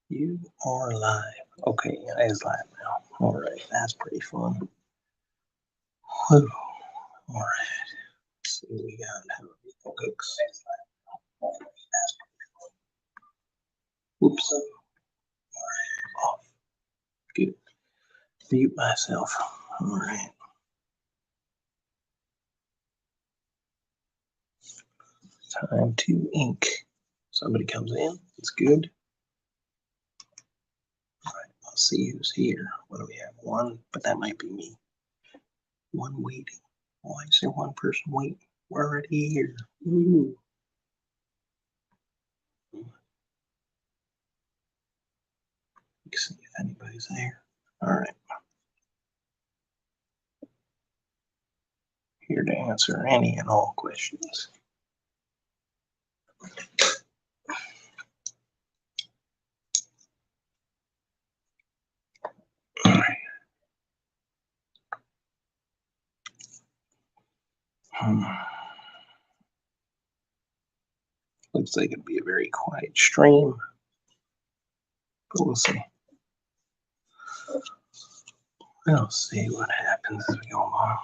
You are live. Okay, it is live now. All right, that's pretty fun. Whew. All right, let's see what we got. How everything looks. Whoops. All right, off. Good. Mute myself. All right. Time to ink. Somebody comes in. It's good. All right, I'll see who's here. What do we have? One, but that might be me. One waiting. Why is there one person waiting? We're already here. Ooh. Let's see if anybody's there. All right. Here to answer any and all questions. All right. Looks like it'd be a very quiet stream, but we'll see. We'll see what happens as we go along.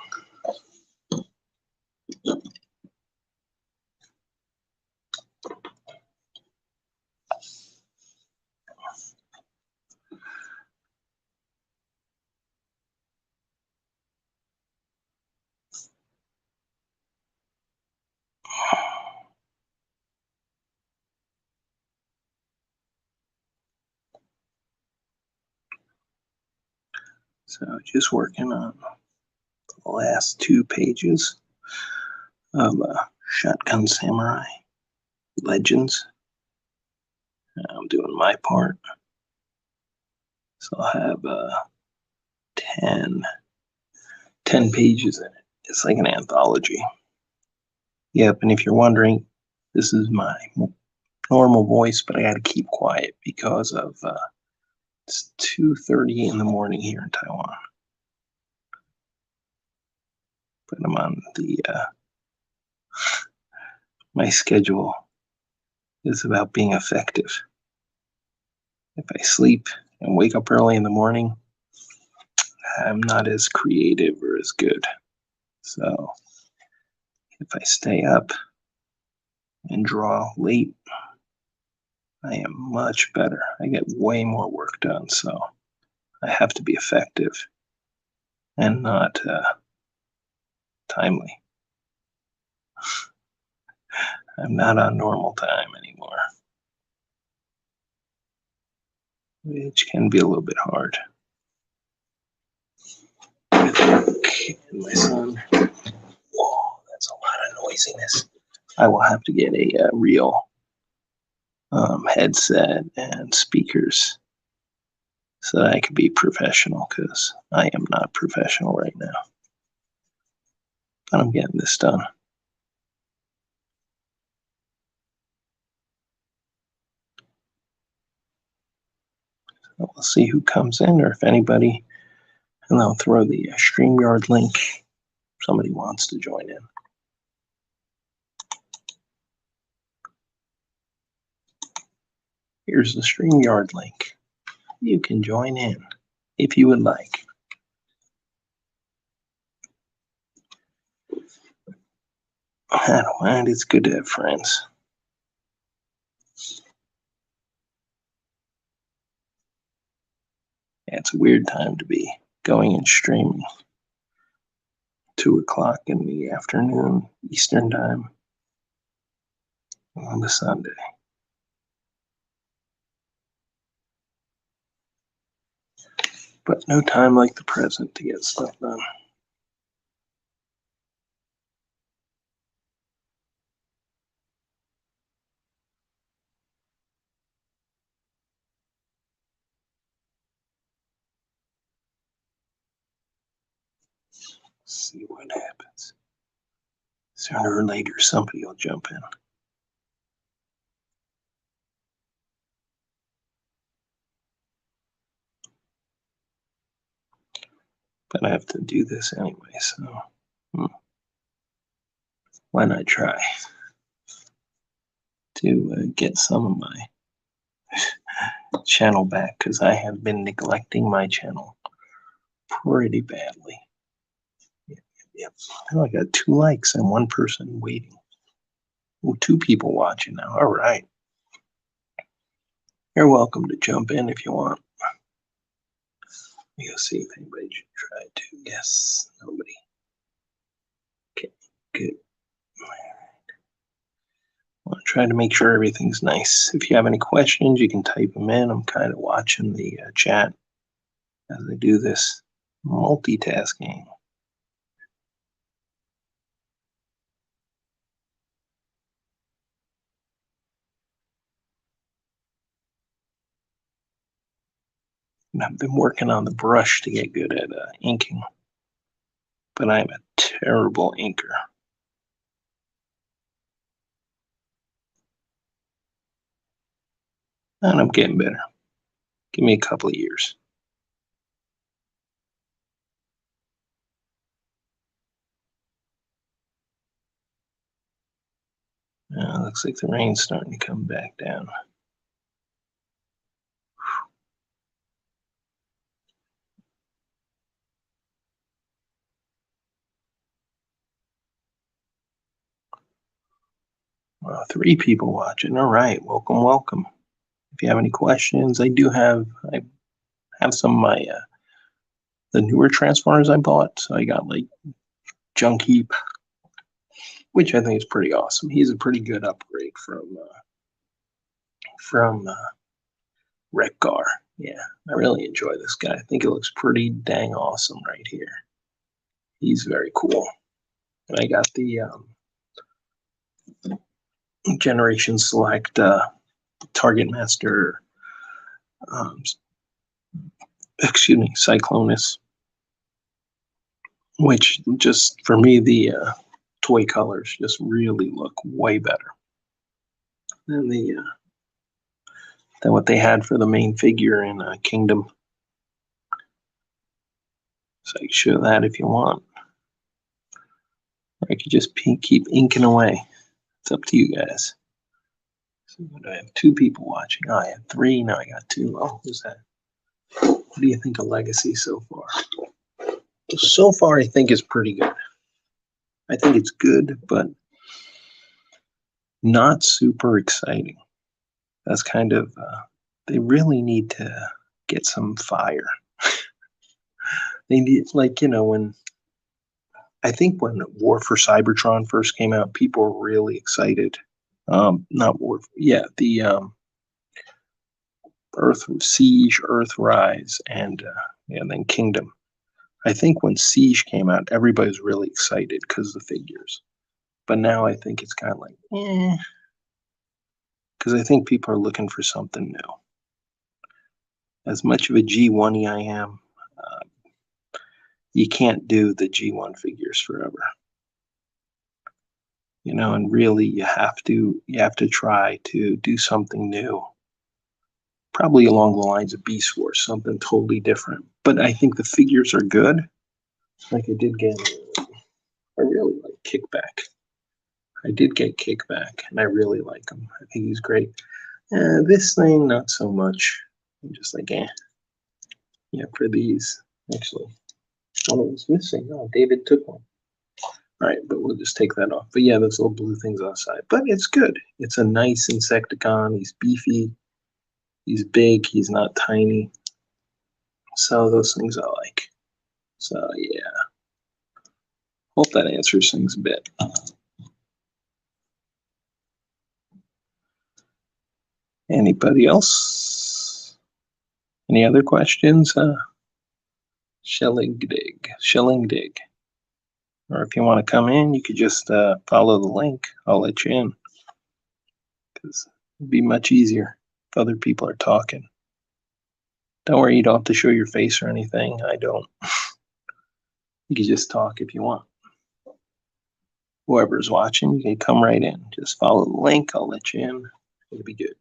So just working on the last 2 pages of Shotgun Samurai Legends. I'm doing my part. So I'll have 10 pages in it. It's like an anthology. Yep, and if you're wondering, this is my normal voice, but I got to keep quiet because of it's 2:30 in the morning here in Taiwan. But I'm on the my schedule is about being effective. If I sleep and wake up early in the morning, I'm not as creative or as good. So if I stay up and draw late, I am much better. I get way more work done. So I have to be effective and not timely. I'm not on normal time anymore, which can be a little bit hard. With work and my son. Whoa, that's a lot of noisiness. I will have to get a real headset and speakers so that I can be professional, because I am not professional right now. But I'm getting this done. So we'll see who comes in, or if anybody, and I'll throw the StreamYard link if somebody wants to join in. Here's the StreamYard link. You can join in if you would like. I don't mind. It's good to have friends. Yeah, it's a weird time to be going and streaming. 2 o'clock in the afternoon, Eastern time, on the Sunday. But no time like the present to get stuff done. Let's see what happens. Sooner or later, somebody will jump in. But I have to do this anyway, so why not try to get some of my channel back because I have been neglecting my channel pretty badly. Yep. Now I got 2 likes and 1 person waiting. Ooh, 2 people watching now. All right. You're welcome to jump in if you want. Let me go see if anybody should try to. Yes, nobody. Okay, good. All right. I'll try to make sure everything's nice. If you have any questions, you can type them in. I'm kind of watching the chat as I do this multitasking. And I've been working on the brush to get good at inking, but I'm a terrible inker. And I'm getting better. Give me a couple of years. Looks like the rain's starting to come back down. Well, 3 people watching. All right, welcome, welcome. If you have any questions, I have some of my the newer transformers I bought. So I got like Junk Heap, which I think is pretty awesome. He's a pretty good upgrade from Wreck-Gar. Yeah, I really enjoy this guy. I think it looks pretty dang awesome right here. He's very cool. And I got the Generation Select Target Master, Cyclonus, which just, for me, the toy colors just really look way better than than what they had for the main figure in Kingdom. So I can show that if you want. Or I could just keep inking away. It's up to you guys. So I have 2 people watching. Oh, I had 3. Now I got 2. Oh, who's that? What do you think of Legacy so far? So far, I think it's pretty good. I think it's good, but not super exciting. That's kind of, they really need to get some fire. They need, like, when I think when War for Cybertron first came out, people were really excited. Not War, yeah, the Earth Siege, Earthrise, and then Kingdom. I think when Siege came out, everybody was really excited because of the figures. But now I think it's kind of like, because I think people are looking for something new. As much of a G1-y I am, you can't do the G1 figures forever. And really you have to try to do something new. Probably along the lines of Beast Wars, something totally different. But I think the figures are good. Like I did get, I really like Kickback. I did get Kickback, and I really like him. I think he's great. This thing, not so much. I'm just like, Yeah, for these, actually. One was missing. Oh, David took one. All right, but we'll just take that off. But yeah, those little blue things outside. But it's good. It's a nice Insecticon. He's beefy. He's big. He's not tiny. So those things I like. So yeah. Hope that answers things a bit. Anybody else? Any other questions? Shelling dig. Or if you want to come in, you could just follow the link. I'll let you in. Because it'd be much easier if other people are talking. Don't worry, you don't have to show your face or anything. I don't. You can just talk if you want. Whoever's watching, you can come right in. Just follow the link. I'll let you in. It'll be good.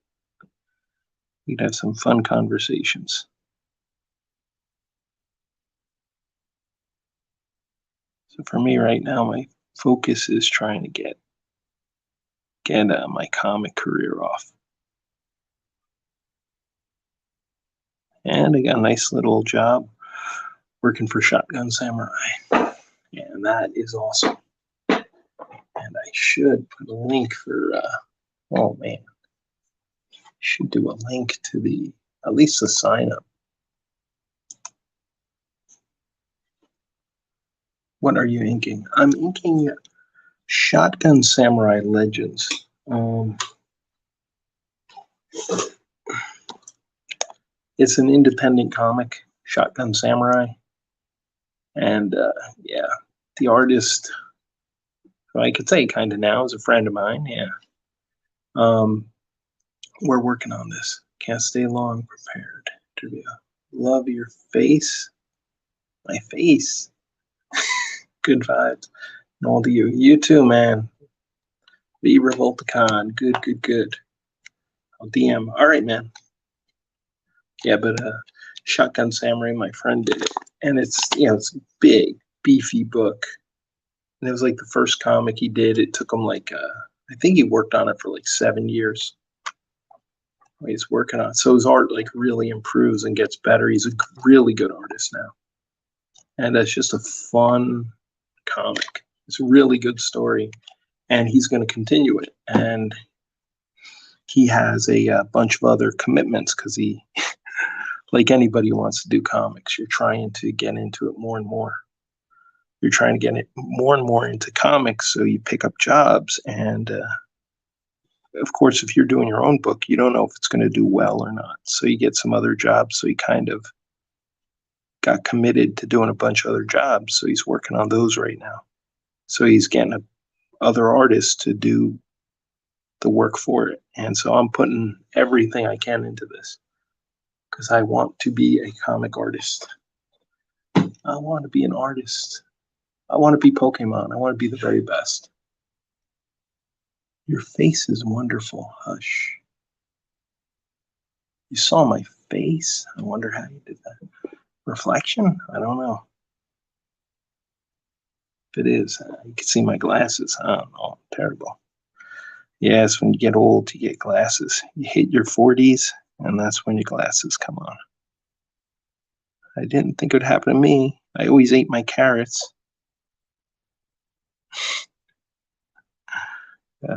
You'd have some fun conversations. So for me right now, my focus is trying to get my comic career off. And I got a nice little job working for Shotgun Samurai. And that is awesome. And I should put a link for, oh man, should do a link to the, at least the sign up. What are you inking? I'm inking Shotgun Samurai Legends. It's an independent comic, Shotgun Samurai. And yeah, the artist, who I could say kind of now, is a friend of mine. Yeah. We're working on this. Can't stay long prepared. Love your face. My face. Good vibes. And all to you. You too, man. Be Revolticon. Good. I'll DM. All right, man. Yeah, but Shotgun Samurai, my friend did it. And it's, it's a big, beefy book. And it was like the first comic he did. It took him like, I think he worked on it for like 7 years. He's working on it. So his art like really improves and gets better. He's a really good artist now. And it's just a fun comic. It's a really good story. And he's going to continue it. And he has a bunch of other commitments because he, like anybody who wants to do comics, you're trying to get into it more and more. You're trying to get it more and more into comics. So you pick up jobs. And of course, if you're doing your own book, you don't know if it's going to do well or not. So you get some other jobs. So he kind of got committed to doing a bunch of other jobs. So he's working on those right now. So he's getting other artists to do the work for it. And so I'm putting everything I can into this because I want to be a comic artist. I want to be an artist. I want to be Pokemon. I want to be the very best. Your face is wonderful. Hush. You saw my face? I wonder how you did that. Reflection? I don't know. If it is, you can see my glasses. I don't know. Terrible. Yes, when you get old, you get glasses. You hit your 40s, and that's when your glasses come on. I didn't think it would happen to me. I always ate my carrots. All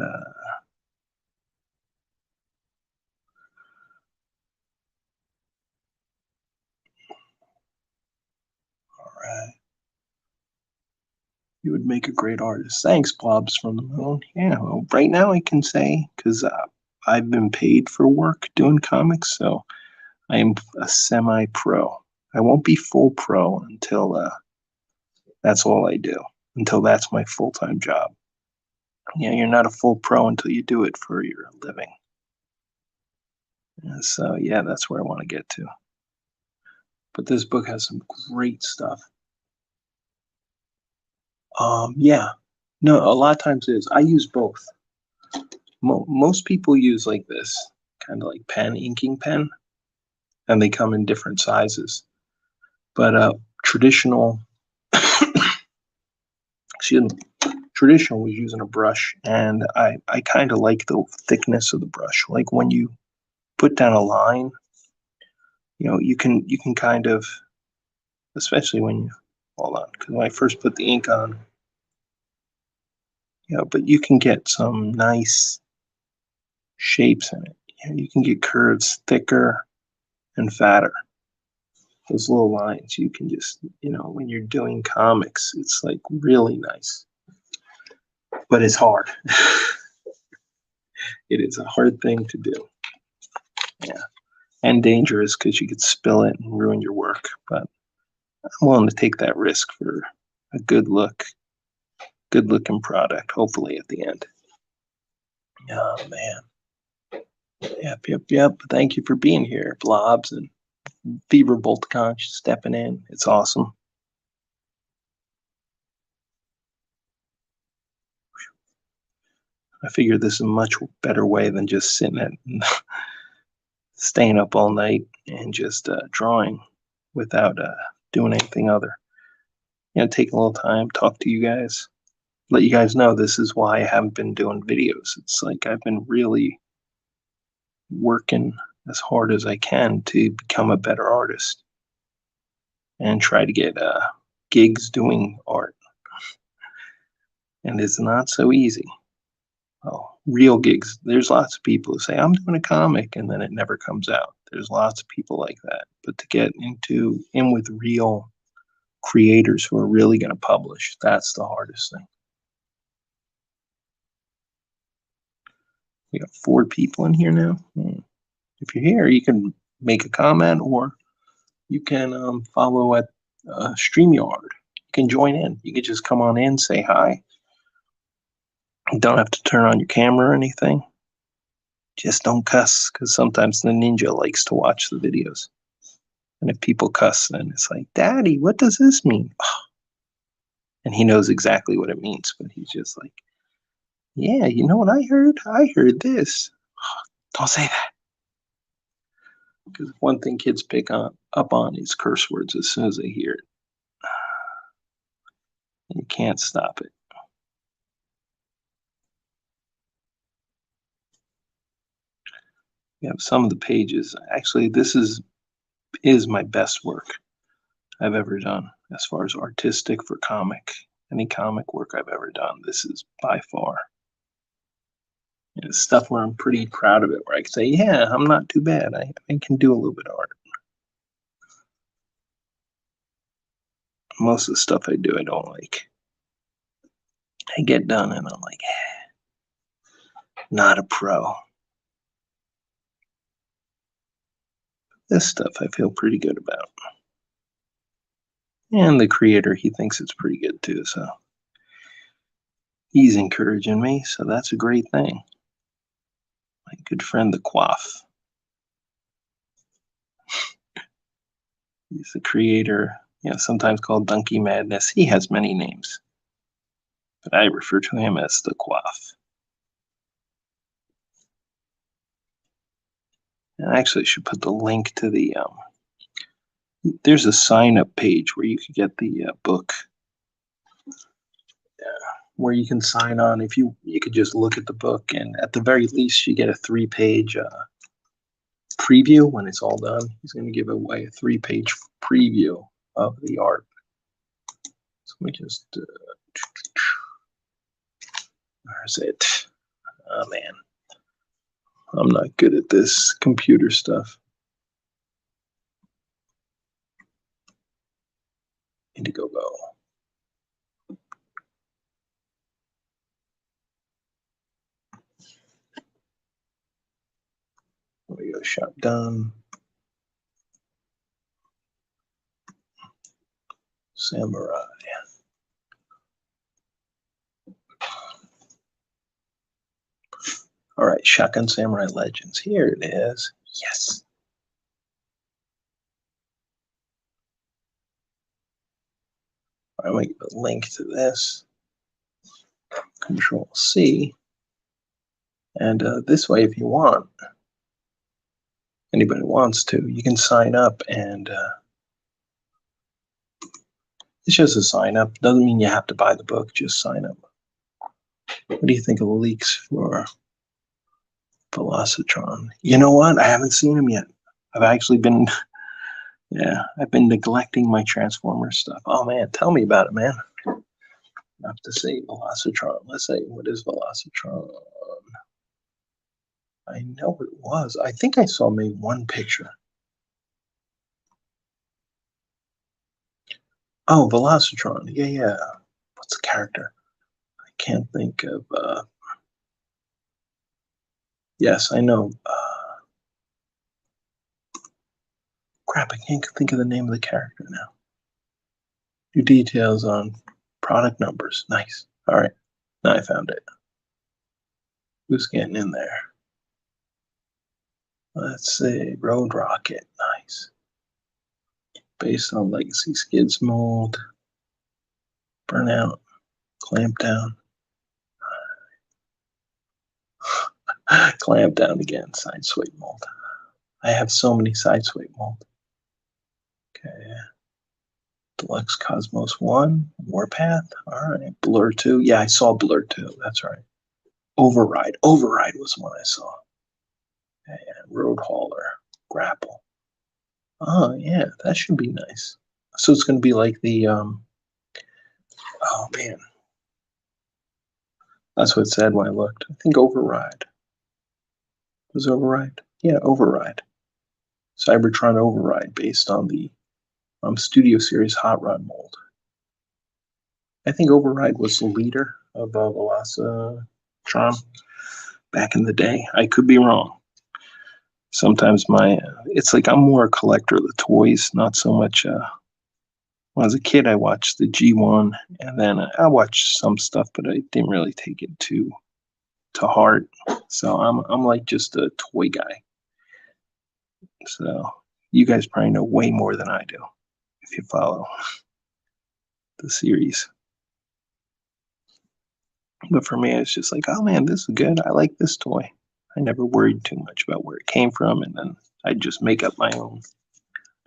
right. You would make a great artist. Thanks, Blobs from the Moon. Yeah, well, right now I can say, because I've been paid for work doing comics, so I am a semi-pro. I won't be full pro until that's all I do, until that's my full-time job. Yeah, you're not a full pro until you do it for your living. And so, yeah, that's where I want to get to. But this book has some great stuff. Yeah, no, a lot of times it is. I use both. Most people use like this, kind of like pen, inking pen, and they come in different sizes. But traditional, traditional was using a brush, and I kind of like the thickness of the brush. Like when you put down a line, you can kind of, especially when you, hold on, because when I first put the ink on, but you can get some nice shapes in it. You can get curves thicker and fatter. Those little lines, you can just, when you're doing comics, it's like really nice. But it's hard. It is a hard thing to do. Yeah. And dangerous because you could spill it and ruin your work. But I'm willing to take that risk for a good looking product, hopefully at the end. Oh, man. Yep. Thank you for being here, Blobs and Fever Boltcon stepping in. It's awesome. I figure this is a much better way than just sitting at staying up all night and just drawing without doing anything other. Take a little time, talk to you guys, let you guys know this is why I haven't been doing videos. It's like I've been really working as hard as I can to become a better artist and try to get gigs doing art. And it's not so easy. Well, real gigs. There's lots of people who say, I'm doing a comic, and then it never comes out. There's lots of people like that. But to get in with real creators who are really going to publish, that's the hardest thing. We got 4 people in here now. If you're here, you can make a comment, or you can follow at StreamYard. You can join in. You can just come on in, say hi. You don't have to turn on your camera or anything. Just don't cuss, because sometimes the ninja likes to watch the videos. And if people cuss, then it's like, Daddy, what does this mean? And he knows exactly what it means, but he's just like, yeah, you know what I heard? I heard this. Don't say that. Because one thing kids pick up on is curse words as soon as they hear it. You can't stop it. You have some of the pages. Actually, this is my best work I've ever done as far as artistic for comic. Any comic work I've ever done, this is by far. And it's stuff where I'm pretty proud of it, where I can say, yeah, I'm not too bad. I can do a little bit of art. Most of the stuff I do, I don't like. I get done and I'm like, not a pro. This stuff I feel pretty good about. And the creator, he thinks it's pretty good too, so he's encouraging me, so that's a great thing. My good friend, the Quaff. He's the creator, sometimes called Donkey Madness. He has many names, but I refer to him as the Quaff. And I actually should put the link to the, there's a sign-up page where you could get the book, where you can sign on. If you could just look at the book, and at the very least, you get a 3-page preview when it's all done. He's going to give away a 3-page preview of the art. So we just, where's it? Oh man, I'm not good at this computer stuff. Indigo Go. There we go, shot done. Samurai. All right, Shotgun Samurai Legends. Here it is. Yes. I'm going to give a link to this. Control C. And this way, if you want, anybody wants to, you can sign up, and it's just a sign up. Doesn't mean you have to buy the book, just sign up. What do you think of the leaks for Velocitron? You know what? I haven't seen them yet. I've actually been, I've been neglecting my Transformers stuff. Oh man, tell me about it, man. I have to say Velocitron. Let's say, what is Velocitron? I know what it was. I think I saw maybe one picture. Oh, Velocitron. Yeah. What's the character? I can't think of. Yes, I know. Crap, I can't think of the name of the character now. New details on product numbers. Nice. All right. Now I found it. Who's getting in there? Let's see. Road Rocket. Nice. Based on Legacy Skids mold. Burnout. Clamp down. Clamp down again. Side swipe mold. I have so many side swipe mold. Okay. Deluxe Cosmos 1. Warpath. All right. Blur 2. Yeah, I saw Blur 2. That's right. Override. Override was one I saw. Yeah, road hauler, grapple. Oh yeah, that should be nice. So it's going to be like the oh man, that's what it said when I looked. I think Override. Was Override? Yeah, Override. Cybertron Override based on the Studio Series Hot Rod mold. I think Override was the leader of Velocitron back in the day. I could be wrong. Sometimes it's like I'm more a collector of the toys, not so much. When I was a kid, I watched the G1, and then I watched some stuff, but I didn't really take it to heart. So I'm like just a toy guy. So you guys probably know way more than I do if you follow the series. But for me, it's just like, oh man, this is good. I like this toy. I never worried too much about where it came from, and then I'd just make up my own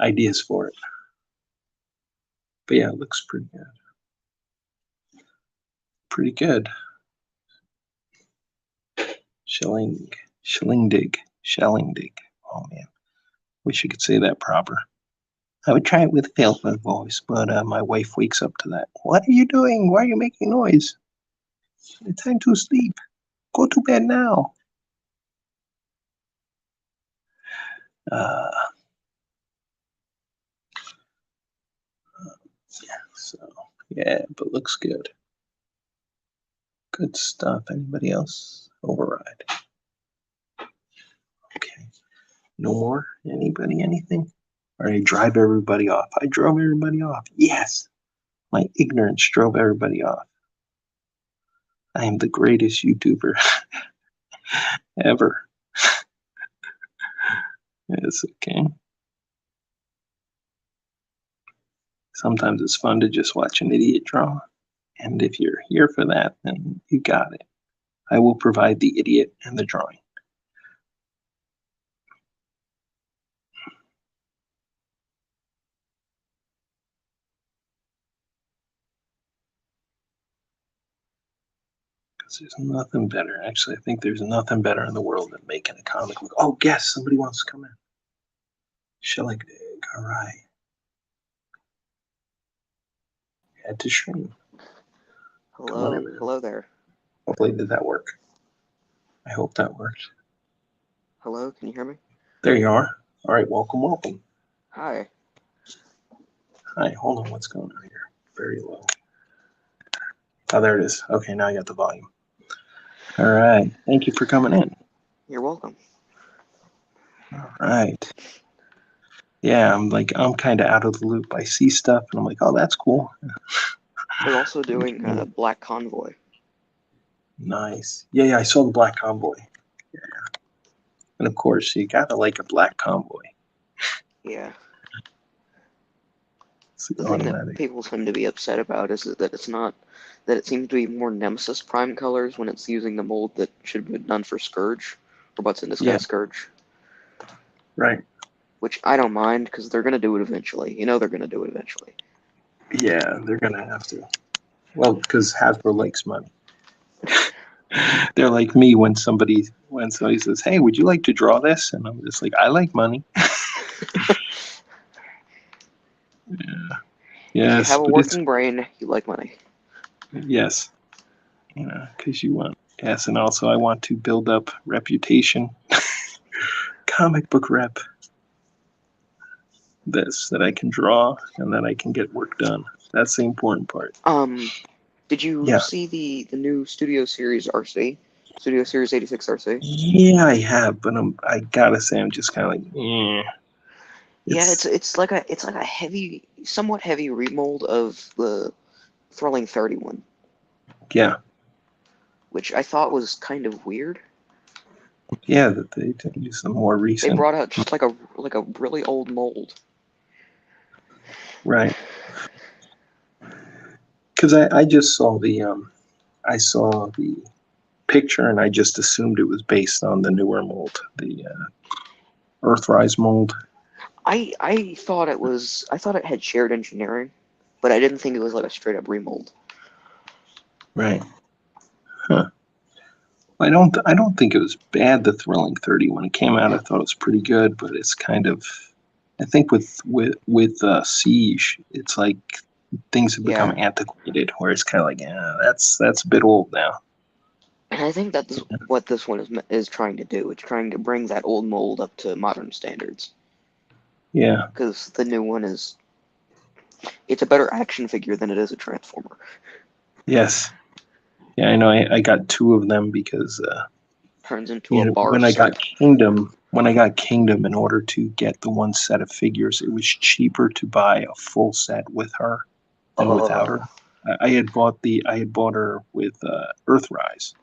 ideas for it. But yeah, it looks pretty good. Pretty good. Shillingdig. Oh man, wish you could say that proper. I would try it with felzbug voice, but my wife wakes up to that. What are you doing? Why are you making noise? It's time to sleep. Go to bed now. Uh, so yeah, but looks good. Good stuff. Anybody else? Override. Okay. No more? Anybody? Anything? Or I drive everybody off. I drove everybody off. Yes. My ignorance drove everybody off. I am the greatest YouTuber ever. It's okay. Sometimes it's fun to just watch an idiot draw. And if you're here for that, then you got it. I will provide the idiot and the drawing. Because there's nothing better. Actually, I think there's nothing better in the world than making a comic book. Oh, guess somebody wants to come in. Shilling dig. All right. Head to stream. Hello, hello there. Hopefully, did that work? I hope that worked. Hello, can you hear me? There you are. All right, welcome. Hi. Hi, hold on, what's going on here? Very low. Oh, there it is. Okay, now I got the volume. All right, thank you for coming in. You're welcome. All right. Yeah, I'm kind of out of the loop. I see stuff and I'm like, oh, that's cool. We're also doing Black Convoy. Nice. Yeah, I saw the Black Convoy. Yeah. And of course, you gotta like a Black Convoy. Yeah. It's the thing that people seem to be upset about is that it seems to be more Nemesis Prime colors when it's using the mold that should have been done for Scourge, or what's in this guy's Scourge. Right. Which I don't mind, because they're going to do it eventually. You know they're going to do it eventually. Yeah, they're going to have to. Well, because Hasbro likes money. They're like me when somebody says, hey, would you like to draw this? And I'm just like, I like money. Yeah. Yes. If you have a working brain, you like money. Yes. Because you want. Yes, and also I want to build up reputation. Comic book rep. That I can draw and that I can get work done. That's the important part. Did you see the new Studio Series RC? Studio Series 86 RC? Yeah, I have, but I gotta say I'm just kind of like, Yeah, it's like a somewhat heavy remold of the Thralling 31. Yeah. Which I thought was kind of weird. Yeah, that they use some more recent. They brought out just like a really old mold. Right. Because I just saw the picture and I just assumed it was based on the newer mold, the Earthrise mold. I thought it had shared engineering, but I didn't think it was like a straight up remold. Right. Huh. I don't think it was bad, the Thrilling 30. When it came out, I thought it was pretty good, but it's kind of, I think with Siege, it's like things have become Yeah, antiquated, where it's kind of like, yeah, that's a bit old now. and I think that's what this one is trying to do. It's trying to bring that old mold up to modern standards. Yeah. Because the new one it's a better action figure than it is a Transformer. Yes. Yeah, I know. I got two of them because Turns into a bar when I got set. Kingdom, in order to get the one set of figures, it was cheaper to buy a full set with her than without her. Oh, I had bought her with Earthrise,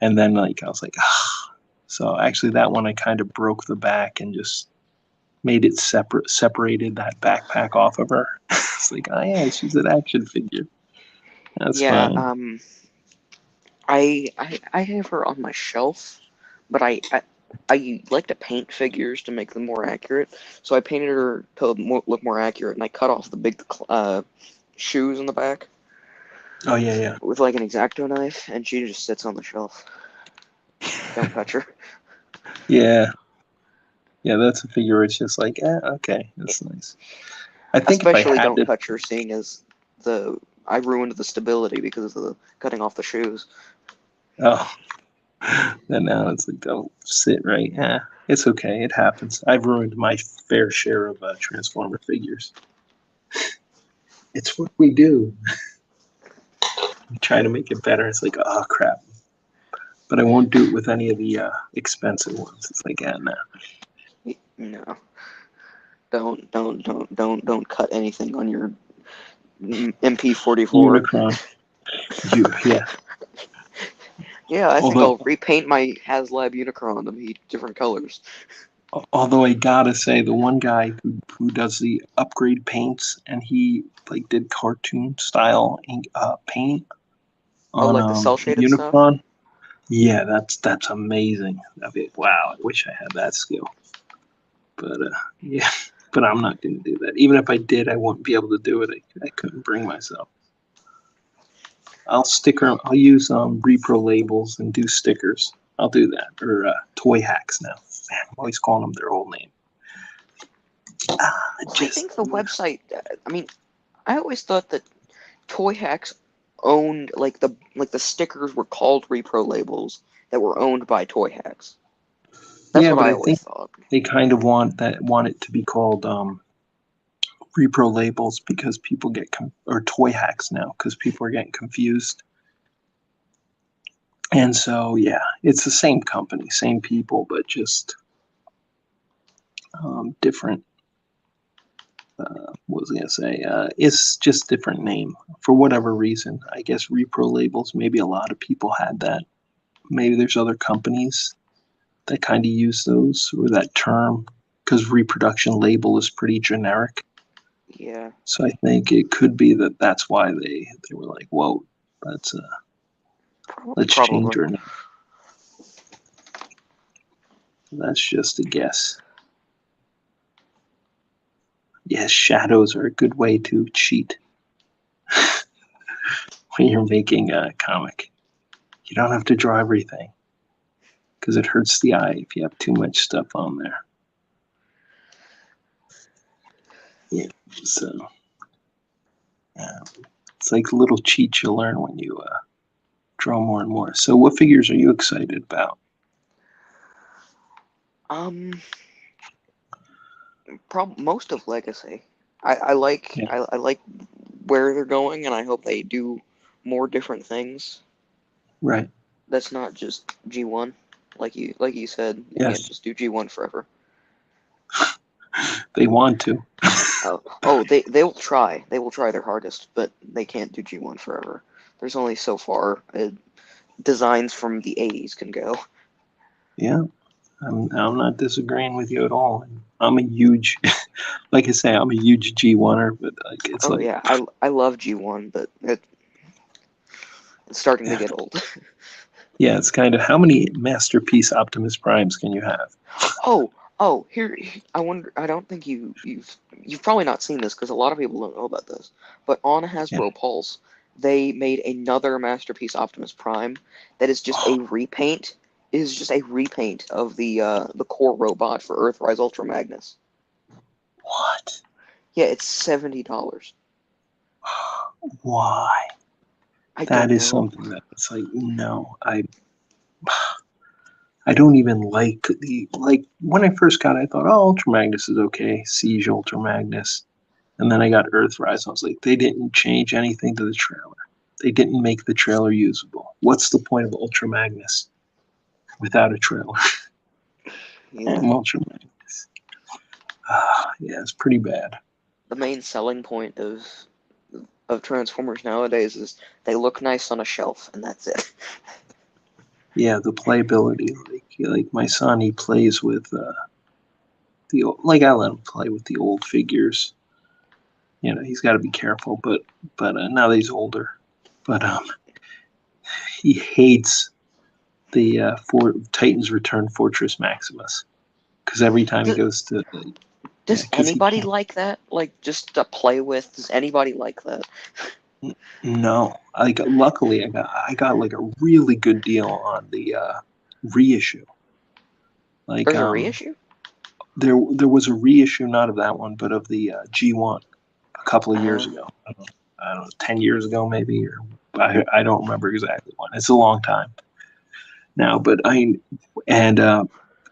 and then like I was like, ah. So actually that one I kind of broke the back and just made it separated that backpack off of her. It's like, oh yeah, she's an action figure. That's yeah. fine. I have her on my shelf, but I like to paint figures to make them more accurate. So I painted her to look more accurate, and I cut off the big shoes in the back Oh yeah, yeah. with like an X-Acto knife, and she just sits on the shelf. Don't touch her. Yeah, yeah, that's a figure. It's just like, okay, that's nice. I think if I Especially had don't to, touch her, seeing as I ruined the stability because of the cutting off the shoes. oh, then now it's like, don't sit right. Yeah, it's okay. It happens. I've ruined my fair share of Transformer figures. It's what we do. We try to make it better. It's like, oh crap. But I won't do it with any of the expensive ones. It's like, no. No, don't cut anything on your MP44. Unicron. Yeah. Yeah, I think Although I'll repaint my HasLab Unicron to be different colors. although I gotta say, the one guy who does the upgrade paints, and he like did cartoon style ink paint Oh, on like the cell shaded stuff? Unicron. Yeah, that's amazing. I mean, wow, I wish I had that skill. But yeah, but I'm not gonna do that. Even if I did, I wouldn't be able to do it. I couldn't bring myself. I'll use repro labels and do stickers. I'll do that. Or toy hacks now. Man, I'm always calling them their old name. I think the website. I mean, I always thought that Toy Hacks owned like the stickers were called repro labels that were owned by Toy Hacks. That's Yeah, what but I I always think thought. they kind of want it to be called repro labels because people get or toy hacks now because people are getting confused. And so yeah, it's the same company, same people, but just different. What was I gonna say? It's just different name for whatever reason. I guess repro labels. Maybe a lot of people had that. Maybe there's other companies that kind of use those or that term because reproduction label is pretty generic. Yeah, So I think it could be that that's why they were like, whoa, let's let's change probably. our name. That's just a guess. Yes, shadows are a good way to cheat when you're making a comic. You don't have to draw everything because it hurts the eye if you have too much stuff on there. Yeah, so it's like little cheats you learn when you draw more and more. So, what figures are you excited about? Um, most of Legacy. I like Yeah, I like where they're going, and I hope they do more different things. right. That's not just G1, like you said. You can't Yes, just do G1 forever. they want to. Oh, they will try. They will try their hardest, but they can't do G1 forever. There's only so far designs from the 80s can go. Yeah, I'm not disagreeing with you at all. I'm a huge, like I say, I'm a huge G1er, but like it's Oh like, yeah, I love G1, but it's starting to yeah, get old. yeah, it's kind of how many masterpiece Optimus Primes can you have? Oh, here I wonder. I don't think you've probably not seen this because a lot of people don't know about this. But on Yeah, Hasbro Pulse, they made another Masterpiece Optimus Prime that is just a repaint. It is just a repaint of the core robot for Earthrise Ultra Magnus. What? Yeah, it's $70. Why? I That don't is know. something that it's like, no, I don't even like when I first got it, I thought, oh, Ultra Magnus is okay, Siege Ultra Magnus. And then I got Earthrise. I was like, they didn't change anything to the trailer. They didn't make the trailer usable. What's the point of Ultra Magnus without a trailer? Yeah. And Ultra Magnus. Yeah, it's pretty bad. The main selling point of Transformers nowadays is they look nice on a shelf, and that's it. Yeah, the playability. Like my son, he plays with I let him play with the old figures. You know, he's got to be careful, but now that he's older, but he hates the for Titans Return Fortress Maximus because every time he Does, goes to yeah, does because he anybody can't. like that? Like, just to play with? Does anybody like that? No, like luckily I got like a really good deal on the reissue. Like There's a reissue? there was a reissue, not of that one, but of the G1 a couple of years Uh, ago. I don't know, 10 years ago maybe, or I don't remember exactly when. It's a long time now, but and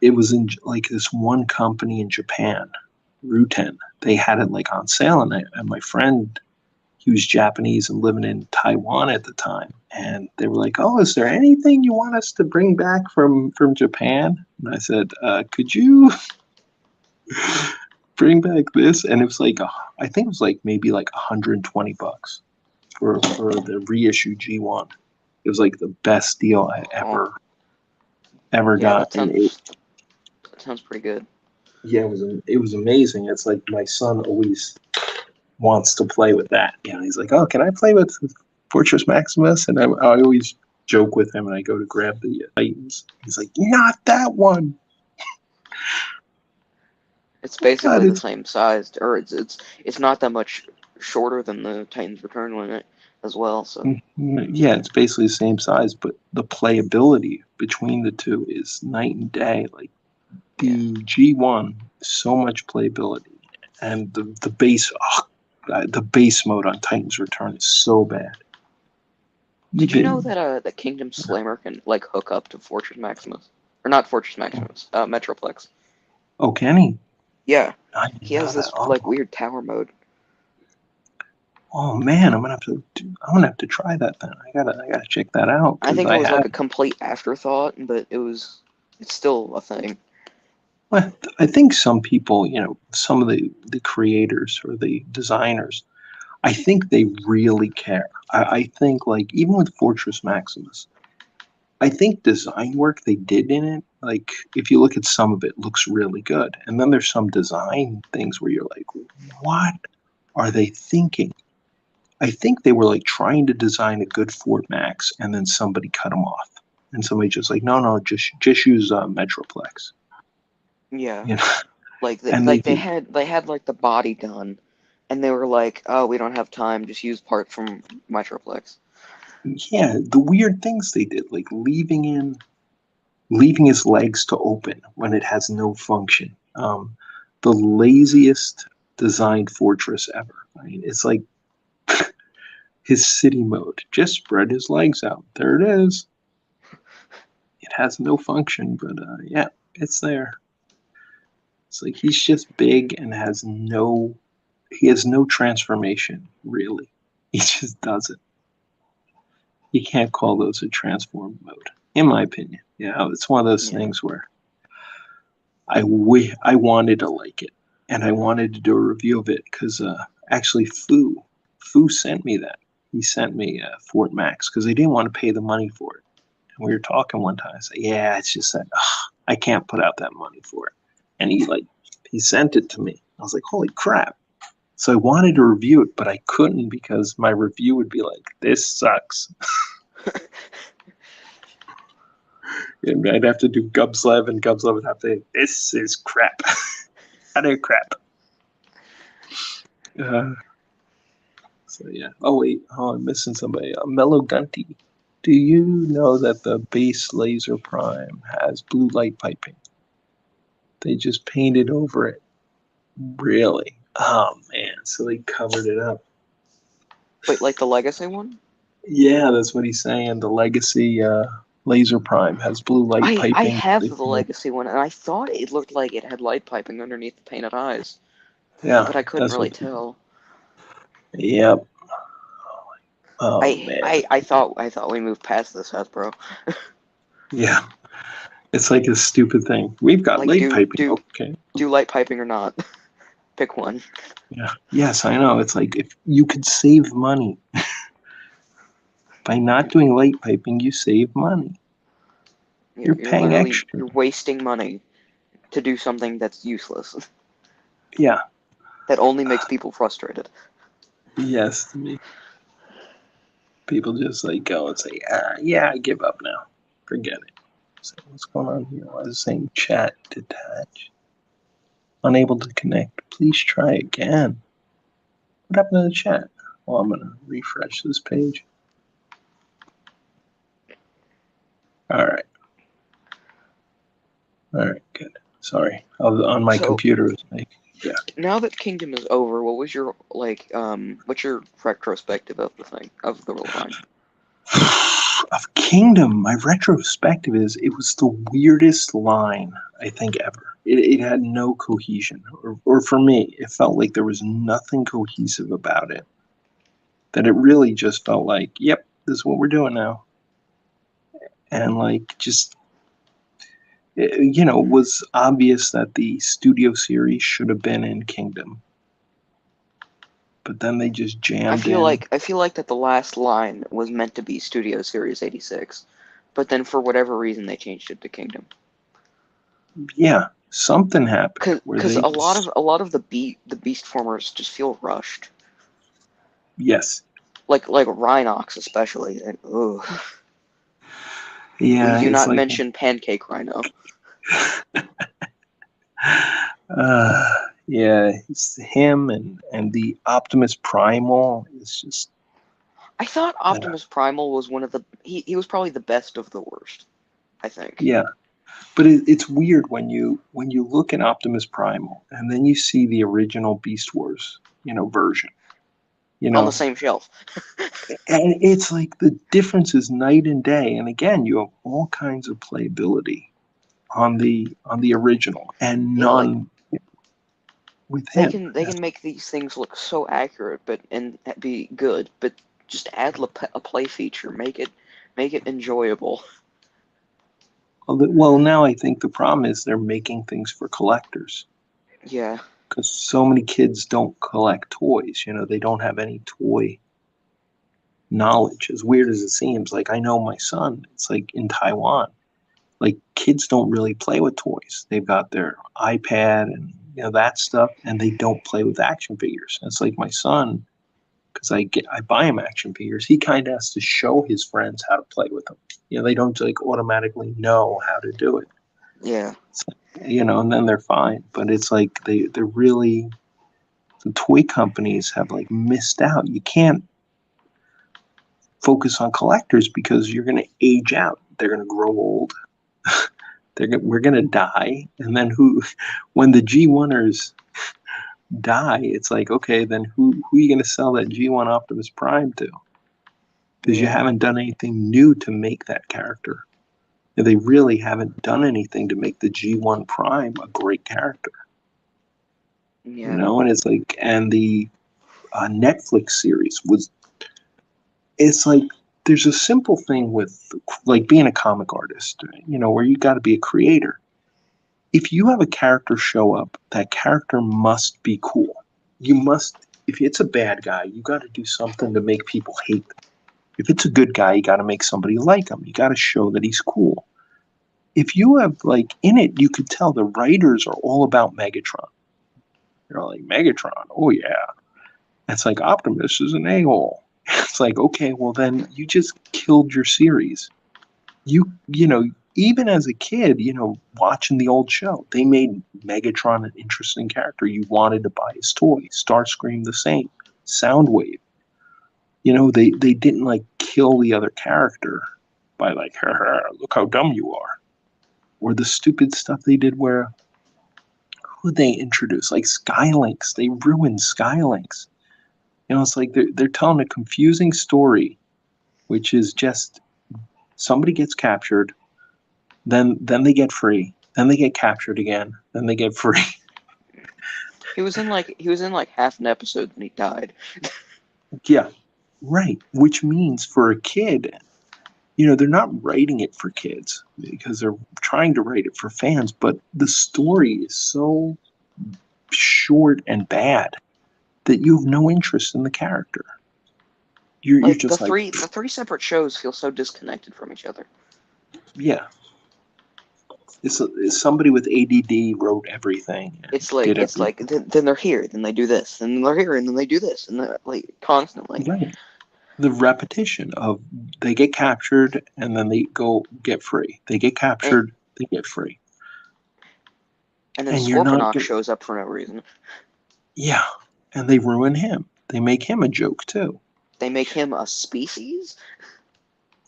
it was in like this one company in Japan, Ruten. They had it like on sale, and my friend, he was Japanese and living in Taiwan at the time, and they were like, "Oh, is there anything you want us to bring back from Japan?" And I said, "Could you bring back this?" And it was like, I think it was like maybe like $120 for the reissue G1. It was like the best deal I oh, ever yeah, got, and that sounds pretty good. yeah, it was amazing. It's like my son always wants to play with that. You know, he's like, "Oh, can I play with Fortress Maximus?" And I always joke with him, and I go to grab the Titans. He's like, "Not that one." It's God, basically the it's same size, or it's not that much shorter than the Titans Return limit as well. So yeah, it's basically the same size, but the playability between the two is night and day. Like yeah. the G1, so much playability, and the base mode on Titans Return is so bad. Did you know Even that the Kingdom Slammer can like hook up to Fortress Maximus, or not Fortress Maximus, Metroplex? oh, can he? Yeah, I didn't he know has that. this like weird tower mode. Oh man, I'm gonna have to try that then. I gotta check that out I because think it I was like have. a complete afterthought, but it's still a thing. Well, I think some people, some of the creators or the designers, I think they really care. I think like even with Fortress Maximus, I think design work they did in it, like if you look at some of it, looks really good. And then there's some design things where you're like, what are they thinking? I think they were like trying to design a good Fort Max, and then somebody cut them off, and somebody just like, no, just use Metroplex, Yeah, you know. like And they they had like the body done, and they were like, oh, we don't have time, just use parts from Metroplex. yeah, the weird things they did, like leaving his legs to open when it has no function. The laziest designed fortress ever. I mean, it's like his city mode. Just spread his legs out. There it is. It has no function, but yeah, it's there. It's like he's just big and he has no transformation, really. He just does it. You can't call those a transform mode, in my opinion. Yeah, it's one of those Yeah, things where I wanted to like it, and I wanted to do a review of it because actually Fu sent me that. He sent me Fort Max because they didn't want to pay the money for it. And we were talking one time. I said, "Yeah, it's just that I can't put out that money for it." And he sent it to me. I was like, "Holy crap!" So I wanted to review it, but I couldn't because my review would be like, "This sucks." And I'd have to do Gubslev, and Gubslev would have to, "This is crap." Utter crap. Uh, So yeah. Oh wait, I'm missing somebody. Mellow Gunty. Do you know that the base laser prime has blue light piping? They just painted over it. Really? Oh man, so they covered it up. Wait, like the Legacy one? Yeah, that's what he's saying. The Legacy laser prime has blue light I piping. have the Legacy one, and I thought it looked like it had light piping underneath the painted eyes, Yeah, but I couldn't that's really what. tell. Yep. Oh I man. I I thought we moved past this, Hasbro. Yeah. It's like a stupid thing. We've got Like, light piping. Okay. do light piping or not? Pick one. Yeah. Yes, I know. It's like if you could save money by not doing light piping, you save money. You're You're paying literally extra. you're wasting money to do something that's useless. Yeah. That only makes people frustrated. Yes. People just like go and say, yeah, I give up now. Forget it. So what's going on here? Why is it saying chat detach? Unable to connect. Please try again. What happened to the chat? Well, I'm going to refresh this page. All right. All right, good. Sorry. On my So computer. Like, yeah. now that Kingdom is over, what was your what's your retrospective of the line? Of Kingdom, my retrospective is it was the weirdest line I think ever. It had no cohesion, or for me, it felt like there was nothing cohesive about it. That it really just felt like, yep, this is what we're doing now, and like just it was obvious that the studio series should have been in Kingdom, but then they just jammed in. I feel like that the last line was meant to be Studio Series 86, but then for whatever reason they changed it to Kingdom. Yeah, something happened where Because they just, a lot of the Beast formers just feel rushed. yes, Like Rhinox especially. And, ugh. We yeah, do it's not like mention Pancake Rhino. uh, yeah, it's him and the Optimus Primal is just I thought Optimus Primal was one of the he was probably the best of the worst, I think. yeah. But it's weird when you look at Optimus Primal and then you see the original Beast Wars, version, you On the know, same shelf. and it's like the difference is night and day. And again, you have all kinds of playability on the original and Yeah, like none with him. they can make these things look so accurate and be good, but just add a play feature, make it enjoyable. Well, now I think the problem is they're making things for collectors Yeah. because so many kids don't collect toys. They don't have any toy knowledge. As weird as it seems, like I know my son, it's like in Taiwan, like kids don't really play with toys. They've got their iPad and that stuff, and they don't play with action figures. It's like my son, because I buy him action figures. He kind of has to show his friends how to play with them. They don't like automatically know how to do it. Yeah. And then they're fine. But it's like they're really the toy companies have like missed out. You can't focus on collectors because you're going to age out. They're going to grow old. We're going to die, and then when the G1ers die, it's like, okay, then who are you going to sell that G1 Optimus Prime to? Because you Yeah. haven't done anything new to make that character. They really haven't done anything to make the G1 Prime a great character. Yeah. And it's like, and the Netflix series it's like, there's a simple thing with like being a comic artist, where you got to be a creator. If you have a character show up, that character must be cool. You must, if it's a bad guy, you got to do something to make people hate them. If it's a good guy, you got to make somebody like him. You got to show that he's cool. If you have like in it, you could tell the writers are all about Megatron. They're like, Megatron, oh yeah. It's like Optimus is an a-hole. It's like, okay, well then you just killed your series. Even as a kid, watching the old show, they made Megatron an interesting character. You wanted to buy his toy. Starscream the same. Soundwave. They didn't like kill the other character by like, look how dumb you are, or the stupid stuff they did where who they introduced like Skylinks. They ruined Skylinks. It's like they're telling a confusing story, which is just somebody gets captured, then they get free, then they get captured again, then they get free. He was in like half an episode and he died. Yeah, right. Which means for a kid, they're not writing it for kids because they're trying to write it for fans, but the story is so short and bad that you have no interest in the character. You're Like the just like, three the three separate shows feel so disconnected from each other. yeah, it's somebody with ADD wrote everything and It's like did it's everything. like then they're here, then they do this, then they're here, and then they do this, and they're like constantly. Right. The repetition of they get captured and then they go get free. They get And, captured, they get free. and then And you're not, Scorponok shows up for no reason. yeah. And they ruin him. They make him a joke too. They make him a species?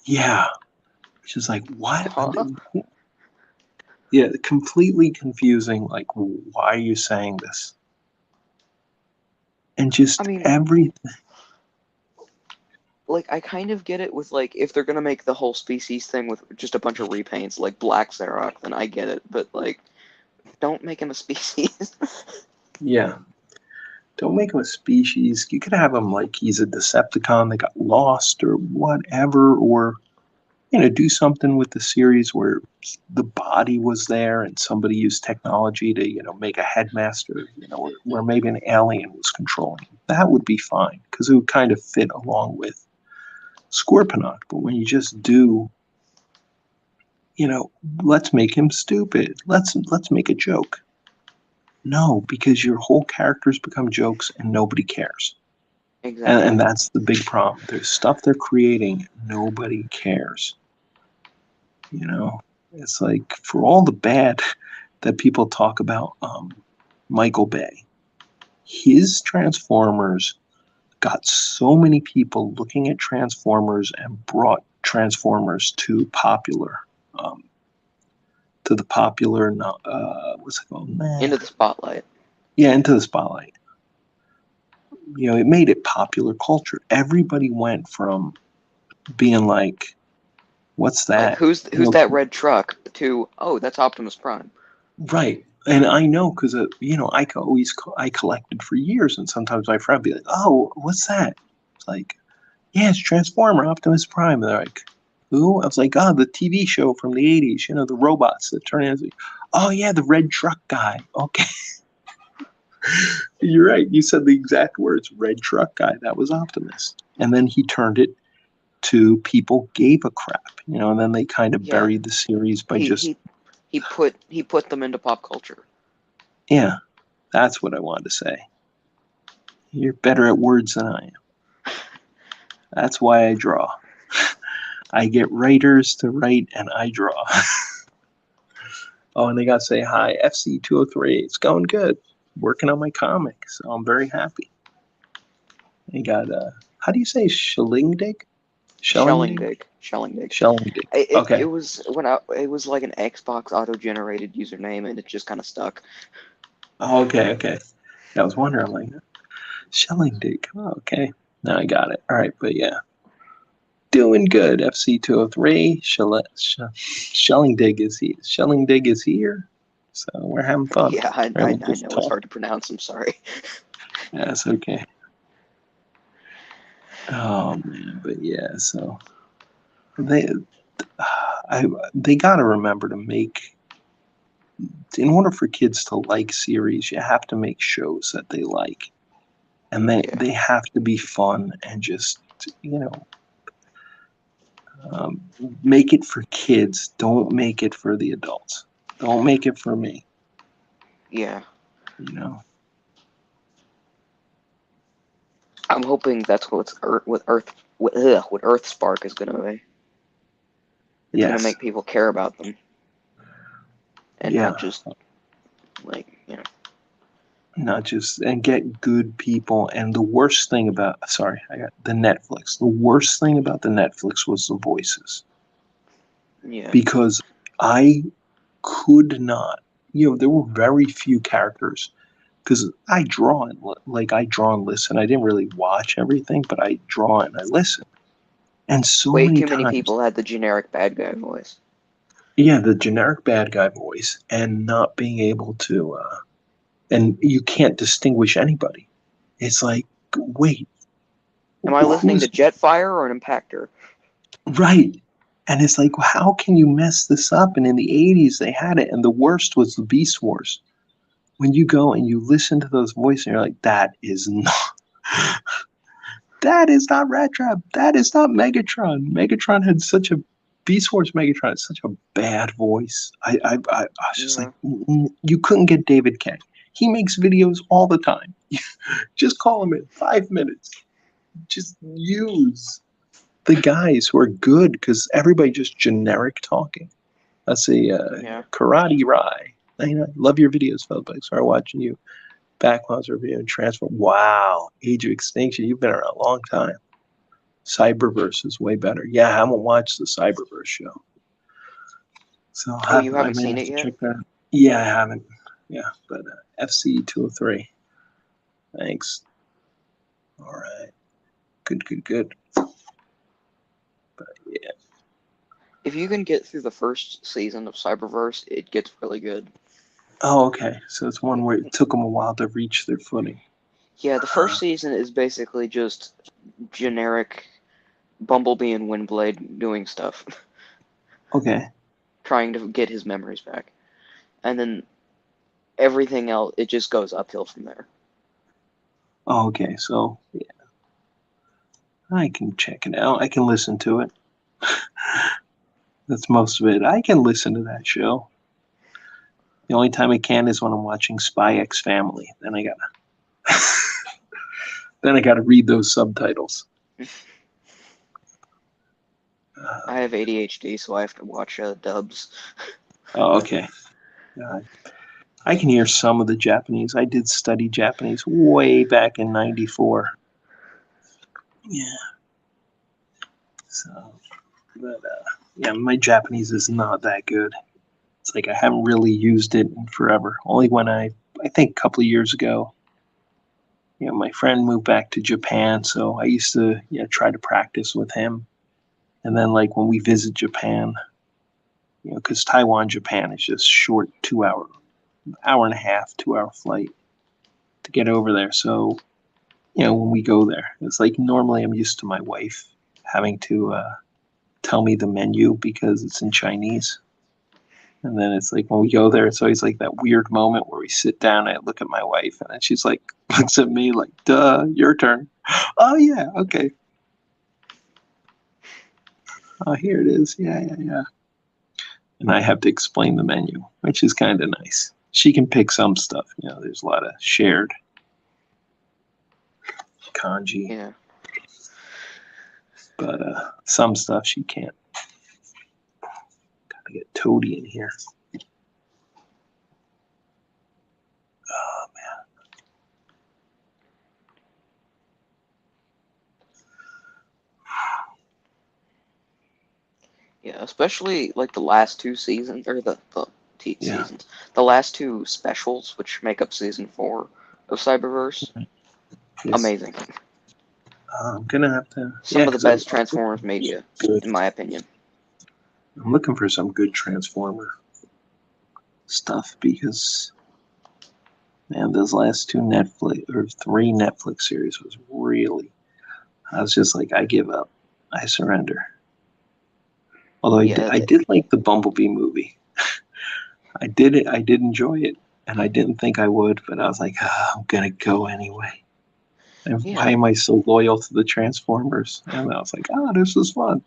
Yeah. Which is like, what? Huh? Yeah, completely confusing. Like, why are you saying this? And I just mean, everything. like, I kind of get it with, like, if they're gonna make the whole species thing with just a bunch of repaints, like Black Xerox, then I get it. But, like, don't make him a species. Yeah. Don't make him a species. You could have him like he's a Decepticon that got lost or whatever, or do something with the series where the body was there and somebody used technology to, make a headmaster, where maybe an alien was controlling him. That would be fine because it would kind of fit along with Scorponok. But when you just do, let's make him stupid. Let's make a joke. No, because your whole characters become jokes and nobody cares. And Exactly. that's the big problem. There's stuff they're creating, nobody cares. It's like for all the bad that people talk about Michael Bay, his Transformers got so many people looking at Transformers and brought Transformers um, to the popular, what's it called? Into the spotlight. Yeah, into the spotlight. It made it popular culture. Everybody went from being like, "What's Like, that?" who's that red truck? To, oh, that's Optimus Prime. Right. And I know because I collected for years, and sometimes my friend would be like, "Oh, what's that?" It's like, "Yeah, it's Transformer Optimus Prime." And they're like, "Who?" I was like, "Oh, the TV show from the '80s. The robots that turn into." Oh yeah, the red truck guy. Okay, you're right. You said the exact words, "red truck guy." That was Optimus, and then he turned it to people gave a crap, and then they kind of Yeah, buried the series by he just, he he put them into pop culture. yeah, that's what I wanted to say. You're better at words than I am. That's why I draw. I get writers to write and I draw. Oh, and they got to say hi. FC203. It's going good. Working on my comic, so I'm very happy. They got, how do you say Schillingdig? Schellingdig? Shelling dig. Schellingdig. It Okay. was it was like an Xbox auto-generated username, and it just kind of stuck. Oh, okay, okay. I was wondering, I'm like, Schellingdig. Oh, okay. Now I got it. All right, but yeah. Doing good. FC203. Schellingdig is here. Schellingdig is here. So we're having fun. Yeah, Right, we'll I just know it's talk. hard to pronounce. I'm sorry. That's okay. Oh man, but yeah. So they, they got to remember to make. In order for kids to like series, you have to make shows that they like, and Yeah, they have to be fun and just you know um, make it for kids. Don't make it for the adults. Don't make it for me. yeah. You know. I'm hoping that's what Earth Spark is gonna be. It's gonna Yes. make people care about them and Yeah. not just like not just and get good people. And the worst thing about I got the Netflix. The worst thing about the Netflix was the voices Yeah. because I could not. There were very few characters because I draw and I draw and listen. I didn't really watch everything, but I draw and I listen. And so Way many too many times, people had the generic bad guy voice. yeah, the generic bad guy voice and not being able to, and you can't distinguish anybody. It's like, wait, Am I listening to who's Jetfire or an Impactor? right? And it's like, how can you mess this up? And in the 80s, they had it. And the worst was the Beast Wars. When you go and you listen to those voices, and you're like, that is not Rat Trap. That is not Megatron. Megatron had such a Beast Wars Megatron had such a bad voice. I was just like, Yeah. You couldn't get David K. He makes videos all the time. Just call him in 5 minutes. Just use the guys who are good because everybody just generic talking. Let's see, Yeah. Karate Rai. I love your videos, felzbug. Sorry watching you. Backlogs review and transform. Wow, Age of Extinction. You've been around a long time. Cyberverse is way better. Yeah, I haven't watched the Cyberverse show, so Oh, you I haven't might seen have it to yet? check that out. Yeah, I haven't. Yeah, but FC 203. Thanks. All right. Good, good, good. But yeah. If you can get through the first season of Cyberverse, it gets really good. Oh, okay. So it's one where it took them a while to reach their footing. Yeah, the first season is basically just generic Bumblebee and Windblade doing stuff, Okay. trying to get his memories back. And then everything else, it just goes uphill from there. Oh, okay. So yeah, I can check it out. I can listen to it. That's most of it. I can listen to that show. The only time I can is when I'm watching Spy X Family. Then I gotta read those subtitles. I have ADHD, so I have to watch dubs. Oh, okay. I can hear some of the Japanese. I did study Japanese way back in '94. Yeah. So, but yeah, my Japanese is not that good. It's like I haven't really used it in forever. Only when I think a couple of years ago, my friend moved back to Japan, so I used to try to practice with him. And then like when we visit Japan, because Taiwan, Japan is just short 2 hour and a half, 2 hour flight to get over there. So, when we go there, it's like normally I'm used to my wife having to tell me the menu because it's in Chinese. And then it's like when we go there, it's always like that weird moment where we sit down and I look at my wife and then she's like, looks at me like, duh, your turn. Oh, yeah, okay. Oh, here it is. Yeah, yeah, yeah. And I have to explain the menu, which is kind of nice. She can pick some stuff. There's a lot of shared kanji, Yeah. but some stuff she can't. Gotta get Toady in here. Oh, man. Yeah, especially like the last two seasons, or the Yeah. seasons, the last two specials, which make up season 4 of Cyberverse. Yes. Amazing. I'm gonna have to. Yeah, Some of the because I'm best Transformers media, good. in my opinion. I'm looking for some good Transformer stuff because man, those last two Netflix or three Netflix series was really. I was just like, I give up. I surrender. Although Yeah, I did like the Bumblebee movie. I did it. I did enjoy it, and I didn't think I would, but I was like, I'm gonna go anyway. And why yeah, am I so loyal to the Transformers? And I was like, this is fun.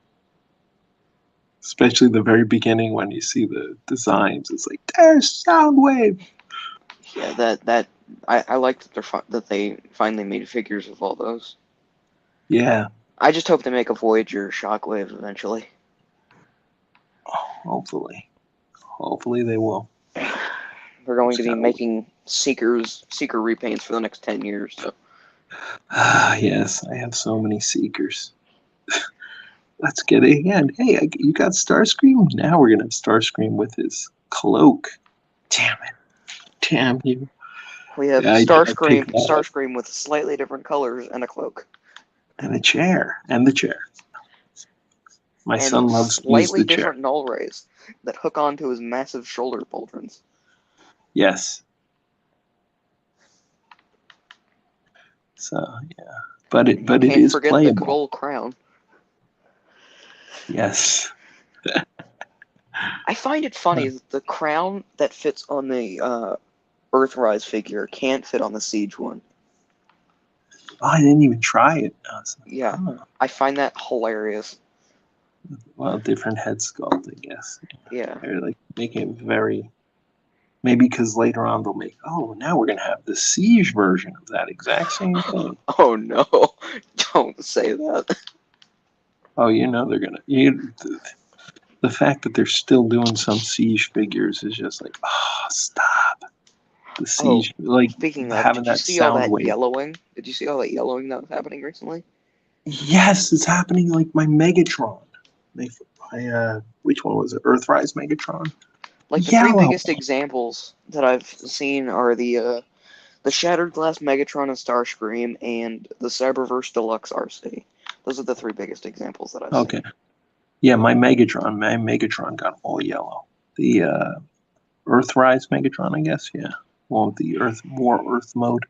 Especially the very beginning when you see the designs. It's like, there's Soundwave. yeah. I like that that they finally made figures of all those. Yeah, I just hope they make a Voyager Shockwave eventually. hopefully. Hopefully they will. They're going to Just be gotta wait. making Seeker repaints for the next 10 years. So. Yes, I have so many Seekers. Let's get it again. Hey, you got Starscream? Now we're gonna have Starscream with his cloak. Damn it! Damn you! We have Yeah, I picked that up. Starscream with slightly different colors and a cloak. And a chair. And the chair. My son And loves to use slightly the chair. different null rays that hook onto his massive shoulder pauldrons. Yes. So yeah, but it Can't is forget the playable. gold crown. Yes. I find it funny that the crown that fits on the Earthrise figure can't fit on the Siege one. Oh, I didn't even try it. Yeah, I find that hilarious. Well, different head sculpt, I guess. Yeah. They're like making it very. Maybe because later on they'll make. Oh, now we're gonna have the Siege version of that exact same thing. Oh no! Don't say that. Oh, they're gonna. The fact that they're still doing some Siege figures is just like, oh, stop. The Oh, Siege, like speaking of, having did you that see all sound that wave. yellowing? Did you see all that yellowing that was happening recently? Yes, it's happening like my Megatron. Which one was it? Earthrise Megatron? Like the three Yellow. biggest examples that I've seen are the Shattered Glass Megatron and Starscream and the Cyberverse Deluxe RC. Those are the three biggest examples that I've Okay. seen. Yeah, my Megatron got all yellow. The Earthrise Megatron, I guess. Yeah. Well, the more Earth mode.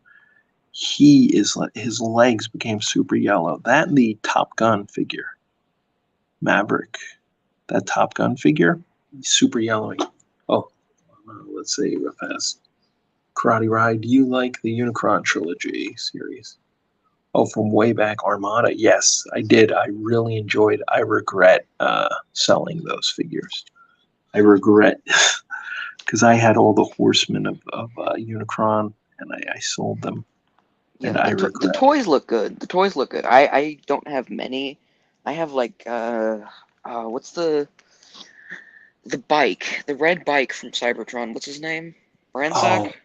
His legs became super yellow. That and the Top Gun figure, Maverick. That Top Gun figure, super yellowy. Oh, let's see real fast. Karate Ride, do you like the Unicron trilogy series? Oh, from way back, Armada. Yes, I did. I really enjoyed. I regret selling those figures. I regret because I had all the Horsemen of Unicron, and I sold them, and Yeah, I the regret. toys look good. The toys look good. I don't have many. I have like what's the bike, the red bike from Cybertron? What's his name? Ransack?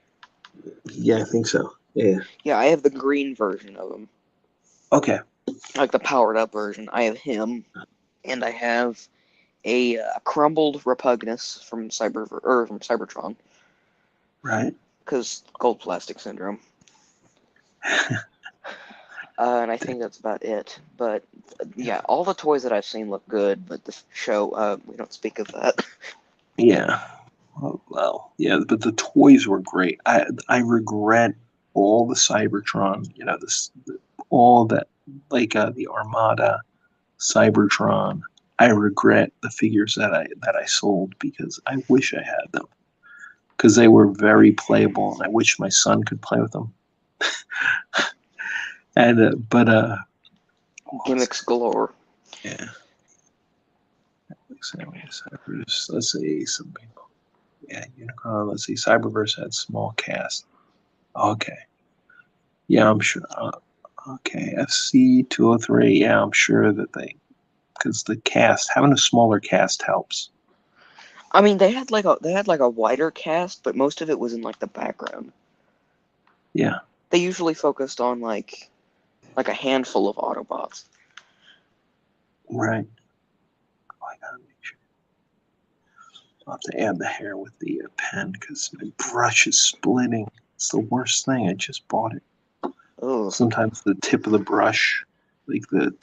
Oh, yeah, I think so. Yeah. Yeah, I have the green version of him, Okay. like the powered up version. I have him, and I have a crumbled Repugnus from Cybertron, Right. because gold plastic syndrome. And I think that's about it. But yeah, all the toys that I've seen look good, but the show, we don't speak of that. Yeah. Well, yeah, but the toys were great. I regret all the Cybertron. All that like the Armada, Cybertron. I regret the figures that I sold because I wish I had them because they were very playable and I wish my son could play with them. And Gimmicks galore. yeah. Let's see some people. Yeah, Unicron. Let's see. Cyberverse had small cast. Okay. Yeah, I'm sure. Okay, FC 203. Yeah, I'm sure that because the cast, having a smaller cast helps. I mean, they had like a wider cast, but most of it was in like the background. Yeah, They usually focused on like a handful of Autobots. right. Oh, I gotta make sure. I'll have to add the hair with the pen because my brush is splitting. It's the worst thing. I just bought it. Oh, Sometimes the tip of the brush, like the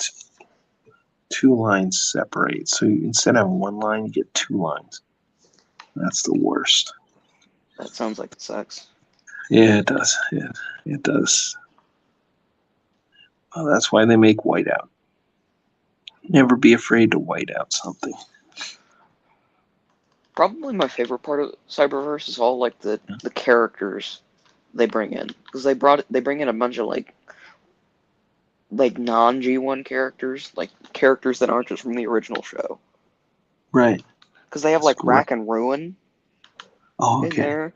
two lines separate. So instead of having one line, you get two lines. That's the worst. that sounds like it sucks. Yeah, it does. It does. Well, that's why they make whiteout. Never be afraid to white out something. Probably my favorite part of Cyberverse is all like the characters they bring in, because they bring in a bunch of like non G1 characters, like characters that aren't just from the original show. Right. Because they have That's like correct. Rack and Ruin Oh, in okay. there,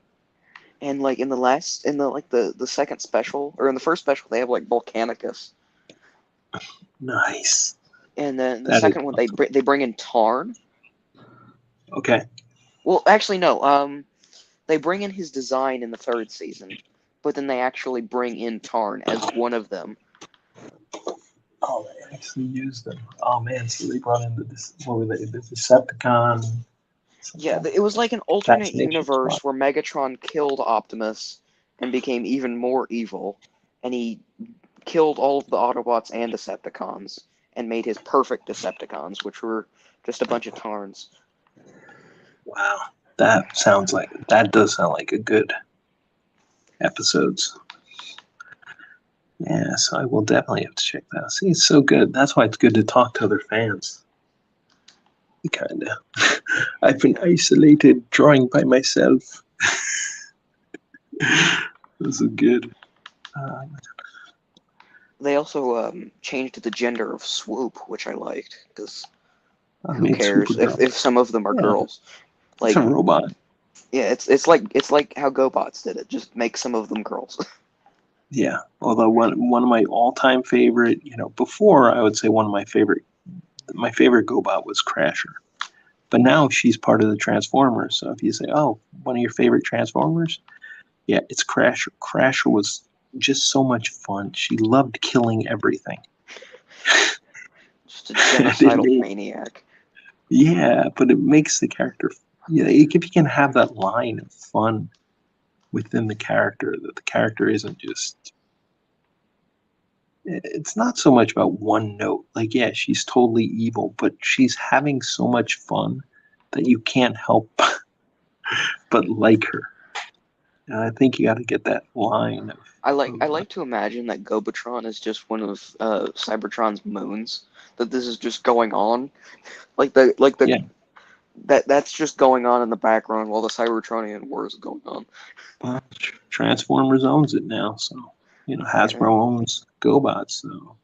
and like in the second special or in the first special they have like Volcanicus, Nice. and then the That is second one awesome. they bring in Tarn. Okay. Well, actually no, they bring in his design in the 3rd season, but then they actually bring in Tarn as one of them. Oh, they actually used them. Oh man, so they brought in what were they? The Decepticon. Yeah, it was like an alternate Assassination universe Squad. where Megatron killed Optimus and became even more evil, and he killed all of the Autobots and Decepticons and made his perfect Decepticons, which were just a bunch of Tarns. Wow, that does sound like a good episodes. Yeah, so I will definitely have to check that out. See, it's so good. That's why it's good to talk to other fans. Kind of. I've been isolated, drawing by myself. This is good. They also changed the gender of Swoop, which I liked, because I who made cares Supergirl. if some of them are Yeah, girls? it's a Like, robot. yeah, it's like how GoBots did it. Just make some of them girls. Yeah, although one of my all-time favorite, before I would say one of my favorite GoBot was Crasher. But now she's part of the Transformers. So if you say, "Oh, one of your favorite Transformers," yeah, it's Crasher. Crasher was just so much fun. She loved killing everything. Just a genocidal maniac. Yeah, but it makes the character. Yeah, if you can have that line of fun within the character, that the character isn't just. It's not so much about one note. Like, yeah, she's totally evil, but she's having so much fun that you can't help but like her. And I think you got to get that line of. I like to imagine that Gobatron is just one of Cybertron's moons. That this is just going on, Yeah, that's just going on in the background while the Cybertronian war is going on. Transformers owns it now, so Yeah. Hasbro owns GoBots, so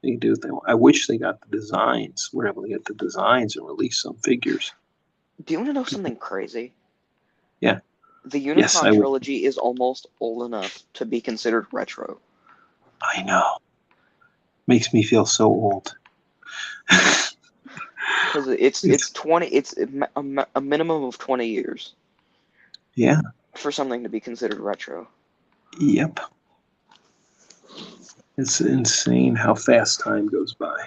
they can do what they want. I wish they got the designs. We're able to get the designs and release some figures. Do you want to know something crazy? Yeah. The Yes, Unicron I would. trilogy is almost old enough to be considered retro. I know. Makes me feel so old. Because it's 20, it's a minimum of 20 years Yeah. for something to be considered retro. Yep. It's insane how fast time goes by.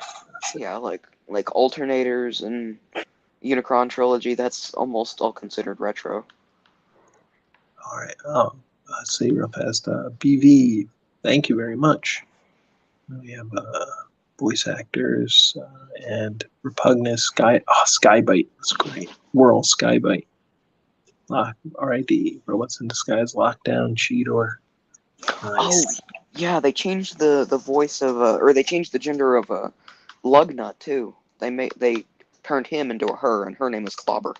Yeah, like alternators and Unicron trilogy, that's almost all considered retro. All right. Let's see real fast. BV, thank you very much. We have voice actors and Repugnus, Skybite. That's great. Whirl, Skybite. RID, Robots in Disguise, Lockdown, Cheetor. Oh, Nice. yeah, they changed the voice of or they changed the gender of Lugnut too. They turned him into a her, and her name is Clobber.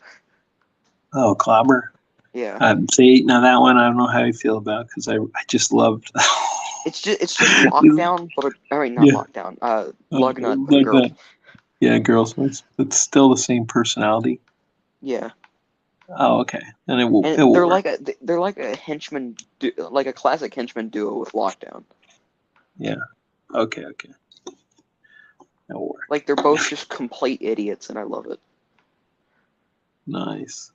Oh, Clobber. Yeah, See, now that one I don't know how I feel about because I just loved. it's just Lockdown, but I mean not Yeah, Lockdown. Lugnut, but a like girl. that. Yeah, girls. It's still the same personality. Yeah, Oh, okay. And it and will work. they're like a henchman, like a classic henchman duo with Lockdown. Yeah. Okay. It'll work. Like they're both just complete idiots, and I love it. Nice.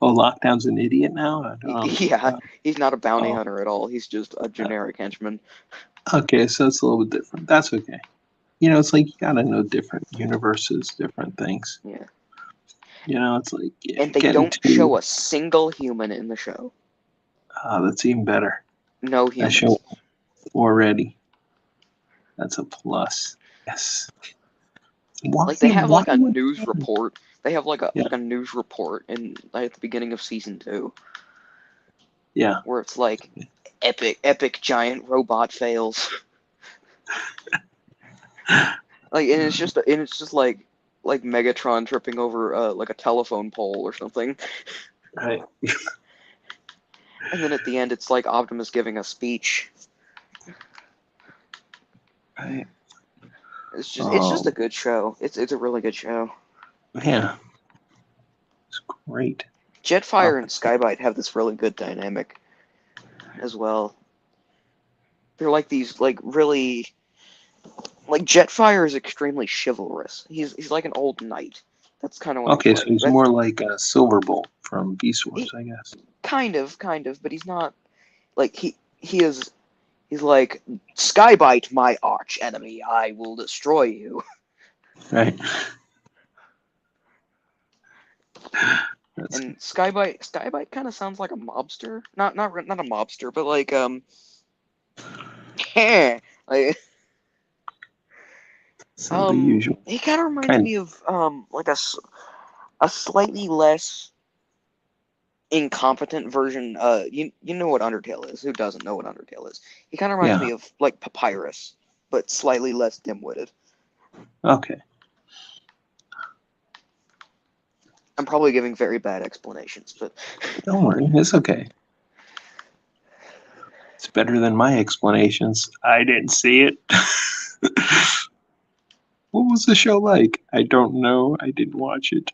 Oh, Lockdown's an idiot now? I don't know. Yeah, he's not a bounty Oh, hunter at all. He's just a uh, generic henchman. okay, so it's a little bit different. That's okay. It's like you gotta know different universes, different things. Yeah, It's like and they getting don't show to a single human in the show. that's even better. No That show humans. already. That's a plus. Yes. Why? Like they have Why like a would? news report. They have Yeah. like a news report in at the beginning of season 2 Yeah. where it's like epic giant robot fails. Like and it's just like Megatron tripping over like a telephone pole or something. Right. And then at the end it's like Optimus giving a speech. Right. It's just a Oh, good show. It's a really good show. yeah. It's great. Jetfire and Skybite have this really good dynamic as well. They're like these like really like Jetfire is extremely chivalrous. He's like an old knight. That's kind of what he's Okay, so like. he's more like a Silverbolt from Beast Wars, He I guess. kind of, but he's not like he's like Skybite, my arch enemy. I will destroy you. Right. That's And Skybite kind of sounds like a mobster. Not a mobster, but like like so the usual. he kind of reminds Kind me of like a slightly less incompetent version. You know what Undertale is? Who doesn't know what Undertale is? He kind of reminds yeah. me of like Papyrus, but slightly less dim-witted. Okay. I'm probably giving very bad explanations, but Don't worry, it's okay. It's better than my explanations. I didn't see it. What was the show like? I don't know. I didn't watch it.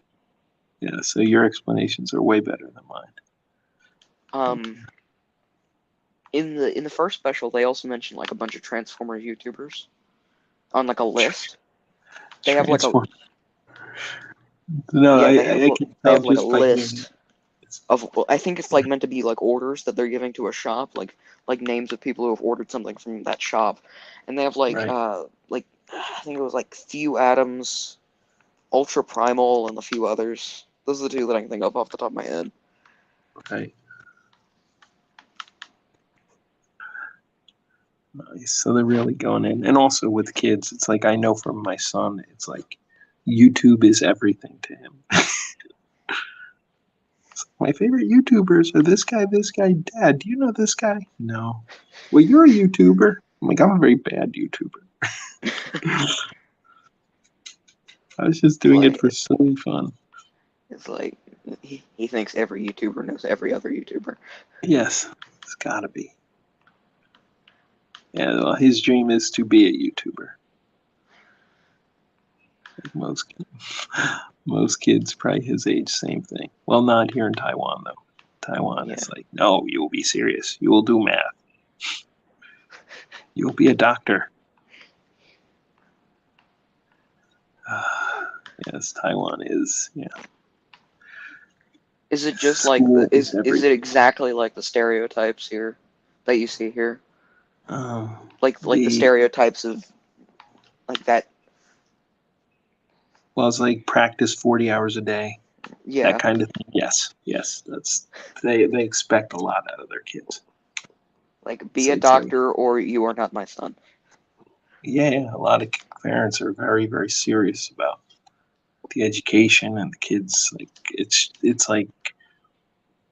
Yeah, so your explanations are way better than mine. in the first special, they also mentioned like a bunch of Transformers YouTubers on like a list. They have like a Transform. No, yeah, I can they tell have like a just by hearing it. list of I think it's like meant to be like orders that they're giving to a shop, like names of people who have ordered something from that shop, and they have Right. like I think it was like Few Atoms, Ultra Primal, and a few others. Those are the two that I can think of off the top of my head. Right. Nice. So they're really going in. And also with kids, it's like I know from my son, it's like YouTube is everything to him. My favorite YouTubers are this guy, Dad. Do you know this guy? No. Well, you're a YouTuber. I'm like, I'm a very bad YouTuber. I was just doing it Like for silly fun. it's like he thinks every YouTuber knows every other YouTuber. Yes, it's gotta be. Yeah, well, his dream is to be a YouTuber. Like most kids, probably his age, same thing. Well, not here in Taiwan though. Taiwan Yeah. is like, no, you will be serious. You will do math. You'll be a doctor. Yes, Taiwan is. Yeah, Is it just like school is is it everything. exactly like the stereotypes here that you see here? Um, Like the the stereotypes of like that. well, it's like practice 40 hours a day, that Yeah, kind of thing. Yes, yes, that's they expect a lot out of their kids. like be So a it's like, doctor or you are not my son. yeah, a lot of parents are very, very serious about the education and the kids. Like it's like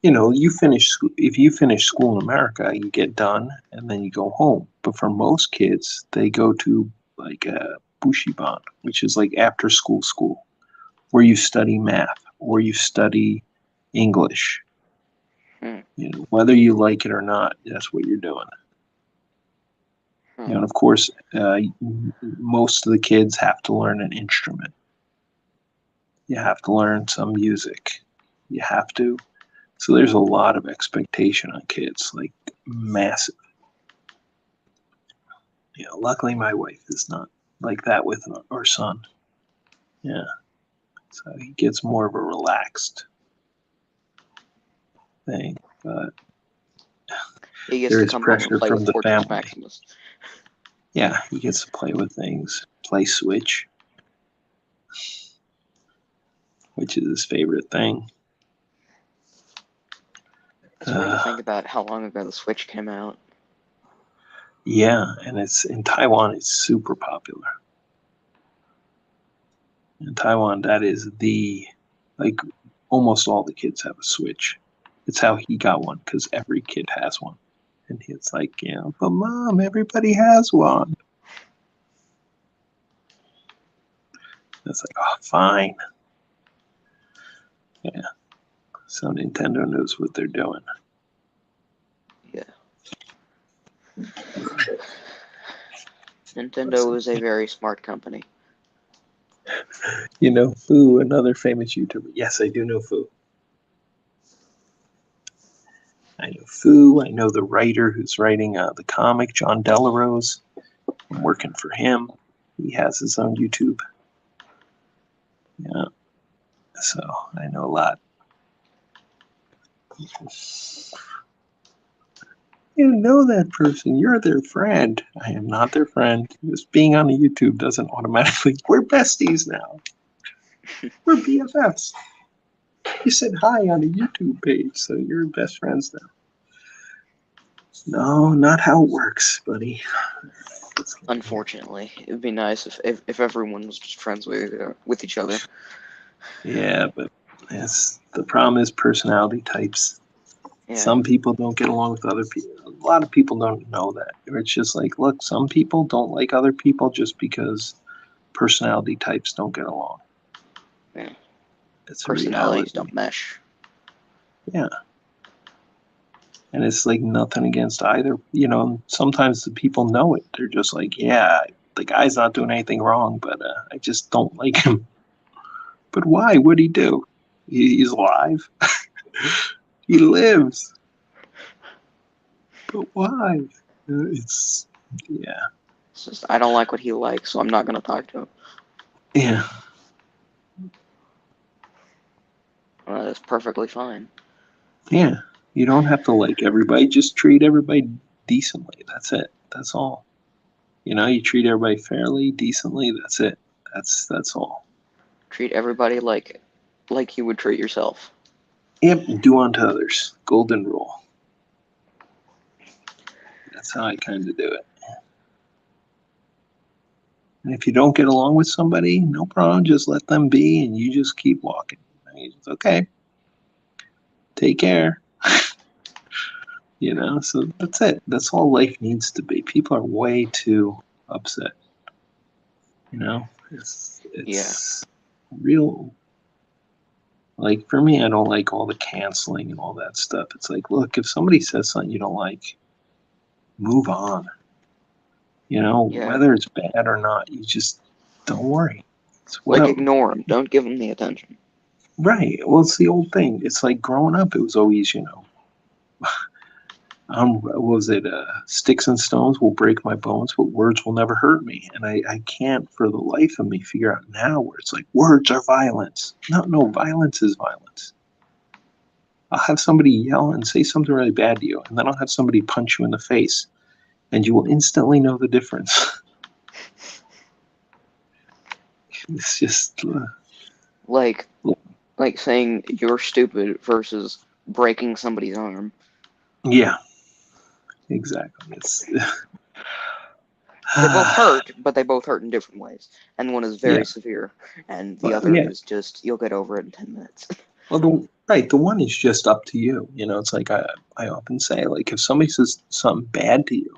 you finish if you finish school in America, you get done and then you go home. But for most kids, they go to like a bushiban, which is like after school where you study math or you study English. Hmm. Whether you like it or not, that's what you're doing. Hmm. And of course, most of the kids have to learn an instrument. You have to learn some music. You have to. So there's a lot of expectation on kids, like massive. Luckily my wife is not like that with our son. Yeah. So he gets more of a relaxed thing. But He gets there to is come home and pressure play from with the Fortress family. Maximus. Yeah, he gets to play with things, play Switch, which is his favorite thing. It's weird to think about how long ago the Switch came out. Yeah, and it's in Taiwan. It's super popular. In Taiwan, that is like almost all the kids have a Switch. It's how he got one because every kid has one, and it's like, but mom, everybody has one. It's like, oh, fine. Yeah. So Nintendo knows what they're doing. Yeah. Nintendo is a very smart company. Fu, another famous YouTuber. Yes, I do know Fu. I know Fu. I know the writer who's writing the comic, John Delarose. I'm working for him. He has his own YouTube. Yeah. So I know a lot. You know that person. You're their friend. I am not their friend. Just being on YouTube doesn't automatically. We're besties now. We're BFFs. You said hi on a YouTube page, so you're best friends now. No, not how it works, buddy. Unfortunately, it'd be nice if everyone was just friends with each other. Yeah, but yes, the problem is personality types. Yeah. Some people don't get along with other people. A lot of people don't know that. It's just like, look, some people don't like other people just because personality types don't get along. Yeah. It's a Personalities reality. don't mesh. Yeah. And it's like nothing against either. Sometimes the people know it. They're just like, yeah, the guy's not doing anything wrong, but I just don't like him. But why? What'd he do? He's alive. He lives. But why? It's, yeah. It's just I don't like what he likes, so I'm not gonna talk to him. Yeah. That's perfectly fine. Yeah. You don't have to like everybody. Just treat everybody decently. That's it. That's all. You treat everybody fairly, decently. That's it. That's all. Treat everybody like you would treat yourself. Yep. Do unto others. Golden rule. That's how I kind of do it. And if you don't get along with somebody, no problem. Just let them be, and you just keep walking. It's okay. Take care. So that's it. That's all life needs to be. People are way too upset. It's real. Like for me, I don't like all the canceling and all that stuff. It's like, look, if somebody says something you don't like, move on. Yeah. Whether it's bad or not, you just don't worry. It's Like whatever. ignore him. Don't give him the attention. Right. Well, it's the old thing. It's like growing up, it was always, what was it? Sticks and stones will break my bones, but words will never hurt me. And I can't for the life of me figure out now where it's like words are violence. No, violence is violence. I'll have somebody yell and say something really bad to you, and then I'll have somebody punch you in the face, and you will instantly know the difference. It's just Like saying you're stupid versus breaking somebody's arm. yeah, exactly. It's They both hurt, but they both hurt in different ways. And one is very yeah, severe, and the but other yeah. is just you'll get over it in 10 minutes. Well, the one is just up to you. It's like I often say, like if somebody says something bad to you,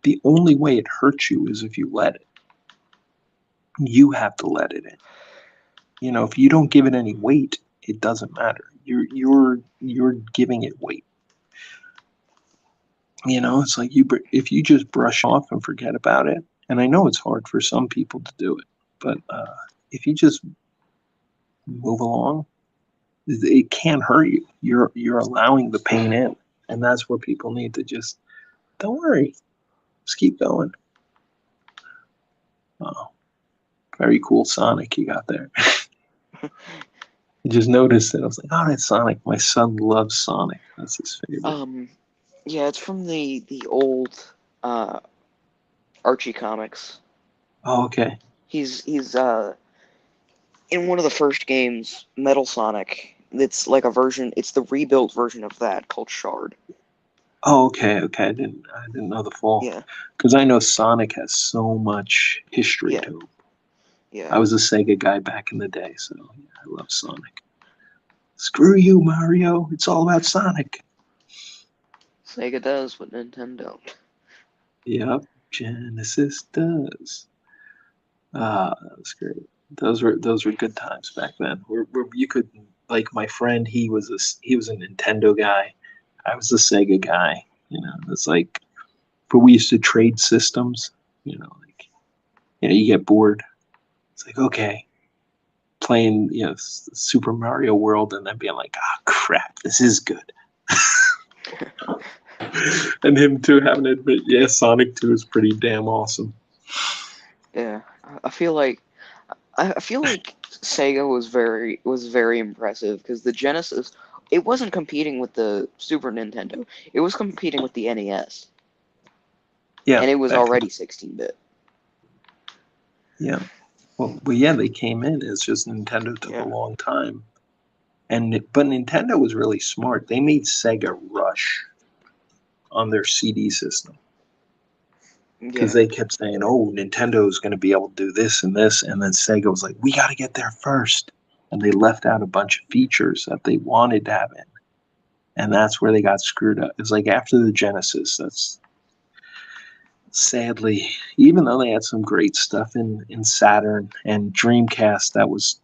the only way it hurts you is if you let it. You have to let it in. If you don't give it any weight, it doesn't matter. You're giving it weight. It's like if you just brush off and forget about it. And I know it's hard for some people to do it, but if you just move along, it can't hurt you. You're allowing the pain in, and that's where people need to just don't worry, just keep going. Oh, very cool Sonic you got there. I just noticed it. I was like, oh, that's Sonic. My son loves Sonic. That's his favorite. Yeah, it's from the old Archie comics. Oh, okay. He's in one of the first games, Metal Sonic. It's like a version. It's the rebuilt version of that called Shard. Oh, okay. I didn't know the full, Yeah, because I know Sonic has so much history yeah, to him. yeah. I was a Sega guy back in the day, so yeah, I love Sonic. Screw you, Mario. It's all about Sonic. Sega does what Nintendo don't. Yep, Genesis does. Ah, that was great. Those were good times back then. Where you could like my friend, he was a Nintendo guy. I was a Sega guy. It's like, but we used to trade systems. Like you get bored. It's like okay, playing Super Mario World and then being like, ah, crap, this is good. And him too having to admit, yeah, Sonic 2 is pretty damn awesome. Yeah, I feel like I feel like Sega was very impressive because the Genesis, it wasn't competing with the Super Nintendo. It was competing with the NES, Yeah, and it was back in, already 16-bit. yeah. Well, yeah, they came in. It's just Nintendo took a Yeah. long time, but Nintendo was really smart. They made Sega rush on their CD system because Yeah. they kept saying, "Oh, Nintendo is going to be able to do this and this," and then Sega was like, "We got to get there first," and they left out a bunch of features that they wanted to have in, and that's where they got screwed up. It's like after the Genesis, that's sadly, even though they had some great stuff in Saturn and Dreamcast, that was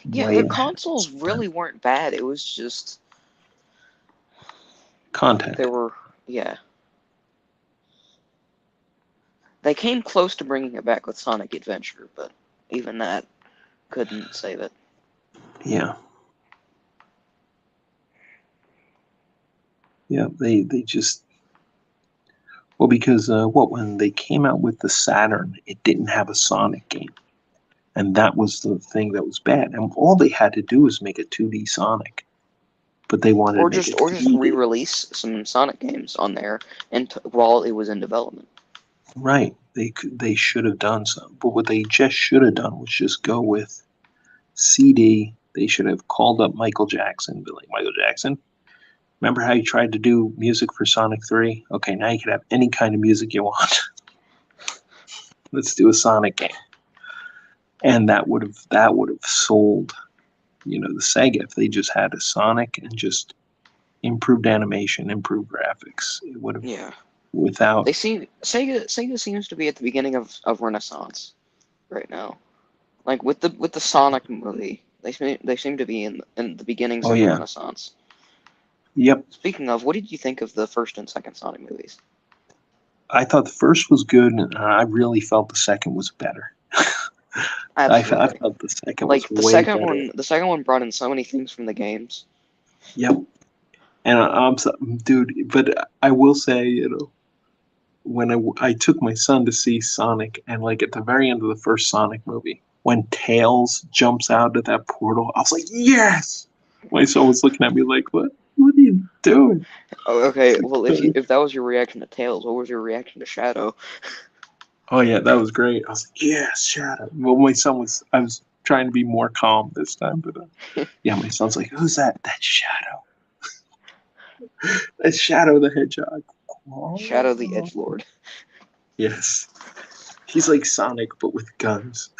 Yeah, way their ahead of its consoles time. really weren't bad. It was just Content. there were yeah. They came close to bringing it back with Sonic Adventure, but even that couldn't save it. Yeah. Yeah, they just because when they came out with the Saturn, it didn't have a Sonic game, and that was the thing that was bad. And all they had to do was make a 2D Sonic, but they wanted to make it Or just 3D. re-release some Sonic games on there and while it was in development. Right? They should have done so, but what they just should have done was just go with CD. They should have called up Michael Jackson, be like, Michael Jackson, remember how you tried to do music for Sonic 3? Okay, now you can have any kind of music you want. Let's do a Sonic game. And that would have sold, the Sega if they just had a Sonic and just improved animation, improved graphics. It would have Yeah. without. Sega seems to be at the beginning of Renaissance right now. Like with the Sonic movie, they seem to be in the beginnings Oh of a yeah, renaissance. yep. Speaking of, what did you think of the first and second Sonic movies? I thought the first was good, and I really felt the second was better. I Absolutely. felt the second was Like way better. the second one brought in so many things from the games. Yep. And I'm so, dude, but I will say, when I took my son to see Sonic, and like at the very end of the first Sonic movie, when Tails jumps out of that portal, I was like, yes! My son was looking at me like, what are you doing? Oh, okay, well if that was your reaction to Tails, what was your reaction to Shadow? Oh yeah, that was great. I was like, yes, Shadow. Well, I was trying to be more calm this time, but yeah, my son's like, who's that? That's Shadow. That's Shadow the Hedgehog. Shadow the Oh. Edgelord. Yes. He's like Sonic, but with guns.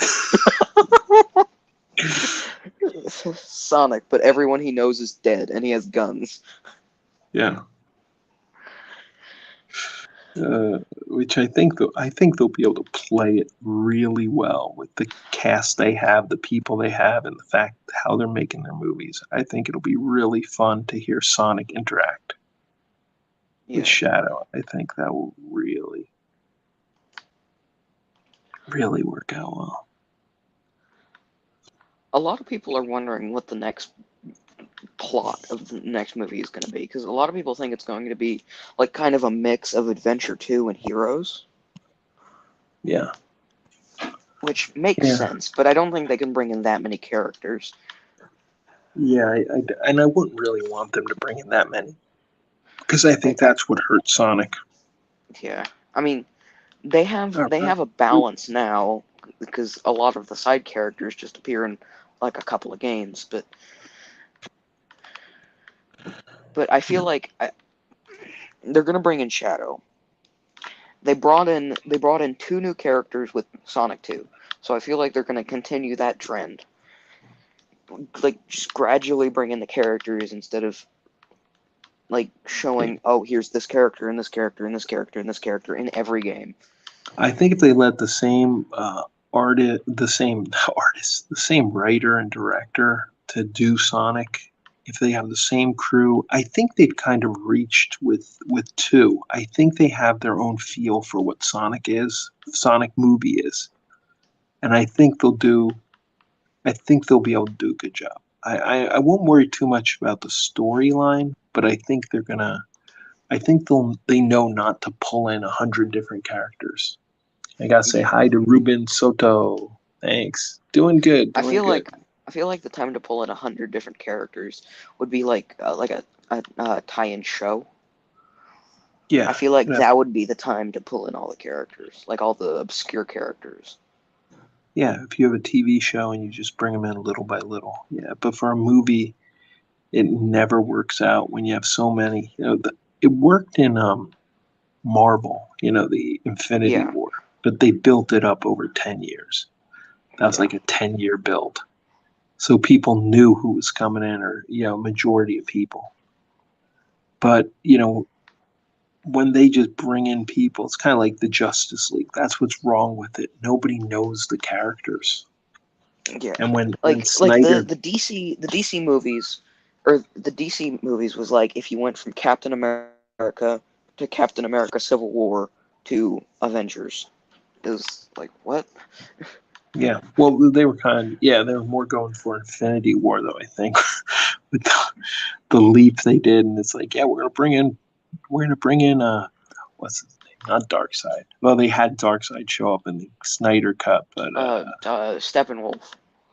Sonic, but everyone he knows is dead, and he has guns. Yeah. Which I think they'll be able to play it really well with the cast they have, the people they have, and the fact how they're making their movies. I think it'll be really fun to hear Sonic interact with Yeah. Shadow. I think that will really, really work out well. A lot of people are wondering what the next plot of the next movie is going to be, because a lot of people think it's going to be like kind of a mix of Adventure 2 and Heroes, Yeah, which makes yeah, sense, but I don't think they can bring in that many characters. yeah. And I wouldn't really want them to bring in that many because I think I that's what hurt Sonic. yeah. I mean, All they right. have a balance now because a lot of the side characters just appear in like a couple of games, but I feel like they're going to bring in Shadow. They brought in two new characters with Sonic 2. So I feel like they're going to continue that trend. Like just gradually bring in the characters instead of like showing, oh, here's this character and this character and this character and this character in every game. I think if they let the same the same artist, the same writer and director to do Sonic, if they have the same crew, I think they've kind of reached with two. I think they have their own feel for what Sonic is, Sonic movie is, and I think they'll be able to do a good job. I won't worry too much about the storyline, but I think they're gonna. I think they know not to pull in 100 different characters. I gotta say Yeah. hi to Ruben Soto. Thanks. Doing good. I Doing feel good. like I feel like the time to pull in 100 different characters would be like a tie-in show. I Yeah. feel like that would be the time to pull in all the characters, like all the obscure characters. Yeah. If you have a TV show and you just bring them in little by little. Yeah. But for a movie, it never works out when you have so many. It worked in Marvel. The Infinity Yeah, War, but they built it up over 10 years. That was yeah, like a 10-year build. So people knew who was coming in, or majority of people. But when they just bring in people, it's kind of like the Justice League. That's what's wrong with it. Nobody knows the characters. yeah. And when Like Snyder, the DC movies, or the DC movies was like if you went from Captain America to Captain America Civil War to Avengers. It was like what? yeah, well, they were they were more going for Infinity War, though, I think, with the leap they did. And it's like, yeah, we're gonna bring in what's his name? Not Darkseid. Well, they had Darkseid show up in the Snyder cut, but Steppenwolf.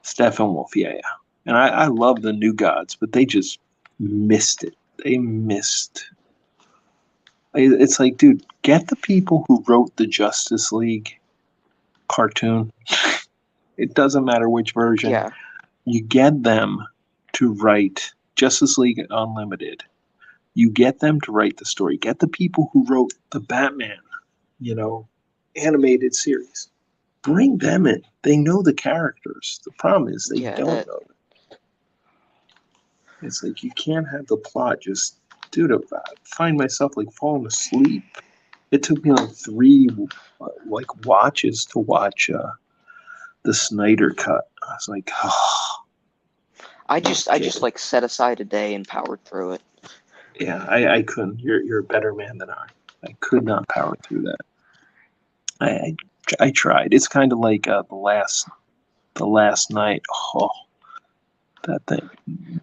Steppenwolf, yeah, yeah. And I love the New Gods, but they just missed it. They missed. It's like, dude, get the people who wrote the Justice League cartoon. It doesn't matter which version. Yeah, You get them to write Justice League Unlimited. You get them to write the story. Get the people who wrote the Batman, you know, animated series. Bring them in. They know the characters. The problem is they yeah. don't know them. It's like you can't have the plot just, dude. I find myself like falling asleep. It took me like three watches to watch the Snyder cut. I was like, oh, I okay. just like set aside a day and powered through it. Yeah, I couldn't. You're a better man than I. I could not power through that. I I tried. It's kind of like the last night. Oh, that thing.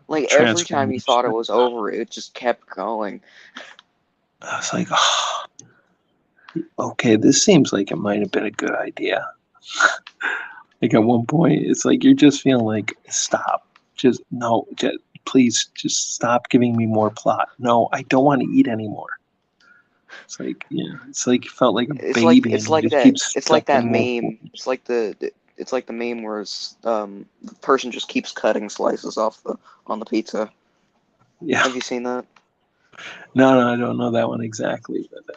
Like every time you Transformers. thought it was over, it just kept going. I was like, oh, okay, this seems like it might have been a good idea. Like at one point, it's like you're just feeling like, stop. Just no, please, just stop giving me more plot. No, I don't want to eat anymore. It's like, yeah, it's like you felt like a baby and you just keep It's like that stuffing more. meme. It's like the meme where the person just keeps cutting slices off the on the pizza. Yeah, Have you seen that? no, I don't know that one exactly, but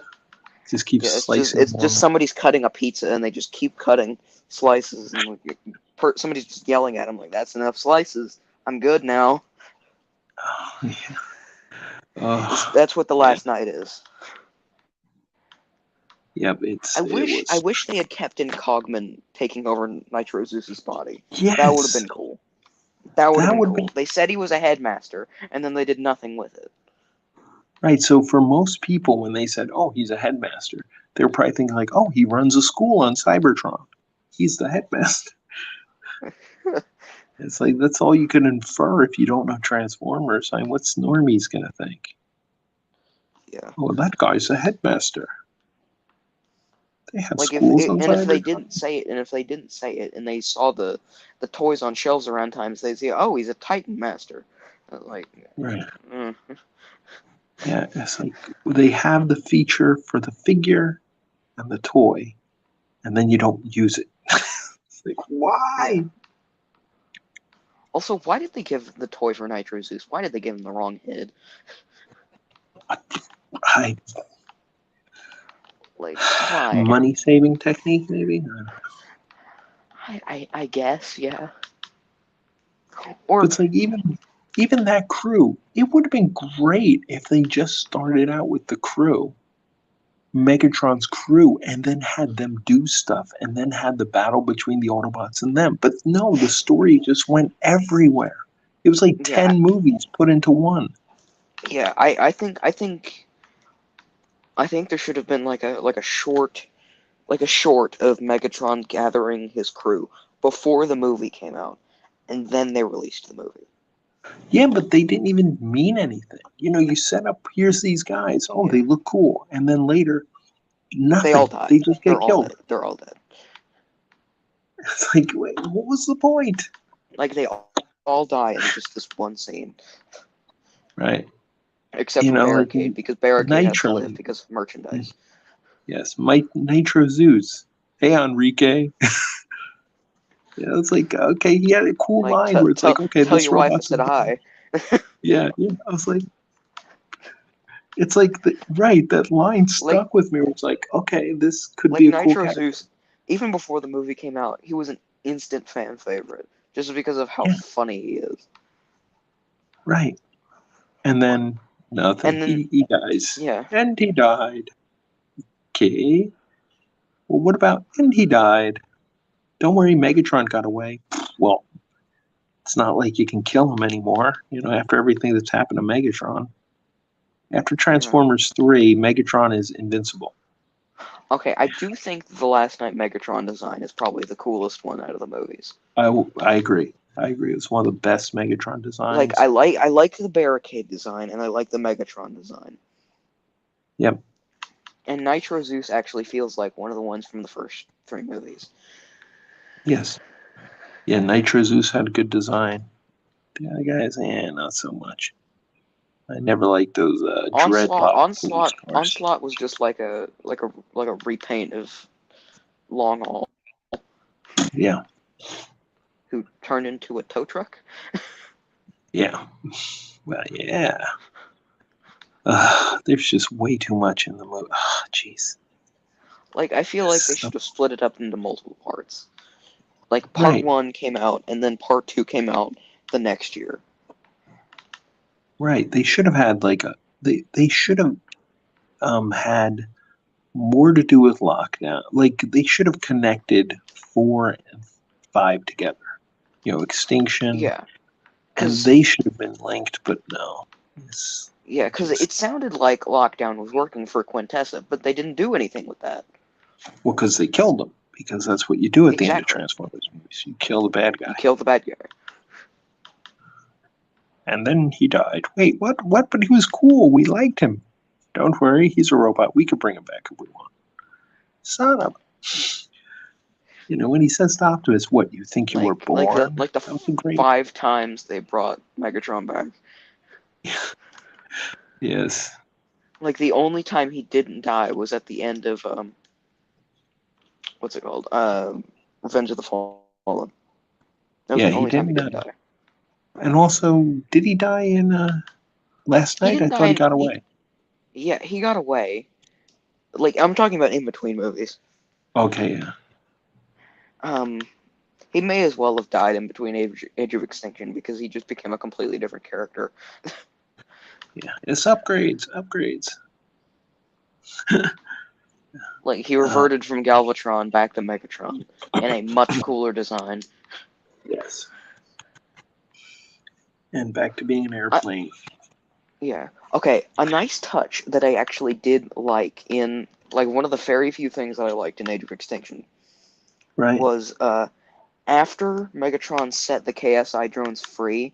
just keep Yeah, slicing it's more and just more. somebody's cutting a pizza and they just keep cutting slices and like, somebody's just yelling at them like that's enough slices. I'm good now. Oh, yeah. Oh, That's what the yeah. last night is. Yep, it I was. wish they had kept in Cogman taking over Nitro Zeus's body. That would have Yes, been cool. That would have that been would have been cool. They said he was a headmaster, and then they did nothing with it. right. So for most people, when they said, "Oh, he's a headmaster," they're probably thinking like, "Oh, he runs a school on Cybertron. He's the headmaster." It's like that's all you can infer if you don't know Transformers. I mean, what's Normie's gonna think? Yeah. Oh, that guy's a headmaster. They have Like schools on if they Cybertron. didn't say it, and if they didn't say it, and they saw the toys on shelves around times, they'd say, "Oh, he's a Titan Master." Like, Right. mm, Yeah, it's like they have the feature for the figure and the toy, and then you don't use it. It's like, yeah. why? Also, why did they give the toy for Nitro Zeus? Why did they give him the wrong head? I Like, why? money saving technique, maybe. I guess, yeah. But Or it's like even that crew, it would have been great if they just started out with the crew, Megatron's crew, and then had them do stuff, and then had the battle between the Autobots and them. But no, the story just went everywhere. It was like yeah, 10 movies put into one. yeah. I think there should have been like a short of Megatron gathering his crew before the movie came out, and then they released the movie. Yeah, but they didn't even mean anything. You set up, here's these guys. Oh, Yeah, they look cool. And then later, they all nothing. died. They just get killed. They're all dead. It's like, wait, what was the point? Like they all die in just this one scene, Right. except for Like Barricade, because Barricade has to Nitro. live because of merchandise. Yes, Mike Nitro Zeus. Hey, Enrique. It's like, okay, he had a cool Like line where it's like, okay, tell this your wife I robot's a said dog. hi. Yeah. I was like, it's like, right, that line like stuck with me where it's like, okay, this could like be a cool Nitro character. Zeus, even before the movie came out, he was an instant fan favorite just because of how Yeah, funny he is. right. And then nothing. And then He dies. yeah, And he died. Okay. Well, what about, and he died? Don't worry, Megatron got away. Well, it's not like you can kill him anymore, after everything that's happened to Megatron. After yeah. Transformers 3, Megatron is invincible. Okay, I do think the Last Night Megatron design is probably the coolest one out of the movies. I agree. I agree. It's one of the best Megatron Like designs. I like the Barricade design and I like the Megatron design. Yep. And Nitro Zeus actually feels like one of the ones from the first 3 movies. Yes. Yeah, Nitro Zeus had good design. The other guys, not so much. I never liked those dreadlock police cars. Onslaught was just like a repaint of Long Haul, Yeah. who turned into a tow truck. Yeah. Well, yeah. There's just way too much in the movie. Jeez. Like I feel like they So, should have split it up into multiple parts. Like part right. 1 came out and then part 2 came out the next year. Right. They should have had like they should have had more to do with lockdown. Like they should have connected 4 and 5 together. Extinction, Yeah, and cause they should have been linked, but no. It's yeah, cause just it sounded like Lockdown was working for Quintessa, but they didn't do anything with that. well, because they killed them. Because that's what you do at the end of Exactly. Transformers movies. You kill the bad You guy, kill the bad guy. and then he died. Wait, what? What? But he was cool. We liked him. Don't worry, he's a robot. We could bring him back if we want. Son of when he says to Optimus, "What, you think you were born?" Like the That was a great. 5 times they brought Megatron back. Yes. Like the only time he didn't die was at the end of what's it called? Revenge of the Fallen. That was Yeah, the he only time he didn't. didn't die. And also, did he die in last He night? I didn't die thought he in got away. yeah, he got away. Like I'm talking about in between movies. Okay, yeah. Um, he may as well have died in between Age of Extinction because he just became a completely different character. Yeah. It's upgrades, upgrades. Like he Uh, reverted from Galvatron back to Megatron in a much cooler design. yes. And back to being an I, airplane. yeah. Okay, a nice touch that I actually did like in like one of the very few things that I liked in Age of Extinction Right. was after Megatron set the KSI drones free,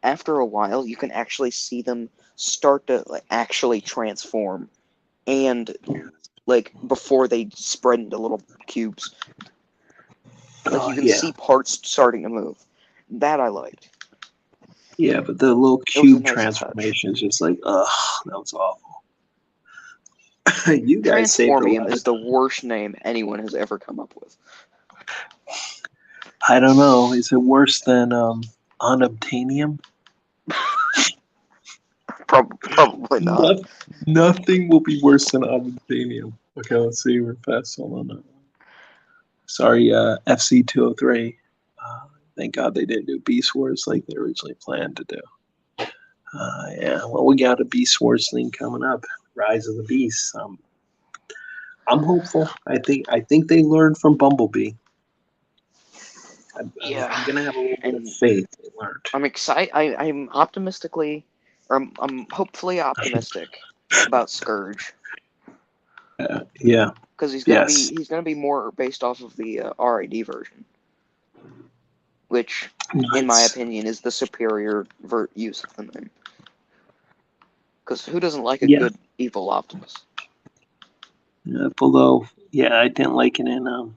after a while you can actually see them start to like actually transform and like before they spread into little cubes. Like Oh, you can yeah. see parts starting to move. That I liked. Yeah, but the little It was a cube nice touch. transformation is just like, ugh, that was awful. You guys saved a Transformium lot of is the time. worst name anyone has ever come up with. I don't know. Is it worse than unobtainium? Probably not. No, nothing will be worse than unobtainium. Okay, let's see. We're fast. Hold on. Sorry, FC 203. Thank God they didn't do Beast Wars like they originally planned to do. Yeah, well, we got a Beast Wars thing coming up. Rise of the Beasts. I'm hopeful. I think they learned from Bumblebee. I'm Yeah, gonna have a little bit of and faith they learned. I'm excited. I'm optimistically, or I'm hopefully optimistic about Scourge Yeah. because Yes. he's gonna be more based off of the RID version, which, in my Nice. opinion, is the superior use of the name. Because who doesn't like a Yeah. good evil Optimus? Although, yeah, I didn't like it in.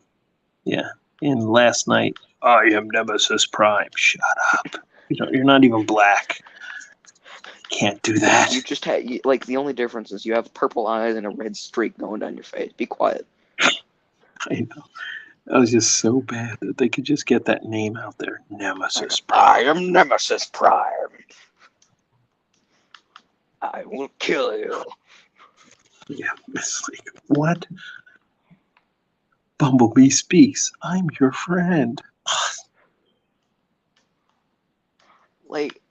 Yeah. in Last Night, I am Nemesis Prime. Shut up. You're not even black. Can't do that. You just had like the only difference is you have purple eyes and a red streak going down your face. Be quiet. I know. That was just so bad that they could just get that name out there. Nemesis I Prime. am Nemesis Prime. I will kill you. Yeah, it's like, what? Bumblebee speaks. I'm your friend. Like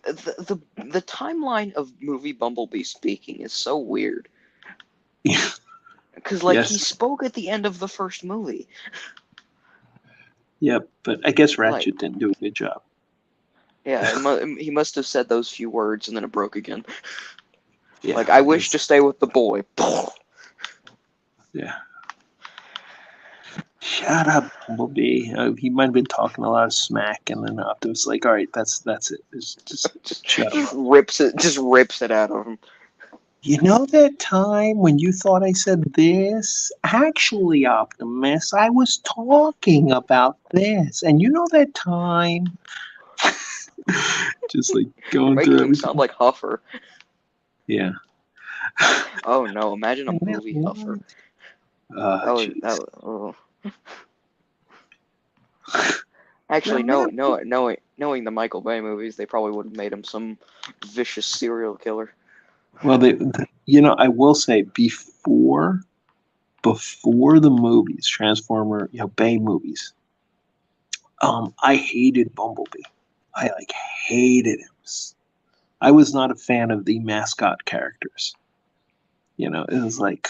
the timeline of movie Bumblebee speaking is so weird. Because like he Yes. spoke at the end of the first movie. Yep, but I guess Like, Ratchet didn't do a good job. yeah, he must have said those few words and then it broke again. Yeah, Like, I wish to stay with the boy. Yeah. Shut up, Bumblebee. He might have been talking a lot of smack, and then Optimus like, all right, that's it. Just shut up. rips it out of him. You know that time when you thought I said this? Actually, Optimus, I was talking about this. And you know that time? Just like You're going making through him everything. sound like Huffer. Yeah. Oh no! Imagine a movie What? Huffer. Jeez. Oh. Actually, knowing the Michael Bay movies, they probably would have made him some vicious serial killer. Well, I will say before the movies, Transformer, Bay movies, I hated Bumblebee. I hated him. I was not a fan of the mascot characters. It was like,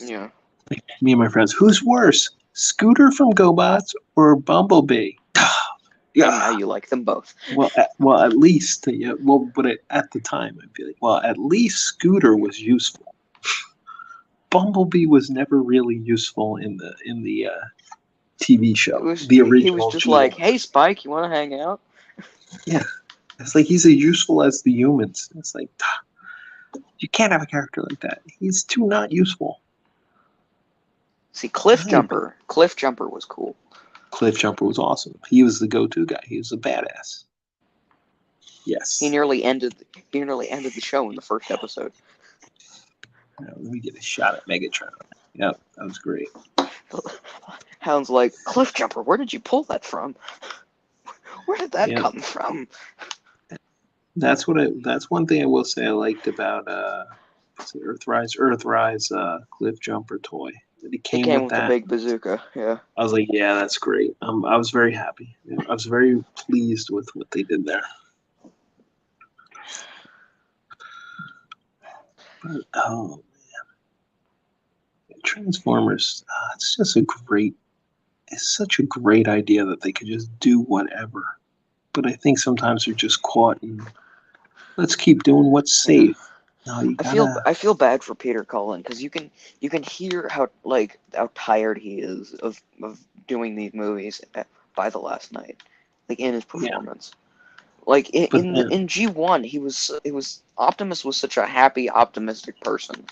Yeah. like me and my friends, who's worse, Scooter from GoBots or Bumblebee? And now you like them both. Well, at least, yeah. Well, but at the time, I'd be like, well, at least Scooter was useful. Bumblebee was never really useful in the TV show, the He was original just G1. like, hey Spike, you want to hang out? Yeah, it's like he's as useful as the humans. It's like you can't have a character like that. He's too not useful. See, Cliff Jumper was cool. Cliff Jumper was awesome. He was the go-to guy. He was a badass. Yes. He nearly ended the show in the first episode. Now, let me get a shot at Megatron. Yep, that was great. Hound's like, Cliff Jumper, where did you pull that from? Where did that come from? That's one thing I will say I liked about Earthrise Cliff Jumper toy. It came with the big bazooka, yeah. I was like, yeah, that's great. I was very happy. I was very pleased with what they did there. But oh man, Transformers. It's such a great idea that they could just do whatever. But I think sometimes they're just caught in, let's keep doing what's safe. No, you gotta... I feel bad for Peter Cullen because you can hear how tired he is of doing these movies by the last night, like in his performance. Like in G1, he was Optimus was such a happy, optimistic person.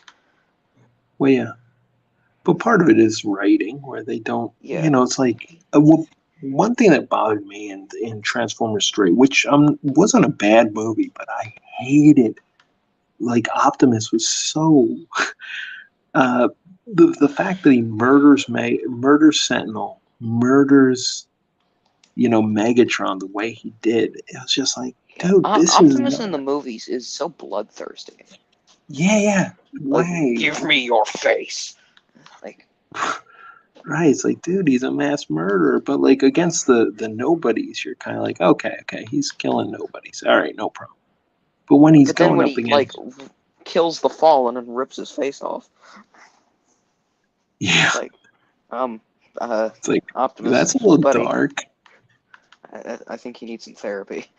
Well, yeah, but part of it is writing where they don't. Yeah. It's like one thing that bothered me in Transformers 3, which wasn't a bad movie, but I hated. Like Optimus was so. The fact that he murders Sentinel, murders Megatron the way he did, it was just like, dude, this Optimus is in the movies is so bloodthirsty. Yeah. Like, give me your face. Like, right, it's like, dude, he's a mass murderer, but like against the nobodies, you're kind of like, okay, he's killing nobodies. All right, no problem. But when he's going up against, kills the Fallen and rips his face off. Yeah. Like, it's like, Optimus, that's a little buddy, dark. I think he needs some therapy.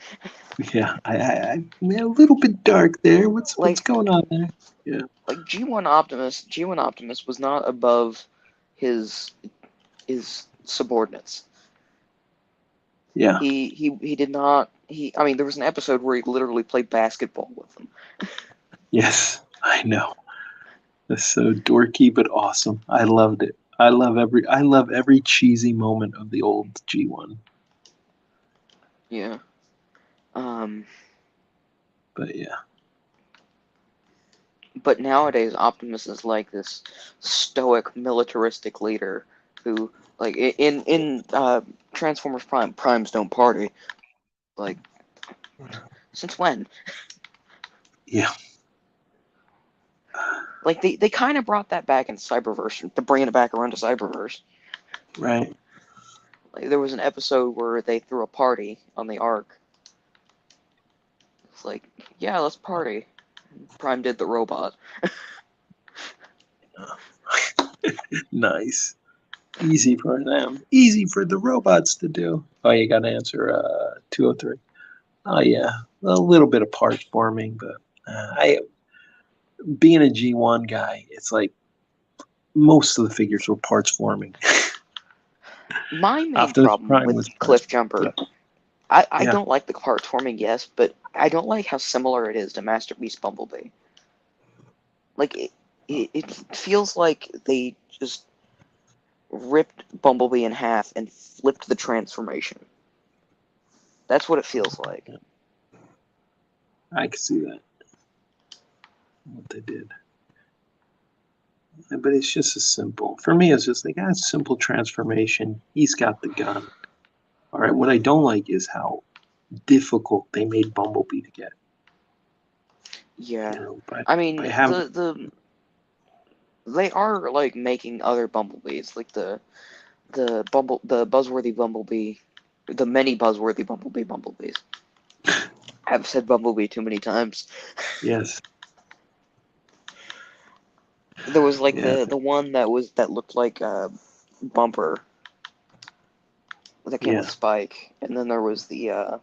Yeah, I'm a little bit dark there. What's going on there? Yeah. Like G1 Optimus was not above his subordinates. Yeah. He did not. I mean, there was an episode where he literally played basketball with them. Yes, I know. That's so dorky but awesome. I loved it. I love every cheesy moment of the old G1. Yeah. But yeah. But nowadays, Optimus is like this stoic, militaristic leader who, like, in Transformers Prime, Primes don't party. Like, since when? Yeah. Like, they kind of brought that back in Cyberverse, to bring it back around to Cyberverse. Right. Like, there was an episode where they threw a party on the Ark. It's like, yeah, let's party. Prime did the robot. Nice. Easy for them. Easy for the robots to do. Oh, you got to answer 203. Oh, yeah. A little bit of parts forming, but I being a G1 guy, it's like most of the figures were parts forming. My main Optimus problem Prime with was parts. Cliff Jumper, Yeah. I Yeah. don't like the parts forming, yes, but I don't like how similar it is to Masterpiece Bumblebee. Like, it feels like they just ripped Bumblebee in half and flipped the transformation. That's what it feels like. I can see that. What they did. But it's just a simple. For me, it's just like a simple transformation. He's got the gun. All right. What I don't like is how difficult they made Bumblebee to get. Yeah. You know, I mean, by having they are like making other Bumblebees, like the Buzzworthy Bumblebee, the many Buzzworthy Bumblebees. I've said Bumblebee too many times. yes, There was like yeah, the one that looked like a Bumper that came yeah, with Spike, and then there was the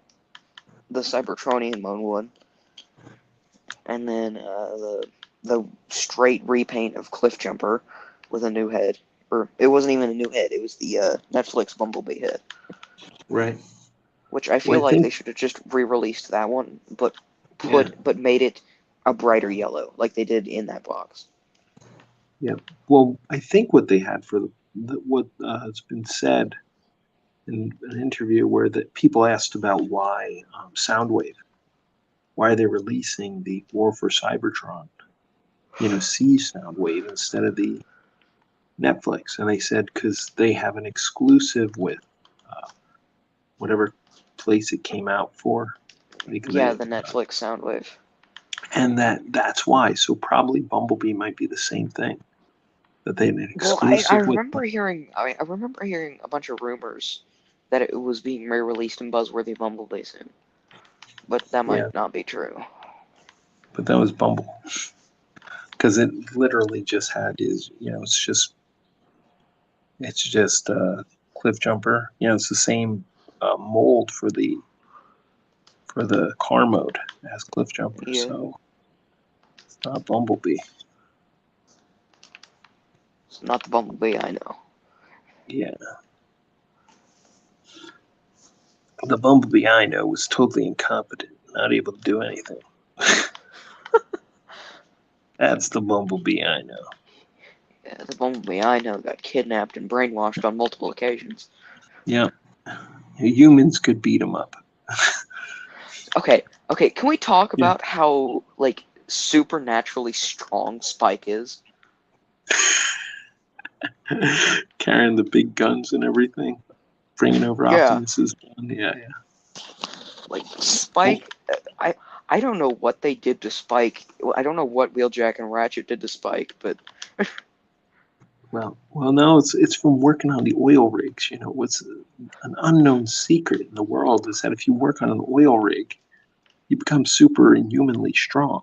Cybertronian one, and then the straight repaint of Cliff Jumper with a new head. Or it wasn't even a new head; it was the Netflix Bumblebee head, right. which I Well, feel I like they think, should have just re-released that one, but yeah, made it a brighter yellow, like they did in that box. yeah. Well, I think what they had for what has been said in an interview where that people asked about why Soundwave, why they're releasing the War for Cybertron, C Soundwave instead of the Netflix, and they said because they have an exclusive with uh, whatever place it came out for, like Yeah, the Netflix Soundwave. and that's why. So probably Bumblebee might be the same thing that they had an Well, I exclusive with. remember hearing I remember hearing a bunch of rumors that it was being re-released in Buzzworthy Bumblebee soon, but that Yeah, might not be true. but that was Bumble because it literally just had his. It's just Cliff Jumper. It's the same mold for the car mode as Cliff Jumper. Yeah, So it's not Bumblebee. it's not the Bumblebee I know. Yeah. The Bumblebee I know was totally incompetent, not able to do anything. That's the Bumblebee I know. Yeah, the Bumblebee I know got kidnapped and brainwashed on multiple occasions. Yeah. Humans could beat him up. Okay, okay, can we talk Yeah. about how like supernaturally strong Spike is? Carrying the big guns and everything, bringing over Yeah, Optimus's gun. Yeah, yeah. like Well, Spike, I don't know what they did to Spike. I don't know what Wheeljack and Ratchet did to Spike, but well, no, it's from working on the oil rigs. What's an unknown secret in the world is that if you work on an oil rig, you become super inhumanly strong.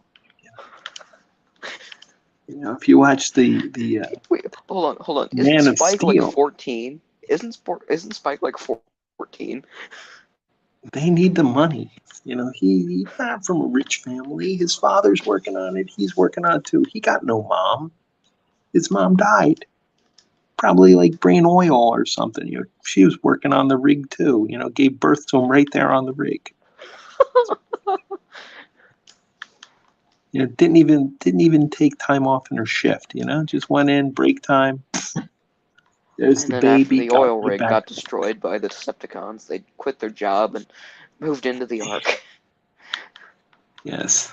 If you watch the wait, hold on. Isn't Man of Spike like Steel, 14? Isn't Spike like 14? they need the money. He's not from a rich family. His father's working on it. He's working on it too. He got no mom. His mom died. Probably like brain oil or something. She was working on the rig too. Gave birth to him right there on the rig. Didn't even take time off in her shift. Just went in break time. There's And the then after baby. the Got oil right rig back. got destroyed by the Decepticons, they quit their job and moved into the Ark. Yes,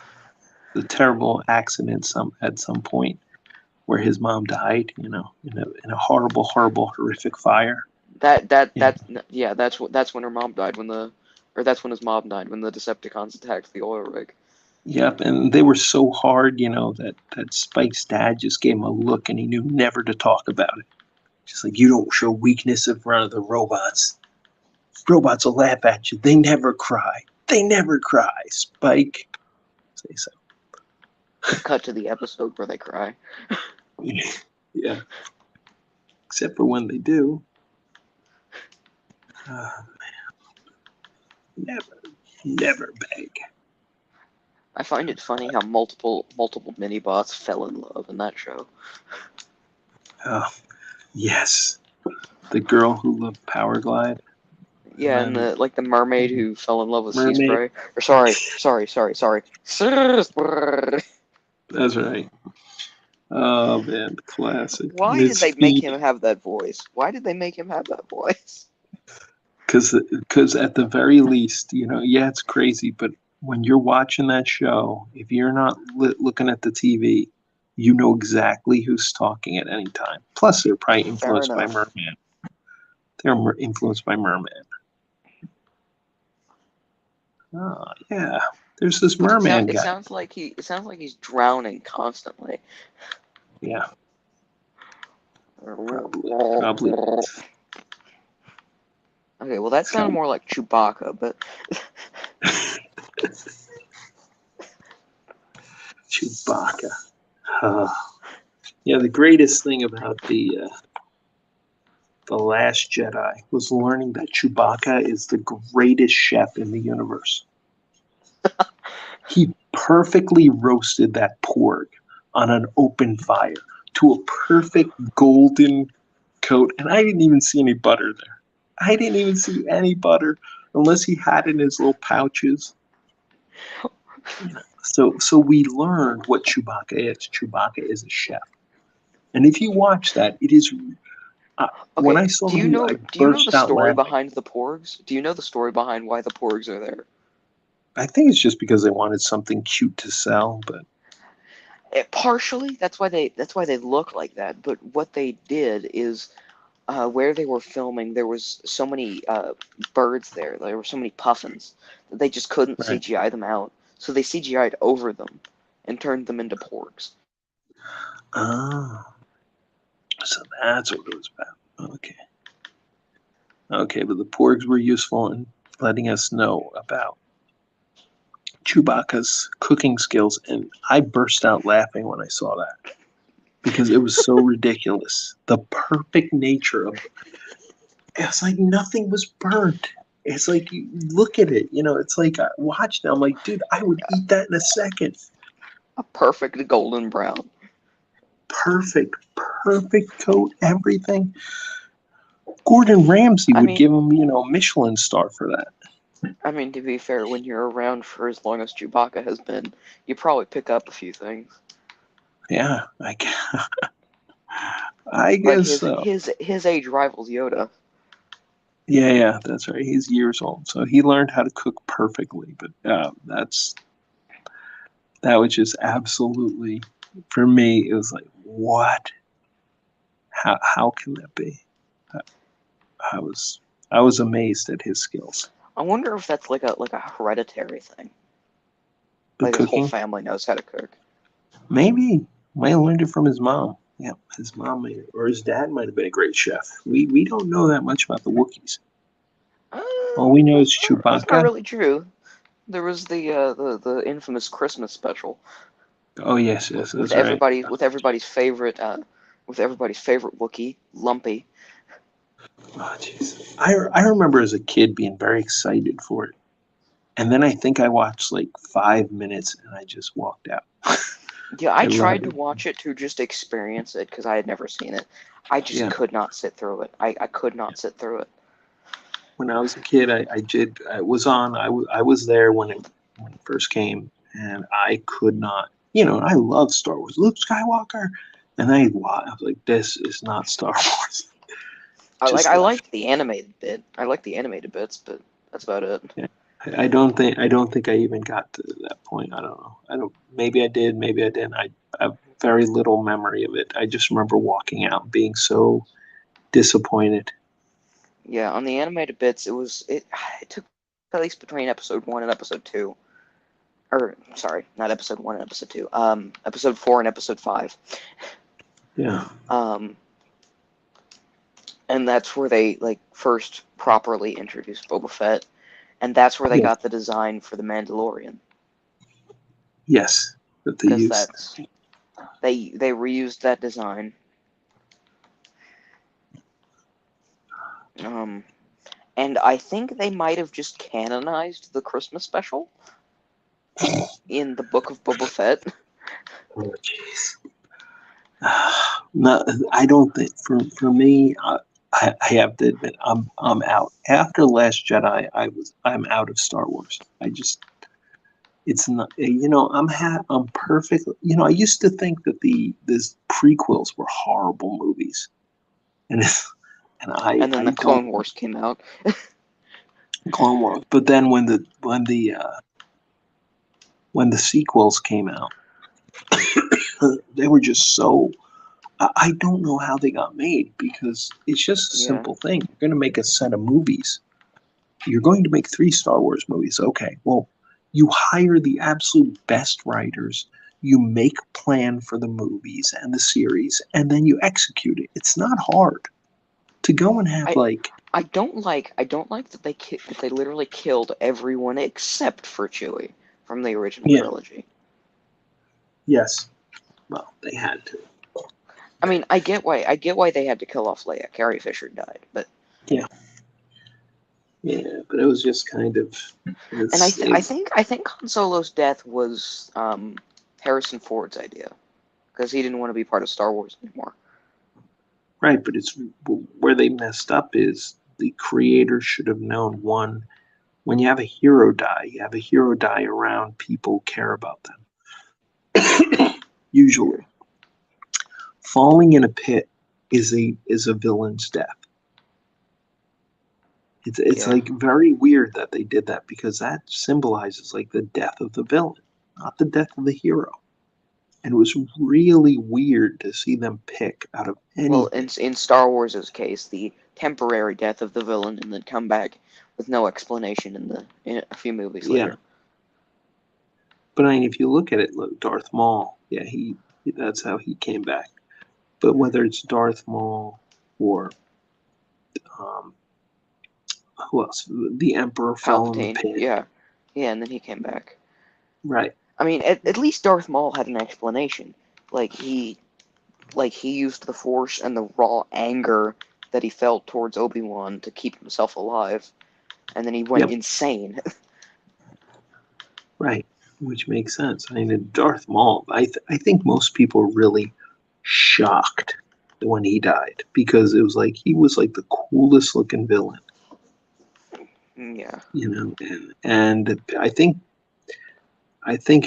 the terrible accident at some point where his mom died. In a horrible, horrible, horrific fire. Yeah. That's when her mom died that's when his mom died when the Decepticons attacked the oil rig. Yep, and they were so hard, that Spike's dad just gave him a look and he knew never to talk about it. Just like, you don't show weakness in front of the robots. Robots will laugh at you. They never cry. They never cry. Spike. Say so. Cut to the episode where they cry. Yeah. Except for when they do. Never, never beg. I find it funny how multiple mini-bots fell in love in that show. Oh, yes. The girl who loved Power Glide. Yeah, and the mermaid who fell in love with Sea Mermaid. Spray. Or sorry. That's right. Oh, man. Classic. Why did Miss they make Feet. him have that voice? Why did they make him have that voice? Because at the very least, yeah, it's crazy, but when you're watching that show, if you're not looking at the TV, you know exactly who's talking at any time. Plus, they're probably Fair influenced by enough. Merman. They're influenced by Merman. Oh, yeah. There's this Merman It guy. sounds like he's drowning constantly. Yeah, probably. Okay, well that sounded more like Chewbacca, but Chewbacca. Yeah, the greatest thing about the Last Jedi was learning that Chewbacca is the greatest chef in the universe. He perfectly roasted that pork on an open fire to a perfect golden coat, and I didn't even see any butter there. I didn't even see any butter unless he had it in his little pouches. So we learned what Chewbacca is. Chewbacca is a chef, and if you watch that, it is. When okay. I saw Do you him, know I the burst out story laughing. behind the porgs? Do you know the story behind why the porgs are there? I think it's just because they wanted something cute to sell, but Partially, that's why they look like that. But what they did is, where they were filming, there was so many birds there. There were so many puffins that they just couldn't right. CGI them out. So they CGI'd over them and turned them into porgs. Oh, so that's what it was about. Okay, but the porgs were useful in letting us know about Chewbacca's cooking skills, and I burst out laughing when I saw that because it was so ridiculous. The perfect nature of it's like nothing was burnt. It's like you look at it, it's like I watched it. I'm like, dude, I would eat that in a second. A perfect golden brown. Perfect, perfect coat, everything. Gordon Ramsay I would mean, give him, a Michelin star for that. to be fair, when you're around for as long as Chewbacca has been, you probably pick up a few things. Yeah, I Like guess so. his age rivals Yoda. Yeah, that's right. He's years old, so he learned how to cook perfectly. But that was just absolutely for me. It was like, what? How can that be? I was amazed at his skills. I wonder if that's like a hereditary thing. The Like his whole cooking, family knows how to cook. maybe might have learned it from his mom. Yeah, his mom or his dad might have been a great chef. We don't know that much about the Wookiees. All we know is That's not Chewbacca. really true. There was the infamous Christmas special Oh yes, with that's right. everybody's favorite Wookiee, Lumpy. Oh jeez, I remember as a kid being very excited for it, and then I think I watched like 5 minutes and I just walked out. Yeah, I I love tried to it. watch it to just experience it because I had never seen it. I just Yeah, could not sit through it. I could not sit through it. when I was a kid, I did. I was on. I was there when it first came, and I could not. I love Star Wars. Luke Skywalker, and I was like, this is not Star Wars. just I left. liked the animated bit. I liked the animated bits, but that's about it. Yeah. I don't think I even got to that point. I don't know. I don't. Maybe I did. Maybe I didn't. I have very little memory of it. I just remember walking out and being so disappointed. Yeah, on the animated bits, it took at least between episode 1 and episode 2. Or sorry, not episode 1 and episode 2. Episode 4 and episode 5. Yeah. Um, and that's where they like first properly introduced Boba Fett, and that's where they Yes. got the design for the Mandalorian, Yes. That they because used. that's they reused that design. And I think they might have just canonized the Christmas special in the Book of Boba Fett. Oh, jeez. No, I don't think for me. I have to admit, I'm out. After Last Jedi, I'm out of Star Wars. It's not. I'm perfect. I used to think that these prequels were horrible movies, and and And then I the don't Clone Wars came out. Clone Wars. But then when the sequels came out, they were just so. I don't know how they got made because it's just a Yeah. simple thing. You're going to make a set of movies. You're going to make 3 Star Wars movies. Okay, well, you hire the absolute best writers. You make a plan for the movies and the series, and then you execute it. It's not hard to go and have I don't like that that they literally killed everyone except for Chewie from the original yeah, trilogy. yes. Well, they had to. I mean, I get why they had to kill off Leia. Carrie Fisher died, but Yeah, yeah, but it was just kind of. and I think Han Solo's death was Harrison Ford's idea because he didn't want to be part of Star Wars anymore. Right, but it's where they messed up is the creators should have known one. When you have a hero die, you have a hero die around people who care about them. Usually, falling in a pit is a villain's death. It's Yeah. like very weird that they did that because that symbolizes like the death of the villain, not the death of the hero. And it was really weird to see them pick out of Well, anything. in Star Wars' case, the temporary death of the villain and then come back with no explanation in a few movies Yeah, later. but I mean, if you look at it, look, Darth Maul, yeah, that's how he came back. But whether it's Darth Maul or um, who else? The Emperor fell in the Palpatine, pit. yeah, yeah, and then he came back. Right. I mean, at least Darth Maul had an explanation. Like he used the Force and the raw anger that he felt towards Obi-Wan to keep himself alive, and then he went Yep. insane. Right. Which makes sense. I mean, Darth Maul. I think most people were really shocked when he died because it was like he was like the coolest looking villain, Yeah. and I think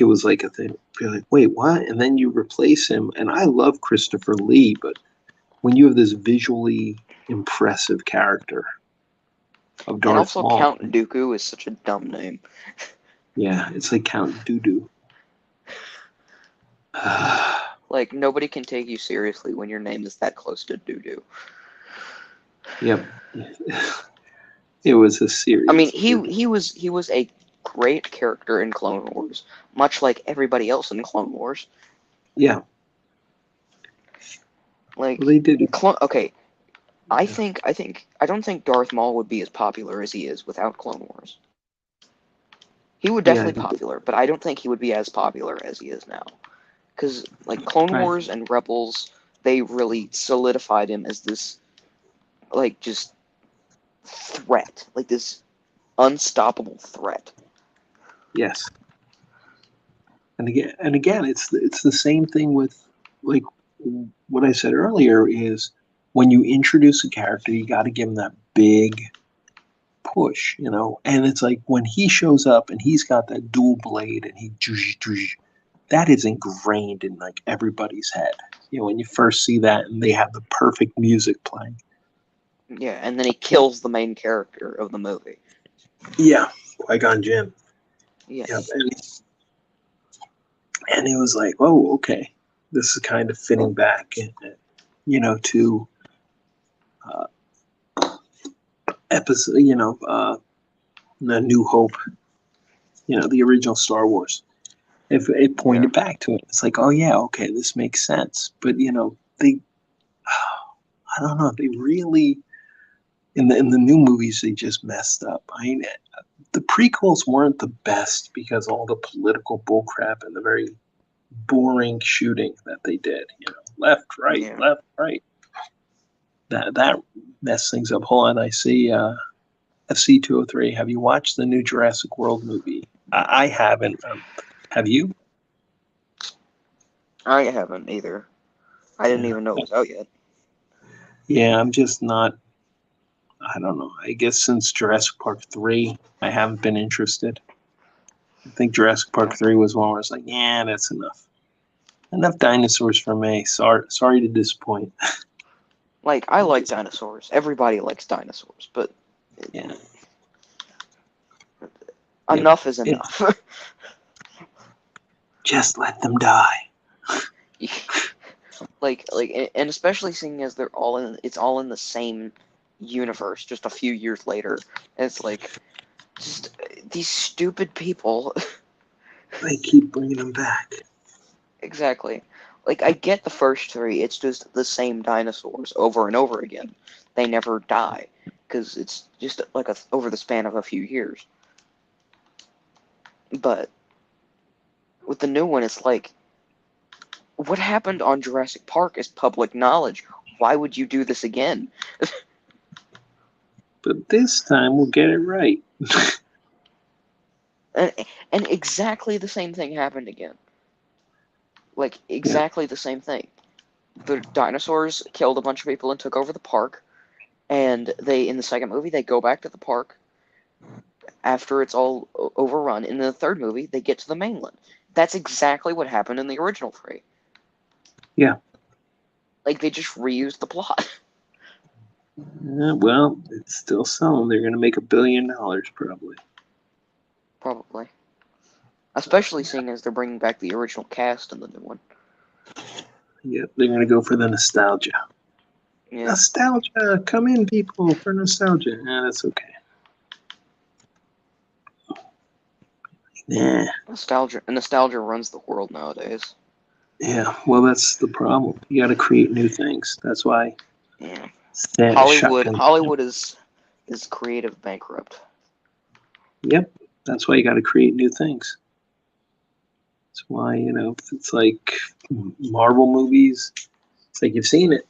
it was like a thing. You're like, wait, what? And then you replace him. And I love Christopher Lee, but when you have this visually impressive character of And Darth also, Maul, Count Dooku is such a dumb name. yeah, it's like Count Dooku. Like, nobody can take you seriously when your name is that close to doo-doo. Yep, it was a I mean, serious. he was a great character in Clone Wars, much like everybody else in Clone Wars. Yeah, Like, well, they did it. okay, I don't think Darth Maul would be as popular as he is without Clone Wars. He would Yeah, definitely popular, but I don't think he would be as popular as he is now. Because like Clone right. Wars and Rebels, they really solidified him as this like just threat, like this unstoppable threat. Yes, and again, it's the same thing with like what I said earlier is when you introduce a character, you got to give him that big push, and it's like when he shows up and he's got that dual blade and that is ingrained in like everybody's head. When you first see that and they have the perfect music playing, Yeah, and then he kills the main character of the movie. Yeah, Qui-Gon Jinn. Yes. Yep. And it was like, oh, okay, this is kind of fitting back, to uh, episode, the New Hope, the original Star Wars. If it pointed back to it, it's like, oh yeah, okay, this makes sense. But they, I don't know, they really in the new movies they just messed up. I mean, the prequels weren't the best because all the political bullcrap and the very boring shooting that they did. Left, right, Yeah. left, right. That messed things up. Hold on, I see FC203. Have you watched the new Jurassic World movie? I haven't. Have you? I haven't either. I didn't Yeah. even know it was out yet. Yeah, I'm just not. I don't know. I guess since Jurassic Park 3, I haven't been interested. I think Jurassic Park 3 was one where I was like, yeah, that's enough. Enough dinosaurs for me. Sorry to disappoint. Like, I like dinosaurs. Everybody likes dinosaurs, but Yeah. enough is enough. Just let them die. like, and especially seeing as it's all in the same universe, just a few years later. And it's like, just these stupid people. They keep bringing them back. Exactly. Like, I get the first three, it's just the same dinosaurs over and over again. They never die, because it's just like over the span of a few years. But with the new one, it's like, what happened on Jurassic Park is public knowledge. Why would you do this again? But this time we'll get it right. And exactly the same thing happened again. Like, exactly the same thing. The dinosaurs killed a bunch of people and took over the park. And in the second movie, they go back to the park after it's all overrun. In the third movie, they get to the mainland. That's exactly what happened in the original three. Yeah. Like, they just reused the plot. Well, it's still selling. They're going to make $1 billion probably. Probably. Especially seeing as they're bringing back the original cast in the new one. Yep, they're going to go for the nostalgia. Yeah. Nostalgia! Come in, people, for nostalgia. That's okay. Nah. Nostalgia runs the world nowadays. Yeah, well, that's the problem. You got to create new things. That's why. Yeah. Shotgun. Hollywood is creative bankrupt. Yep, that's why you got to create new things. That's why, it's like Marvel movies. It's like you've seen it.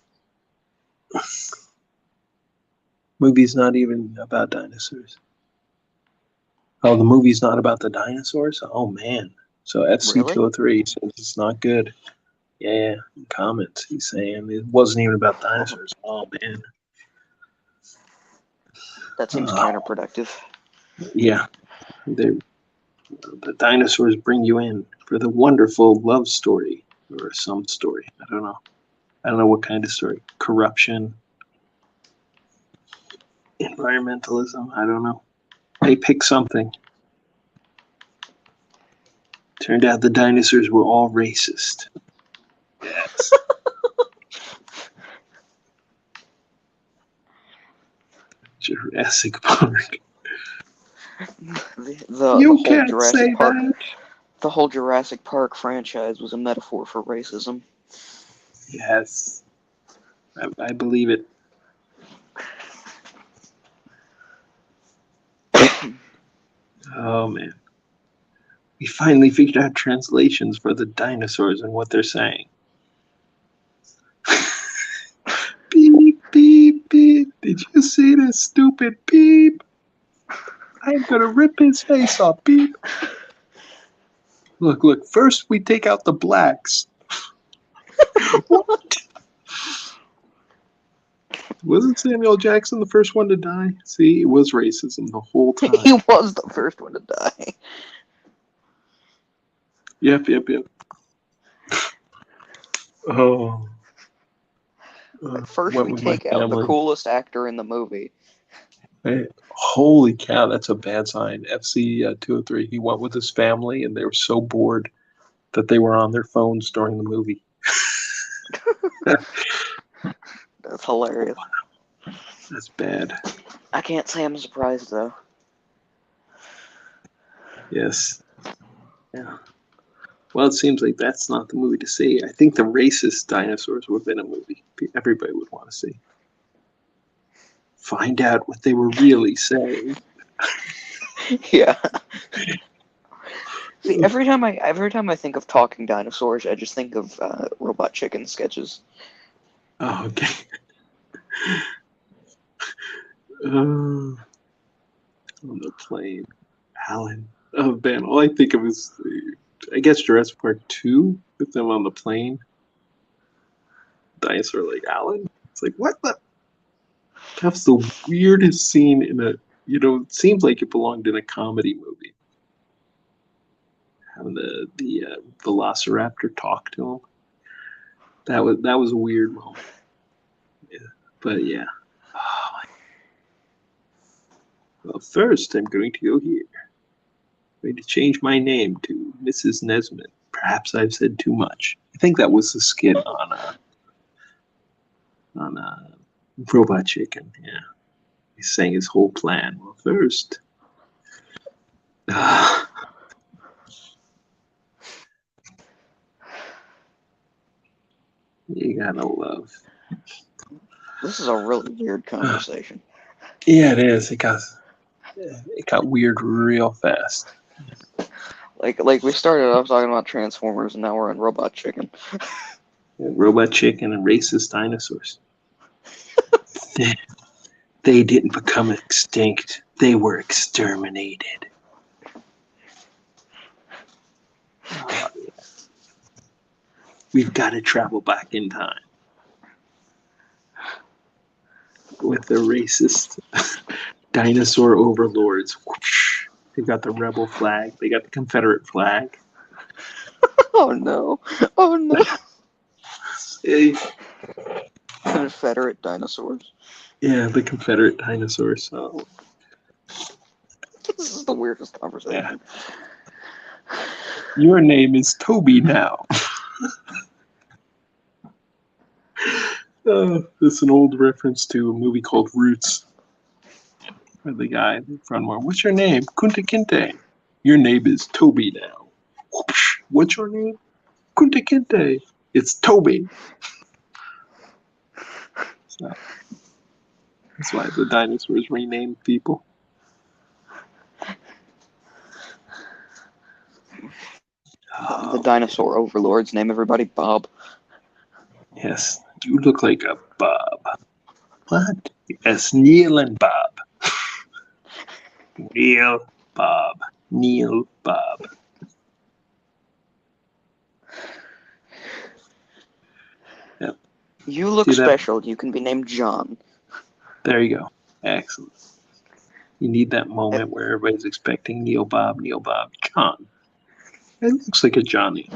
Movie's not even about dinosaurs. Oh, the movie's not about the dinosaurs? Oh, man. So FC203 says it's not good. Yeah, in comments, he's saying it wasn't even about dinosaurs. Oh, man. That seems counterproductive. Yeah. The dinosaurs bring you in for the wonderful love story or some story. I don't know. I don't know what kind of story. Corruption, environmentalism. I don't know. They pick something. Turned out the dinosaurs were all racist. Yes. Jurassic Park. The whole can't Jurassic say Park. that. The whole Jurassic Park franchise was a metaphor for racism. Yes. I believe it. Oh, man. We finally figured out translations for the dinosaurs and what they're saying. Beep, beep, beep. Did you see this stupid beep? I'm gonna rip his face off, beep. Look. First we take out the blacks. What? Wasn't Samuel Jackson the first one to die? See, it was racism the whole time. He was the first one to die. Yep. Oh. First, Went we with my take out the family. coolest actor in the movie. Hey, holy cow, that's a bad sign. FC 203. He went with his family, and they were so bored that they were on their phones during the movie. That's hilarious. That's bad. I can't say I'm surprised though. Yes. Yeah. Well, it seems like that's not the movie to see. I think the racist dinosaurs would have been a movie everybody would want to see. Find out what they were really saying. Yeah. See, every time I think of talking dinosaurs, I just think of Robot Chicken sketches. Oh, okay. On the plane, Alan. Oh man, all I think of is, I guess Jurassic Park 2 with them on the plane. Dinosaur like Alan. It's like what the? That's the weirdest scene in a. It seems like it belonged in a comedy movie. Having the Velociraptor talk to him. That was a weird moment. Yeah. But yeah. Well, first I'm going to go here. I'm going to change my name to Mrs. Nesmith. Perhaps I've said too much. I think that was the skit on Robot Chicken. Yeah, he's saying his whole plan. Well, first, you gotta love. This is a really weird conversation. Yeah, it is. It got weird real fast. Like we started off talking about Transformers, and now we're in Robot Chicken. Robot Chicken and racist dinosaurs. They didn't become extinct. They were exterminated. Oh, yeah. We've got to travel back in time with the racist dinosaur overlords. Whoosh. They've got the rebel flag. They got the Confederate flag. Oh no! Oh no! Hey, Confederate dinosaurs. yeah, the Confederate dinosaurs. Oh, This is the weirdest yeah. conversation. Your name is Toby now. It's an old reference to a movie called Roots. Where the guy from what's your name? Kunta Kinte. Your name is Toby now. Whoosh. What's your name? Kunta Kinte. It's Toby. So, that's why the dinosaurs renamed people. The dinosaur overlords name everybody Bob. Yes, you look like a Bob. What? Yes, Neil and Bob. Neil, Bob. Neil, Bob. Yep. You look See that? special. You can be named John. There you go. Excellent. You need that moment where everybody's expecting Neil, Bob, John. It looks like a Johnny.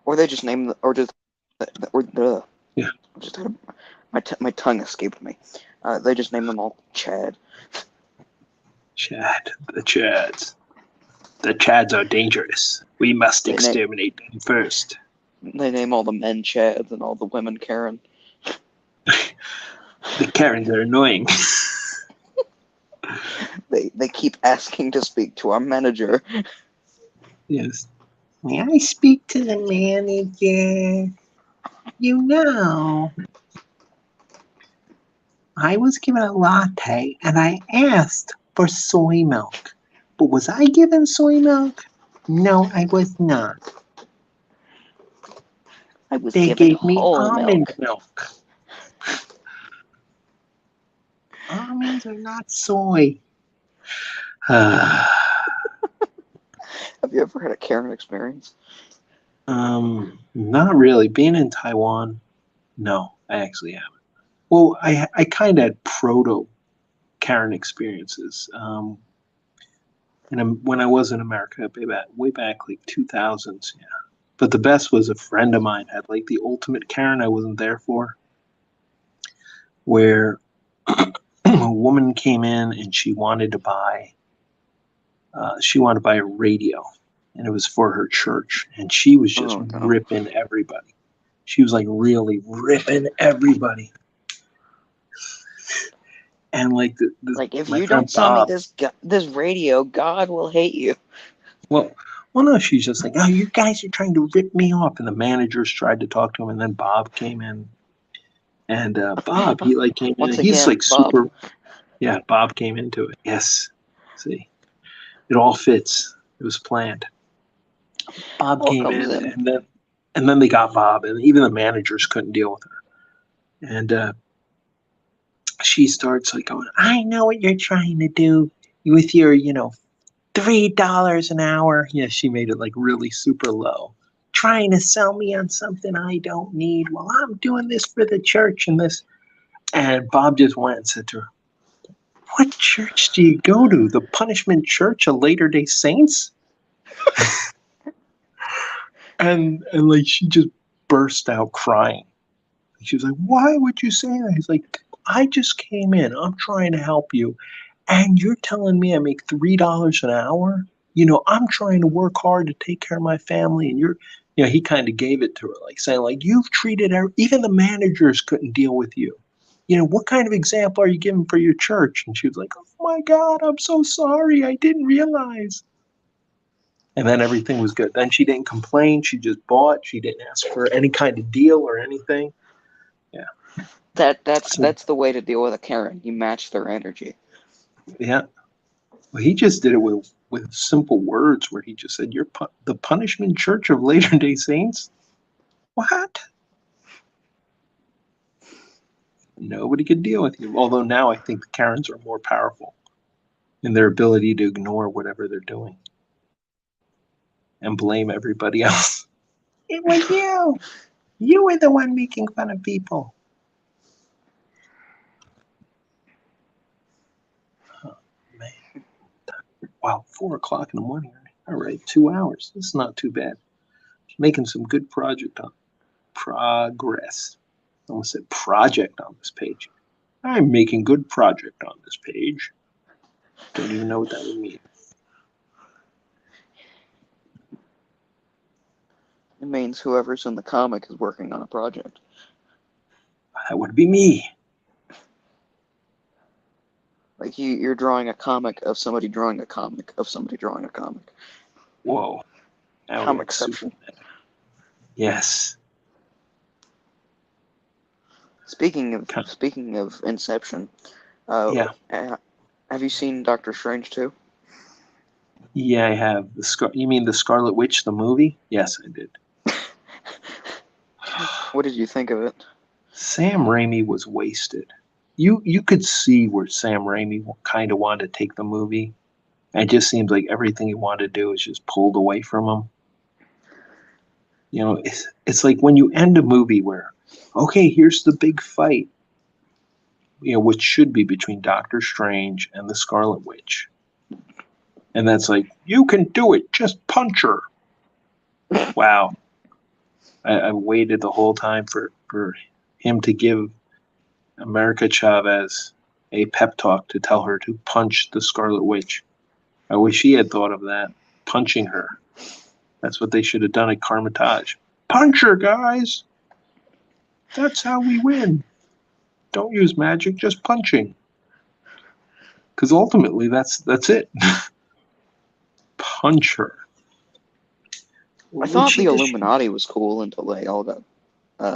Or they just name the, or just, or the. Yeah. Just had my tongue escaped me. They just name them all Chad. Chad. The Chads. The Chads are dangerous. We must exterminate them first. They name all the men Chads and all the women Karen. The Karens are annoying. They keep asking to speak to our manager. Yes. May I speak to the manager? You know, I was given a latte and I asked for soy milk. But was I given soy milk? No, I was not. They gave me almond milk. Almonds are not soy. Have you ever had a Karen experience? Not really. Being in Taiwan, no, I actually haven't. Well, I kind of had proto Karen experiences. And when I was in America, way back like 2000s, yeah. But the best was a friend of mine had like the ultimate Karen I wasn't there for, where a woman came in and she wanted to buy a radio, and it was for her church, and she was just Oh no! ripping everybody. She was like really ripping everybody, and like Like, if my you friend don't sell me Bob. this radio, God will hate you. Well, no, she's just like, oh, you guys are trying to rip me off, and the managers tried to talk to him, and then Bob came in, and Bob, he like came in, Once and he's again, like Bob. super. Yeah, Bob came into it. Yes, see, it all fits. It was planned. Bob All came comes in, in. and then they got Bob, and even the managers couldn't deal with her. And she starts like going, "I know what you're trying to do with your, $3 an hour." Yeah, she made it like really super low. Trying to sell me on something I don't need. Well, I'm doing this for the church and this. And Bob just went and said to her, "What church do you go to? The Punishment Church of Latter-day Saints?" And like she just burst out crying. She was like, "Why would you say that?" He's like, "I just came in. I'm trying to help you. And you're telling me I make $3 an hour? I'm trying to work hard to take care of my family, and he kind of gave it to her, like saying, like, you've treated even the managers couldn't deal with you. What kind of example are you giving for your church?" And she was like, "Oh my God, I'm so sorry. I didn't realize." And then everything was good. Then she didn't complain. She just bought. She didn't ask for any kind of deal or anything. Yeah. So, That's the way to deal with a Karen. You match their energy. yeah. Well, he just did it with simple words where he just said, "You're the Punishment Church of Latter-day Saints?" What? Nobody could deal with you. Although now I think the Karens are more powerful in their ability to ignore whatever they're doing and blame everybody else. It was you. You were the one making fun of people. Oh, man. Wow, 4 o'clock in the morning. All right, 2 hours. This is not too bad. Making some good progress. I almost said project on this page. I'm making good project on this page. Don't even know what that would mean. It means whoever's in the comic is working on a project. That would be me. Like, you're drawing a comic of somebody drawing a comic of somebody drawing a comic. Whoa. Now we got Comicception. Superman. Yes. Speaking of Inception, Yeah. have you seen Doctor Strange 2? Yeah, I have. You mean the Scarlet Witch, the movie? Yes, I did. What did you think of it? Sam Raimi was wasted. You could see where Sam Raimi kind of wanted to take the movie. And it just seems like everything he wanted to do is just pulled away from him. It's like when you end a movie where, okay, here's the big fight, which should be between Doctor Strange and the Scarlet Witch. And that's like, you can do it, just punch her. Wow. I waited the whole time for him to give America Chavez a pep talk to tell her to punch the Scarlet Witch. I wish he had thought of that, punching her. That's what they should have done at Carmitage. Punch her, guys. That's how we win. Don't use magic, just punching. Because ultimately, that's it. Punch her. I What thought she the does, Illuminati was cool until they all got.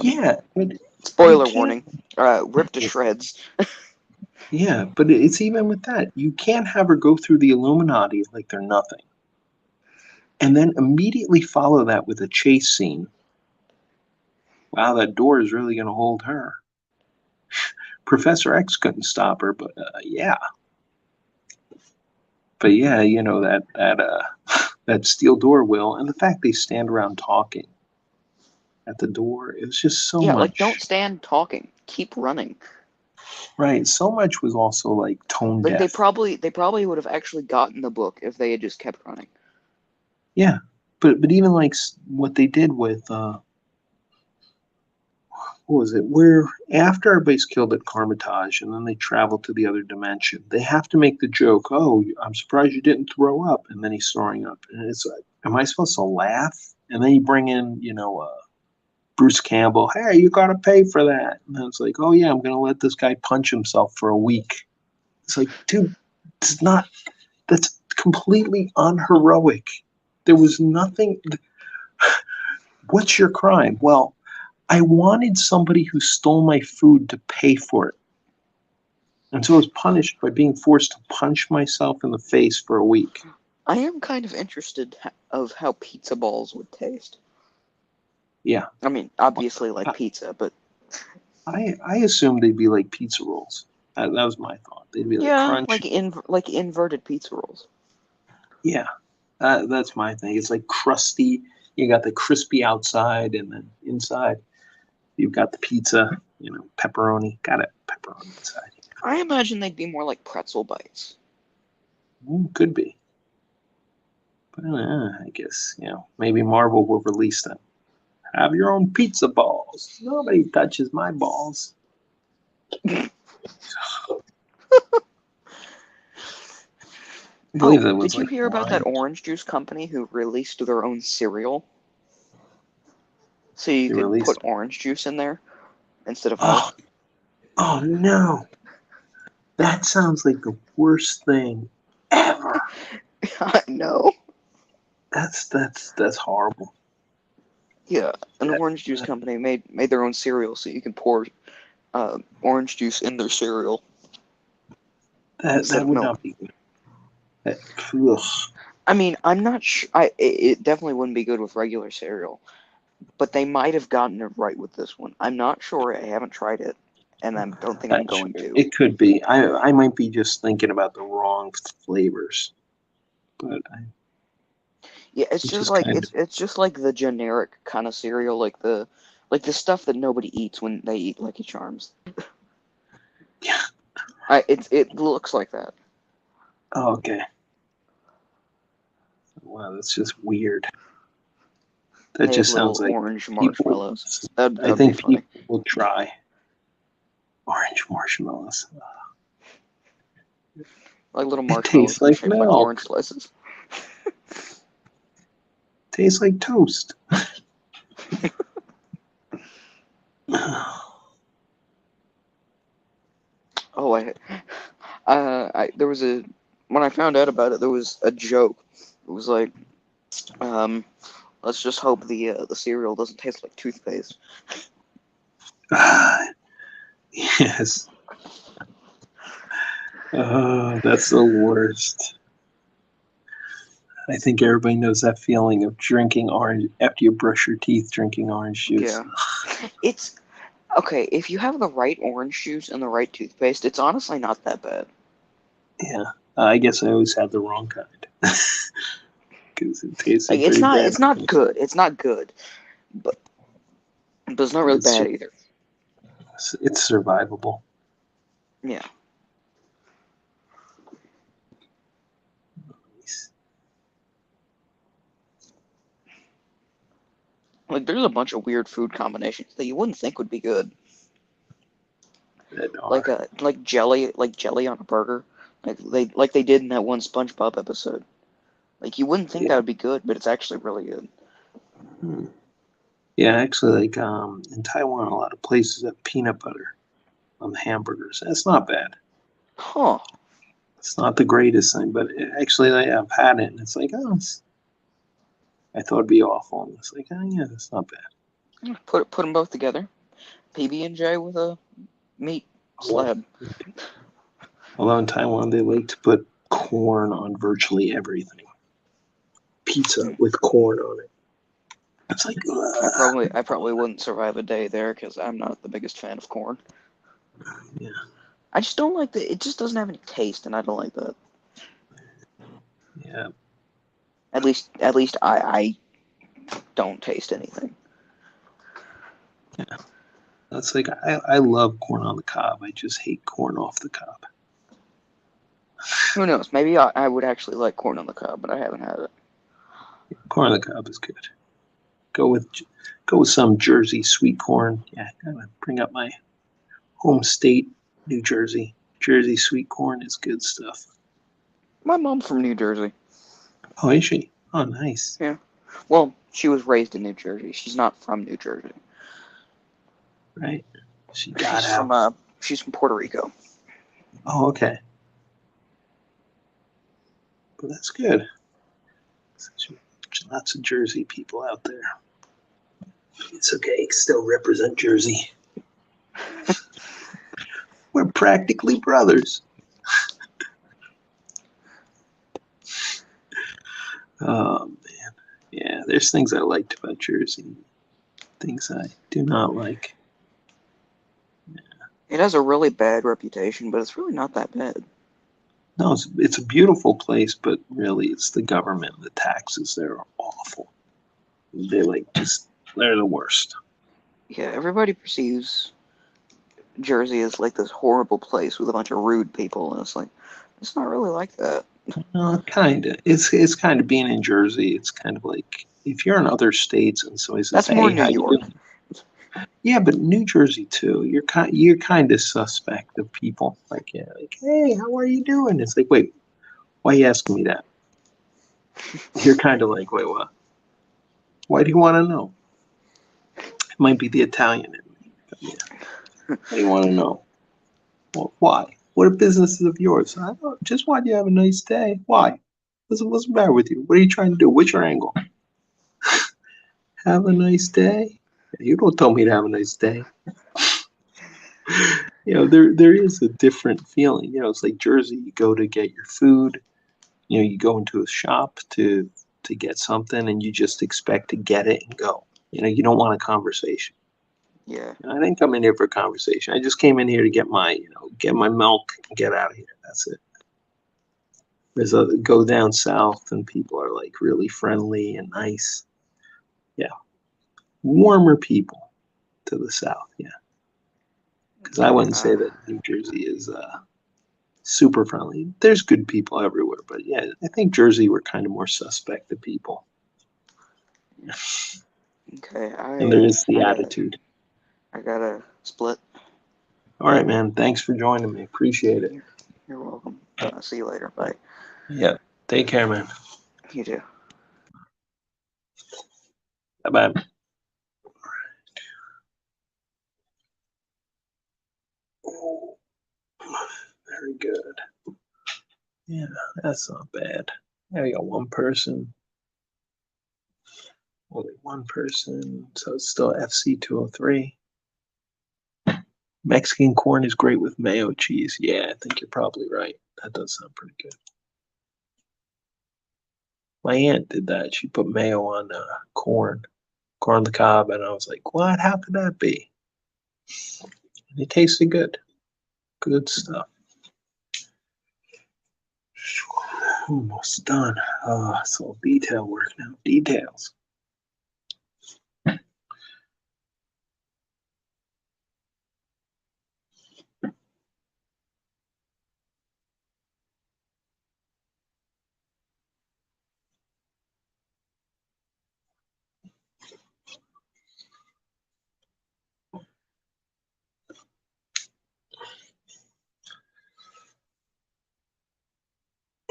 yeah, but you Spoiler can't. warning. Ripped to shreds. Yeah, but it's even with that. You can't have her go through the Illuminati like they're nothing, and then immediately follow that with a chase scene. Wow, that door is really going to hold her. Professor X couldn't stop her, but yeah. But yeah, that steel door will, and the fact they stand around talking at the door, it was just so Yeah, like, don't much. stand talking. Keep running. Right, so much was also like tone Like, they deaf. probably would have actually gotten the book if they had just kept running. Yeah, but even like what they did with what was it? Where after everybody's killed at Carmitage and then they travel to the other dimension, they have to make the joke, "Oh, I'm surprised you didn't throw up," and then he's throwing up, and it's like, am I supposed to laugh? And then you bring in, Bruce Campbell. Hey, you got to pay for that. And it's like, oh yeah, I'm gonna let this guy punch himself for a week. It's like, dude, it's not. That's completely unheroic. There was nothing. What's your crime? Well, I wanted somebody who stole my food to pay for it. And so I was punished by being forced to punch myself in the face for a week. I am kind of interested of how pizza balls would taste. Yeah. I mean, obviously like pizza, but I assumed they'd be like pizza rolls. That was my thought. They'd be like yeah, crunchy. like inverted pizza rolls. Yeah. That's my thing. It's like crusty. You got the crispy outside, and then inside you've got the pizza, pepperoni. Got it, pepperoni inside. I imagine they'd be more like pretzel bites. Could be. But I guess, maybe Marvel will release them. Have your own pizza balls. Nobody touches my balls. I believe it was did you like hear about that lime. orange juice company who released their own cereal? So you They could put released. orange juice in there instead of Oh, milk. oh no. That sounds like the worst thing ever. I know. That's horrible. Yeah, an That, orange juice that, company made their own cereal, so you can pour orange juice in their cereal that, instead that of would milk. not be good. Ugh. I mean, I'm not sure. It definitely wouldn't be good with regular cereal, but they might have gotten it right with this one. I'm not sure. I haven't tried it, and I don't think I'm going to. It could be. I might be just thinking about the wrong flavors, but Yeah, it's just kind of. it's just like the generic kind of cereal, like the stuff that nobody eats when they eat Lucky Charms. Yeah. It looks like that. Oh, okay. Wow, that's just weird. That They have just sounds little like orange people. marshmallows. That I would be think funny. people will try orange marshmallows. Like little It marshmallows tastes that are like shaped like milk. orange slices. Tastes like toast. Oh, Oh, there was when I found out about it, there was a joke. It was like, um, let's just hope the cereal doesn't taste like toothpaste. yes. That's the worst. I think everybody knows that feeling of drinking orange after you brush your teeth, drinking orange juice. Yeah, it's okay if you have the right orange juice and the right toothpaste. It's honestly not that bad. Yeah, I guess I always had the wrong kind because it Like tasted pretty bad. it's not good. It's not good, but it's not really It's bad either. it's survivable. Yeah. Like there's a bunch of weird food combinations that you wouldn't think would be good. That are. Like jelly on a burger. Like they did in that one SpongeBob episode. Like you wouldn't think that Yeah. would be good, but it's actually really good. Hmm. Yeah, actually, like in Taiwan, a lot of places have peanut butter on the hamburgers. That's not bad. Huh. It's not the greatest thing, but actually, I've had it, and it's like, oh, I thought it'd be awful, and it's like, oh yeah, that's not bad. Put them both together. PB&J with a meat slab. Although in Taiwan, they like to put corn on virtually everything. Pizza with corn on it. It's like, I probably wouldn't survive a day there because I'm not the biggest fan of corn. yeah, I just don't like it just doesn't have any taste, and I don't like that. yeah. At least I don't taste anything. Yeah. That's like I love corn on the cob. I just hate corn off the cob. Who knows? Maybe I would actually like corn on the cob, but I haven't had it. Corn on the cob is good. Go with some Jersey sweet corn. Yeah, I'm gonna bring up my home state, New Jersey. Jersey sweet corn is good stuff. My mom's from New Jersey. Oh, is she? Oh, nice. Yeah. Well, she was raised in New Jersey. She's not from New Jersey. Right. She got out. She's from Puerto Rico. Oh, okay. But that's good. Lots of Jersey people out there. It's okay. Still represent Jersey. We're practically brothers. Oh, man. Yeah, there's things I liked about Jersey. Things I do not like. It has a really bad reputation, but it's really not that bad. No, it's a beautiful place, but really it's the government, the taxes. They're awful. They're they're the worst. Yeah, everybody perceives Jersey as like this horrible place with a bunch of rude people, and it's not really like that. Kind of. It's kind of being in Jersey. It's kind of like if you're in other states and somebody says, That's more "Hey, New how you York. doing?" Yeah, but New Jersey too. You're kind of suspect of people. Like, yeah, like, "Hey, how are you doing?" It's like, wait, why are you asking me that? You're kind of like, wait, what? Why do you want to know? It might be the Italian in me. But yeah. What do you want to know? Well, why? What are businesses of yours? I just want you to have a nice day. Why? What's the matter with you? What are you trying to do? What's your angle? Have a nice day. You don't tell me to have a nice day. There is a different feeling. It's like Jersey. You go to get your food. You go into a shop to get something, and you just expect to get it and go. You don't want a conversation. Yeah. I didn't come in here for a conversation. I just came in here to get my milk and get out of here. That's it. Go down south and people are like really friendly and nice. Yeah, warmer people to the south. Yeah, because I wouldn't say that New Jersey is super friendly. There's good people everywhere, but yeah, I think Jersey we're kind of more suspect of people. Okay, And there is the attitude. I gotta split. All right, man. Thanks for joining me. Appreciate it. You're welcome. I'll see you later. Bye. Yeah. Take care, man. You too. Bye-bye. Oh, very good. Yeah, that's not bad. Yeah, we got one person. Only one person. So it's still FC 203. Mexican corn is great with mayo cheese. Yeah, I think you're probably right. That does sound pretty good. My aunt did that. She put mayo on corn on the cob, and I was like, what? How could that be? And it tasted good. Good stuff. Almost done. It's all detail work now. Details.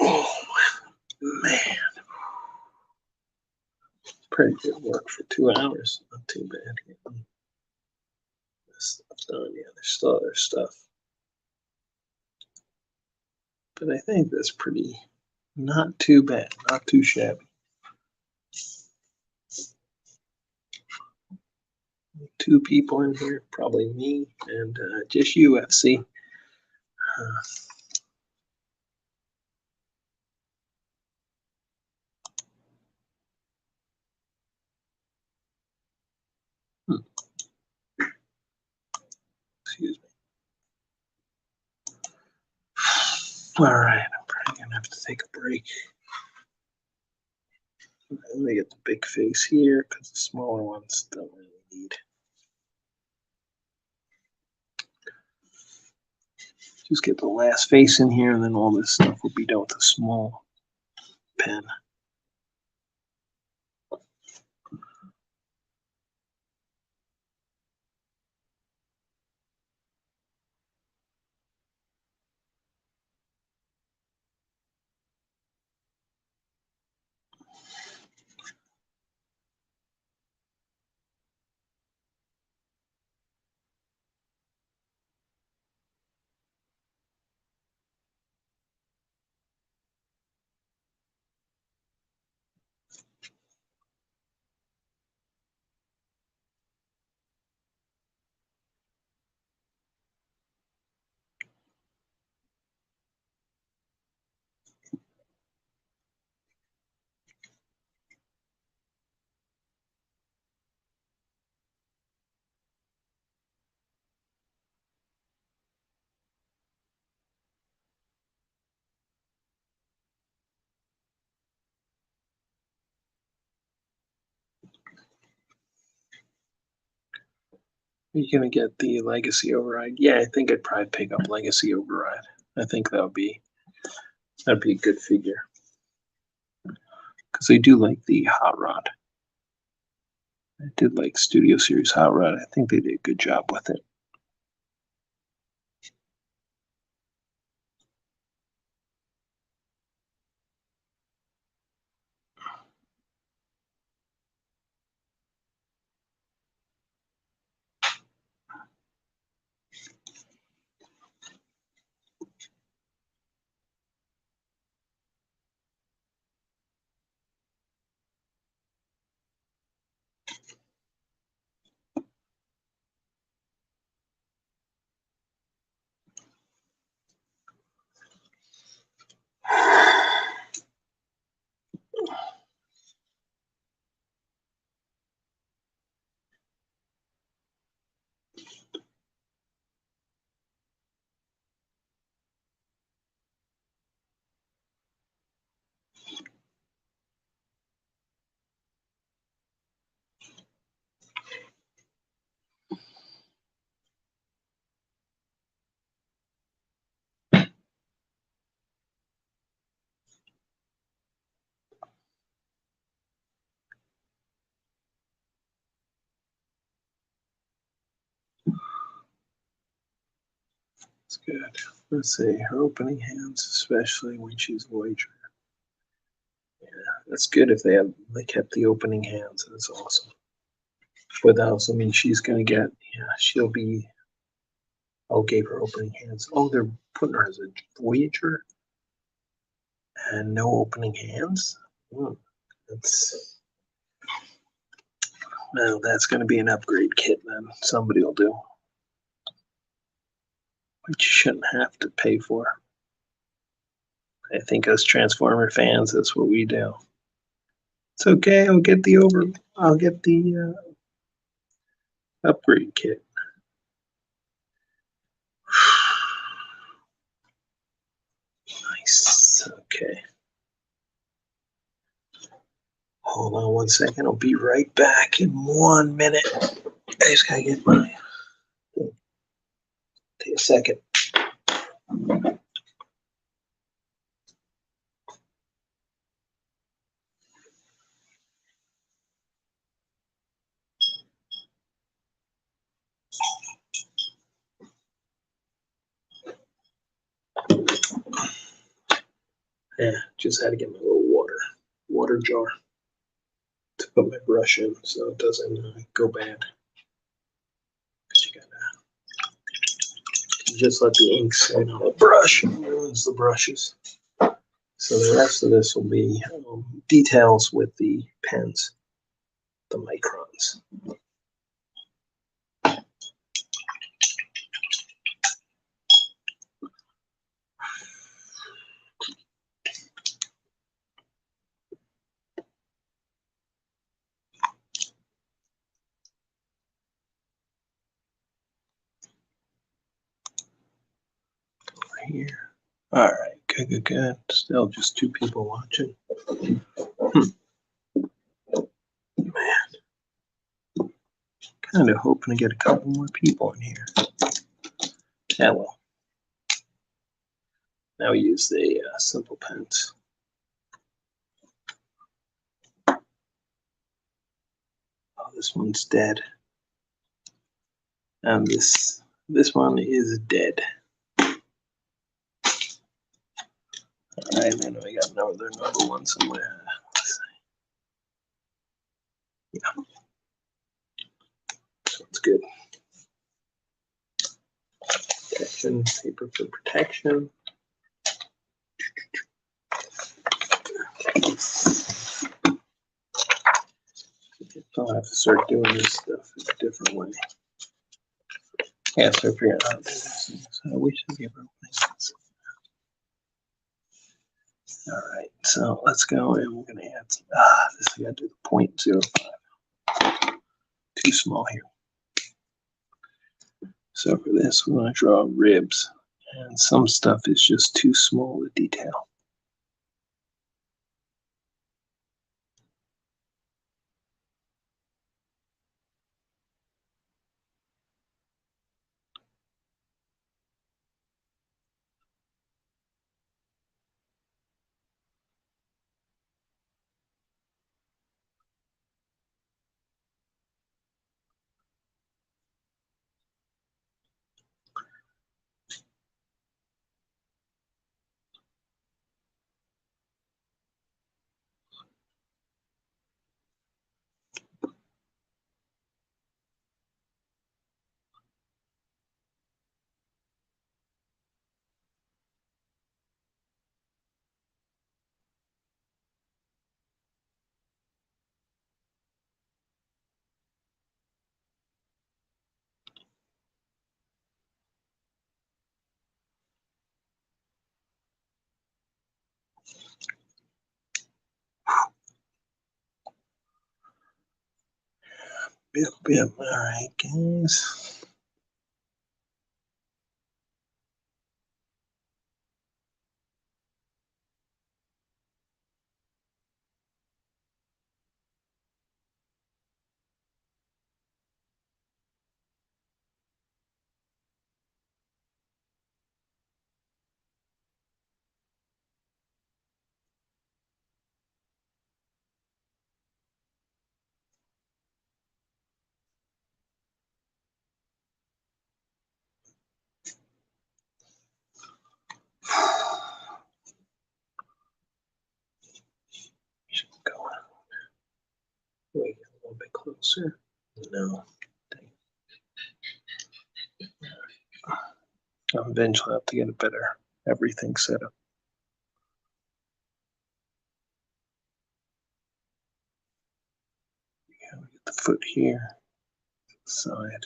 Oh, man. Pretty good work for 2 hours. Not too bad. This stuff's done. Yeah, there's still other stuff. But I think that's pretty, not too bad. Not too shabby. Two people in here, probably me and just UFC. Excuse me. All right, I'm probably gonna have to take a break. Let me get the big face here because the smaller ones don't really need. Just get the last face in here, and then all this stuff will be done with a small pen. Are you gonna get the Legacy Override? Yeah, I think I'd probably pick up Legacy Override. I think that'd be a good figure. Because I do like the Hot Rod. I did like Studio Series Hot Rod. I think they did a good job with it. It's good. Let's see, her opening hands, especially when she's Voyager. Yeah, that's good if they kept the opening hands. That's awesome. But that also means she's gonna get, yeah, she'll be. Oh, gave her opening hands. Oh, they're putting her as a Voyager and no opening hands. That's well, that's gonna be an upgrade kit then. Somebody will do, which you shouldn't have to pay for. I think as Transformer fans, that's what we do. It's okay. I'll get the upgrade kit. Nice. Okay. Hold on 1 second. I'll be right back in 1 minute. I just gotta get my. Take a second. Yeah, just had to get my little water jar to put my brush in so it doesn't go bad. You gotta just let the ink sit on the brush. It ruins the brushes. So the rest of this will be details with the pens, the microns. Over here. All right, good. Still just 2 people watching. Man, kind of hoping to get a couple more people in here. Yeah, well. Now we use the simple pens. Oh, this one's dead. And this one is dead. All right, then we got another number 1 somewhere. Yeah, sounds good. Protection, paper for protection. I'll have to start doing this stuff in a different way. Yeah, so figure out how to do this. So we should give her things. All right, so let's go and we're gonna add some, this I gotta do the 0.05. Too small here. So for this, we're gonna draw ribs, and some stuff is just too small to detail. Yep. All right, guys. Should go wait a little bit closer. No. I'll eventually have to get a better everything set up. Yeah, we get the foot here, side.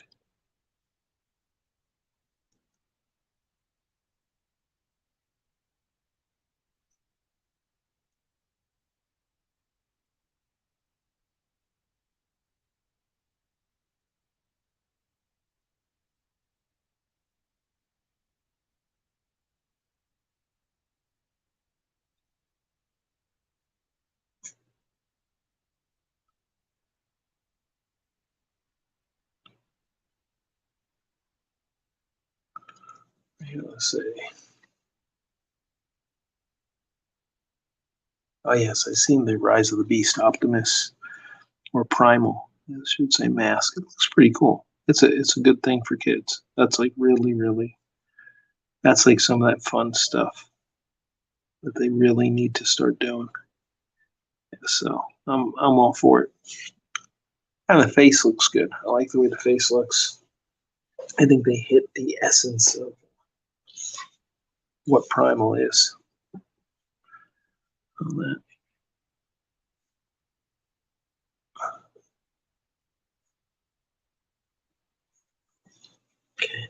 Here, let's see. Oh yes, I've seen the Rise of the Beast Optimus or Primal. I should say mask. It looks pretty cool. It's a good thing for kids. That's like really that's like some of that fun stuff that they really need to start doing. So I'm all for it. And the face looks good. I like the way the face looks. I think they hit the essence of what Primal is on that. Okay.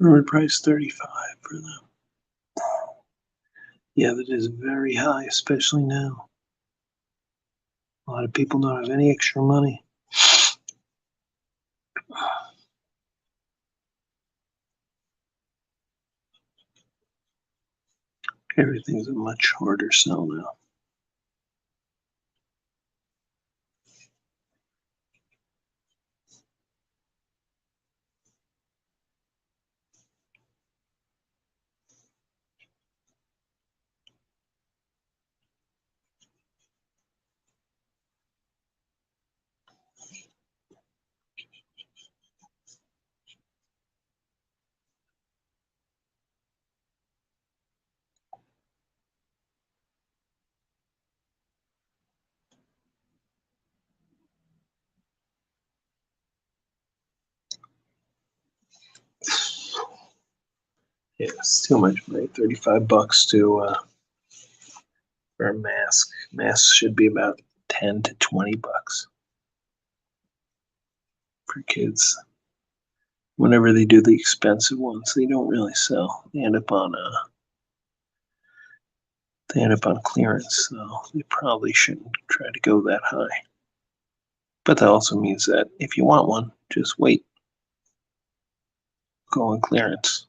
Normal price 35 for them. Yeah, that is very high, especially now. A lot of people don't have any extra money. Everything's a much harder sell now. Yeah, it's too much money. $35 to for a mask. Masks should be about 10 to 20 bucks for kids. Whenever they do the expensive ones, they don't really sell. They end up on clearance, so they probably shouldn't try to go that high. But that also means that if you want one, just wait. Go on clearance.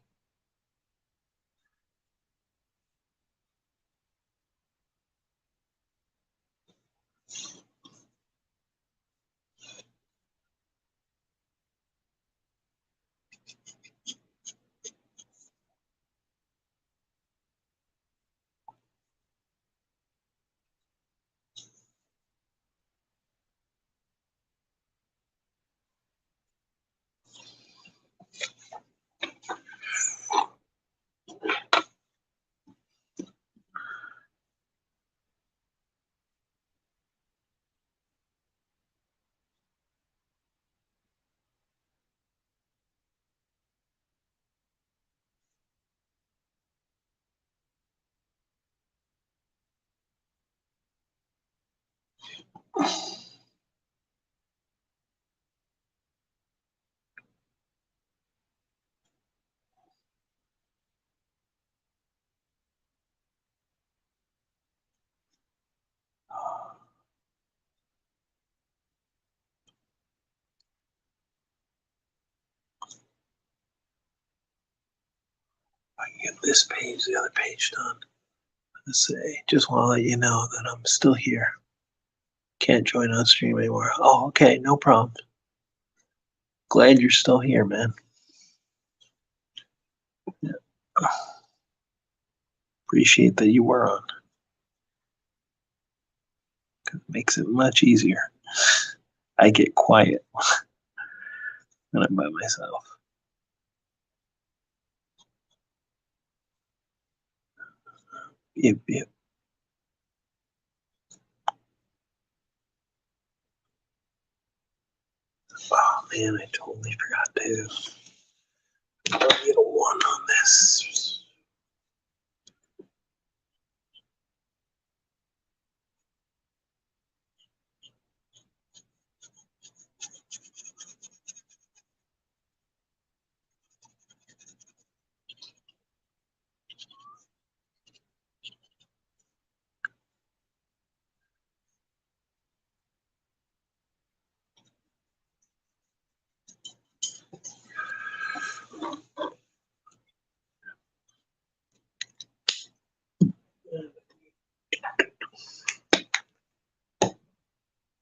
I can get this page, the other page done. Let's say, just want to let you know that I'm still here. Can't join on stream anymore. Oh, okay, no problem. Glad you're still here, man. Yeah. Appreciate that you were on. It makes it much easier. I get quiet when I'm by myself. Yep, yep. Oh man, I totally forgot to get a 1 on this.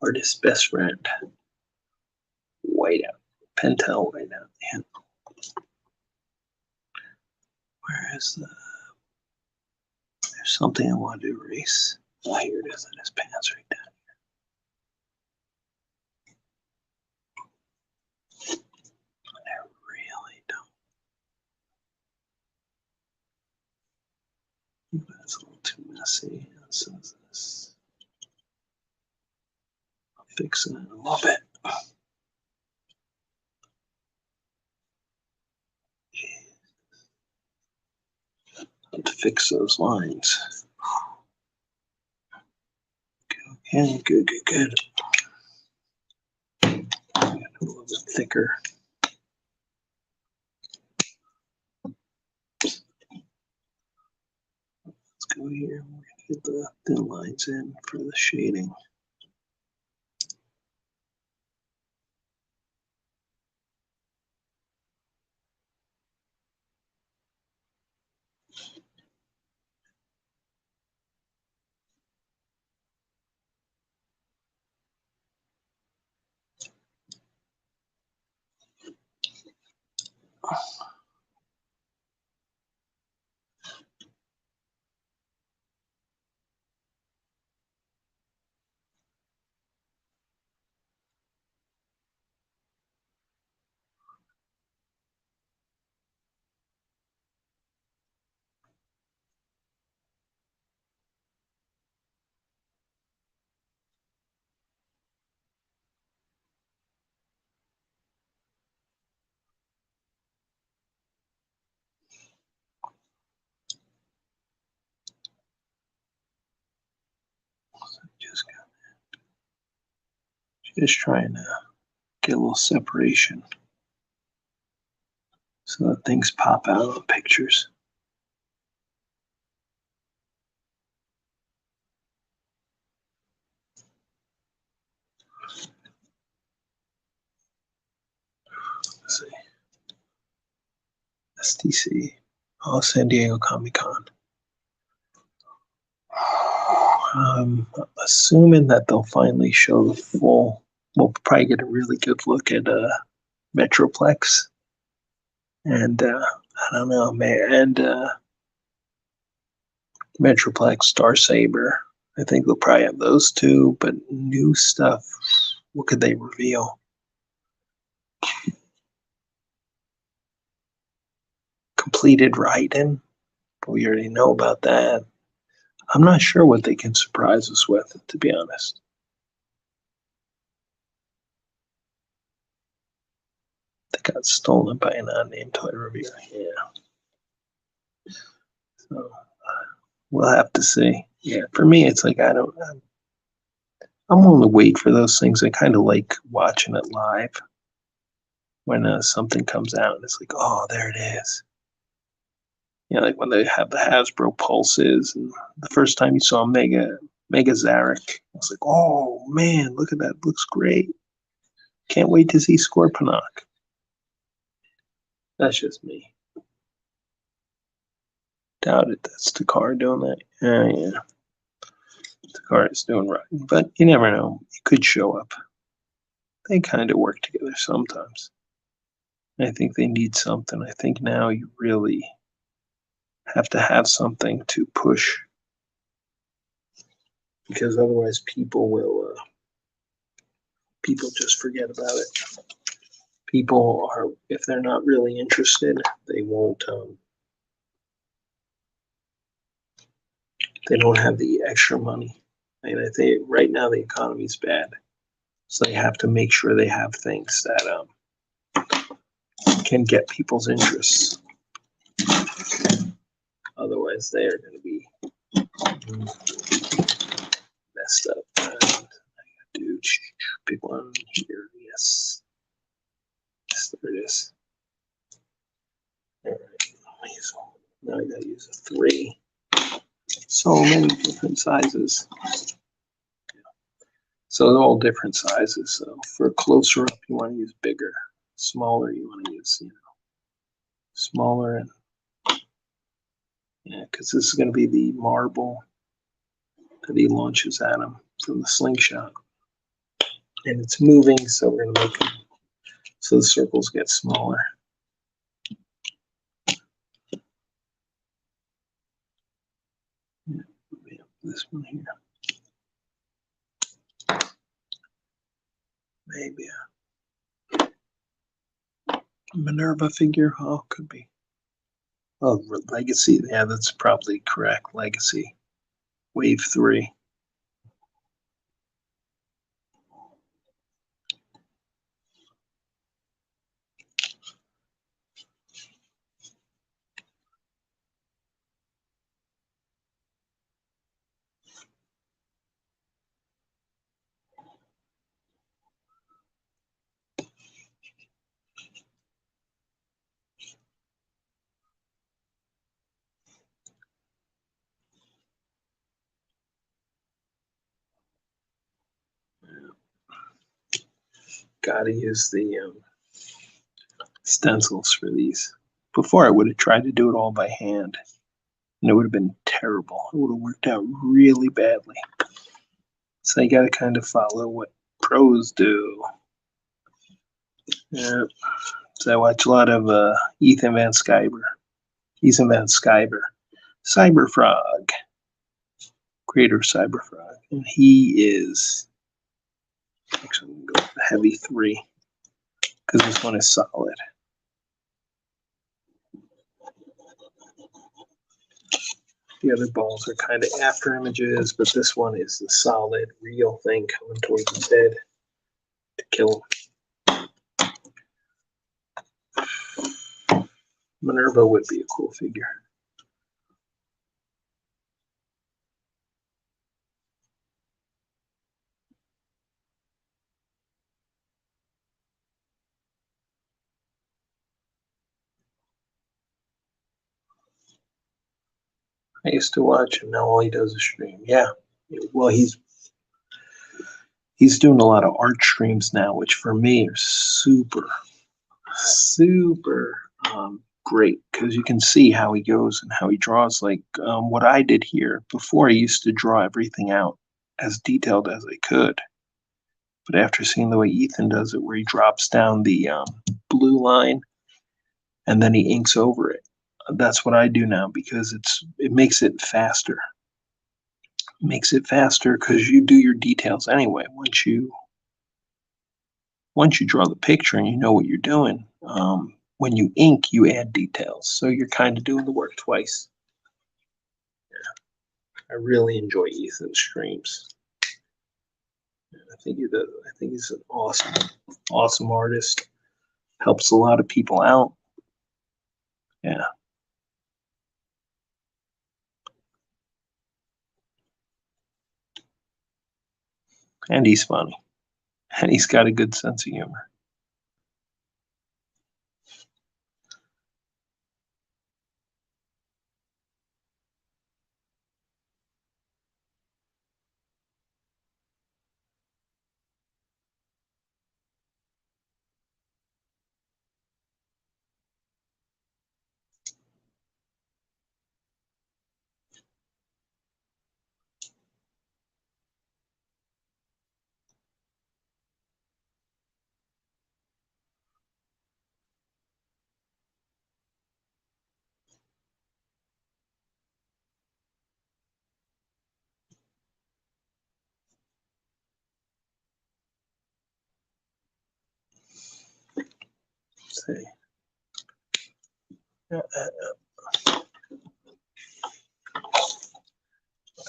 Artist's best friend. Whiteout. Pentel whiteout. Yeah. Where is the... There's something I wanted to erase. Oh, here it is in his pants right down here. I really don't. That's a little too messy. It says this. I'll fix it in a little bit. To fix those lines. Okay, good, good, good. A little bit thicker. Let's go here. We're gonna get the thin lines in for the shading. Just trying to get a little separation so that things pop out on pictures. Let's see. SDC. Oh, San Diego Comic Con. I'm assuming that they'll finally show the full. We'll probably get a really good look at Metroplex, and I don't know, man, and Metroplex, Star Saber. I think they'll probably have those two, but new stuff. What could they reveal? Completed Raiden. We already know about that. I'm not sure what they can surprise us with, to be honest. They got stolen by an unnamed toy reviewer. Yeah. So we'll have to see. Yeah, for me, it's like I'm willing to wait for those things. I kind of like watching it live when something comes out and it's like, oh, there it is. You know, like when they have the Hasbro Pulses, and the first time you saw Mega Zarek, I was like, oh man, look at that, looks great. Can't wait to see Scorponok. That's just me. Doubt it. That's the car doing that. Yeah. The car is doing right, but you never know. It could show up. They kind of work together sometimes. I think they need something. I think now you really have to have something to push, because otherwise people will people just forget about it. People are, if they're not really interested, they won't. They don't have the extra money, and I think right now the economy's bad, so they have to make sure they have things that can get people's interests. Otherwise, they are going to be messed up. And I got to do big one here. Yes. Yes, there it is. All right. Now I got to use a 3. So many different sizes. So they're all different sizes. So for closer up, you want to use bigger. Smaller, you want to use, smaller. And yeah, because this is going to be the marble that he launches at him from the slingshot. And it's moving, so we're going to make them so the circles get smaller. Yeah, this one here. Maybe a Minerva figure. Oh, could be. Oh, Legacy. Yeah, that's probably correct. Legacy. Wave 3. Gotta use the stencils for these. Before I would have tried to do it all by hand, and it would have been terrible. It would have worked out really badly. So you gotta kind of follow what pros do. Yeah. So I watch a lot of Ethan Van Sciver. Cyberfrog. Creator of Cyberfrog. And he is, actually, I'm going to go with the heavy 3, because this one is solid. The other balls are kind of after images, but this one is the solid, real thing coming towards his head to kill him. Minerva would be a cool figure. I used to watch him. Now all he does is stream. Yeah. Well, he's doing a lot of art streams now, which for me are super great because you can see how he goes and how he draws. Like what I did here before, I used to draw everything out as detailed as I could. But after seeing the way Ethan does it, where he drops down the blue line and then he inks over it, that's what I do now because it makes it faster. Makes it faster because you do your details anyway. Once you draw the picture and you know what you're doing, when you ink, you add details. So you're kind of doing the work twice. I really enjoy Ethan's streams. I think he does. I think he's an awesome artist. Helps a lot of people out. Yeah. And he's funny. And he's got a good sense of humor. Let's see.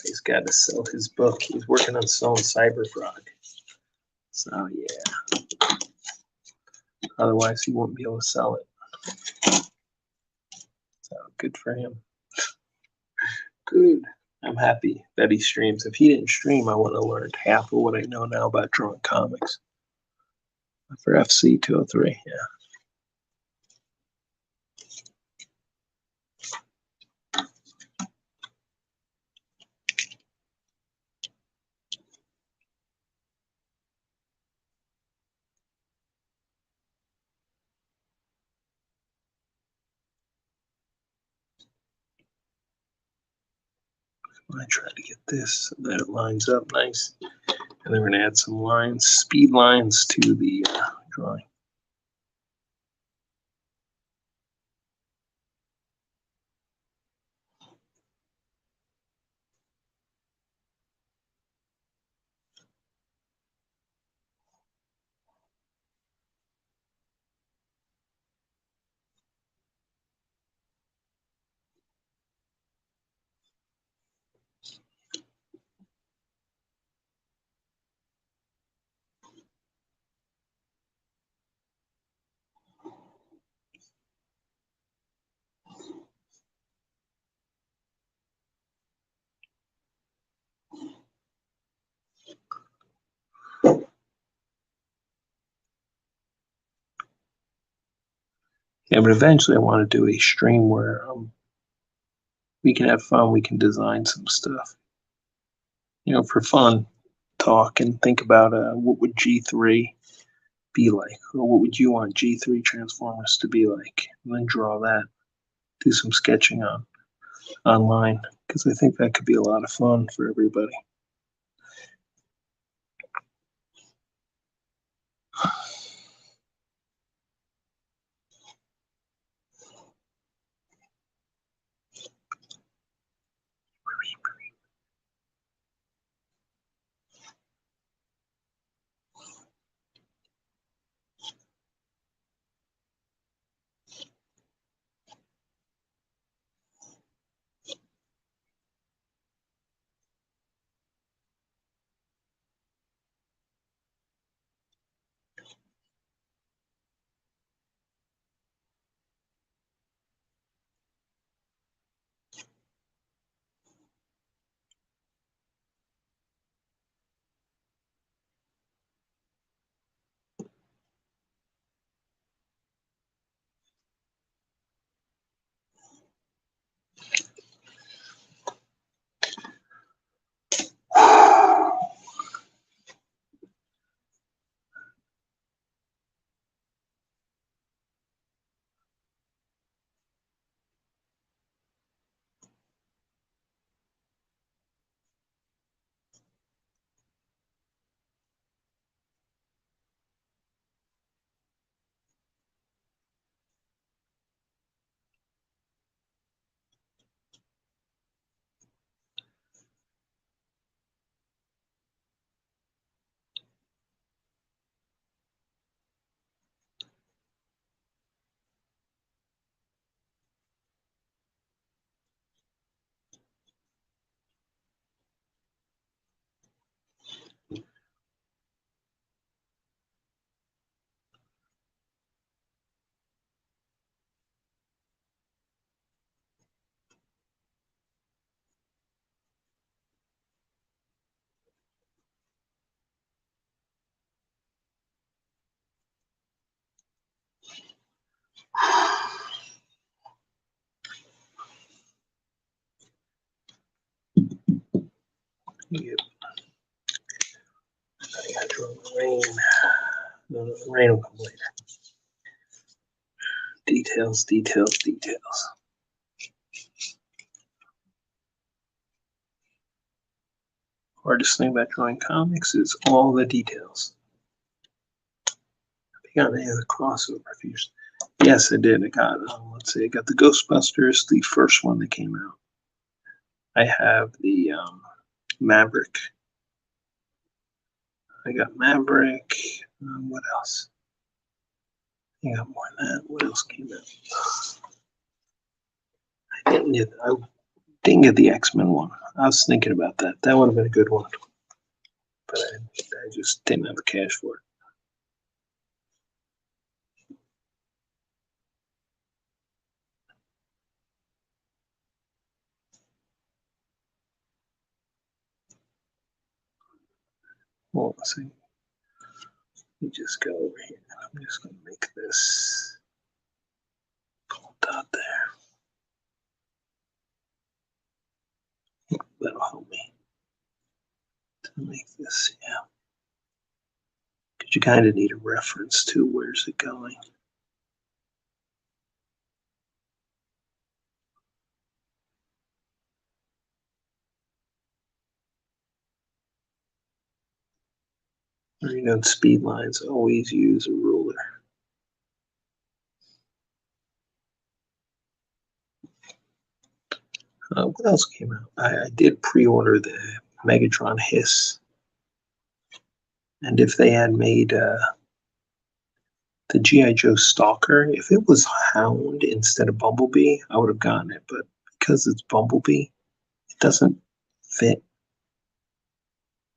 He's got to sell his book. He's working on selling Cyberfrog. So yeah. Otherwise, he won't be able to sell it. So good for him. Good. I'm happy that he streams. If he didn't stream, I would have learned half of what I know now about drawing comics. For FC 203, yeah. I try to get this so that it lines up nice. And then we're going to add some lines, speed lines to the drawing. Yeah, but eventually I want to do a stream where we can have fun. We can design some stuff, for fun. Talk and think about what would G3 be like, or what would you want G3 Transformers to be like, and then draw that. Do some sketching online because I think that could be a lot of fun for everybody. Yep. I got to draw the rain. No, the rain will come later. Details, details, details. Hardest thing about drawing comics is all the details. Have you got any other crossover features? Yes, I did. I got, let's see, I got the Ghostbusters, the first one that came out. I have the Maverick. I got Maverick. What else? I got more than that. What else came out? I didn't get the X-Men one. I was thinking about that. That would have been a good one. But I just didn't have the cash for it. Well, let's see. Let me just go over here. I'm just going to make this full dot there. That'll help me to make this, yeah. Because you kind of need a reference to where's it going. You know, speed lines, always use a ruler. What else came out? I did pre-order the Megatron Hiss. And if they had made the G.I. Joe Stalker, if it was Hound instead of Bumblebee, I would have gotten it. But because it's Bumblebee, it doesn't fit.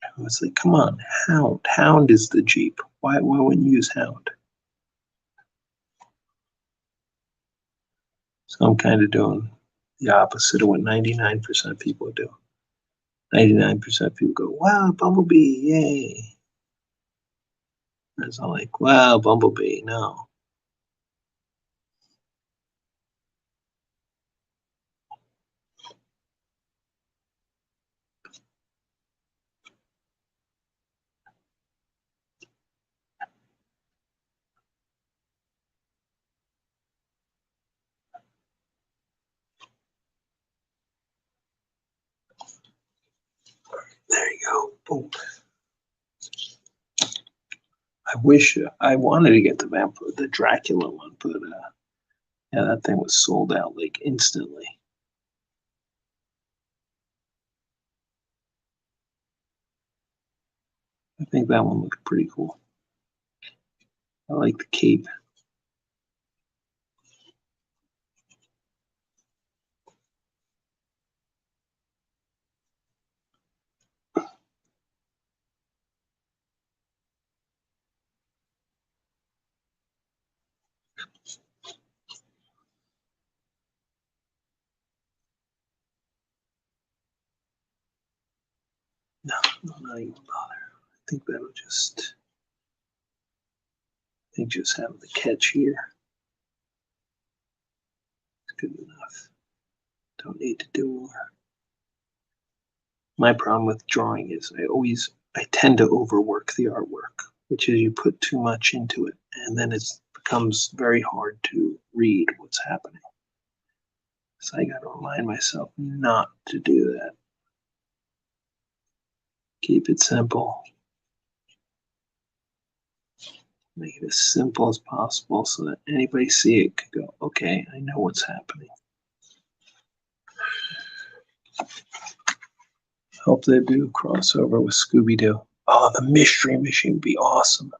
I was like, come on, Hound. Hound is the Jeep. Why wouldn't you use Hound? So I'm kind of doing the opposite of what 99% of people do. 99% of people go, wow, Bumblebee, yay. Whereas I'm like, wow, Bumblebee, no. There you go. Boom. I wish I wanted to get the Dracula one, but yeah, that thing was sold out like instantly. I think that one looked pretty cool. I like the cape. No, I'm not even bother. I think that'll just have the catch here. It's good enough. Don't need to do more. My problem with drawing is I tend to overwork the artwork, which is you put too much into it, and then it becomes very hard to read what's happening. So I got to remind myself not to do that. Keep it simple. Make it as simple as possible so that anybody see it could go, okay, I know what's happening. Hope they do crossover with Scooby-Doo. Oh, the Mystery Machine would be awesome.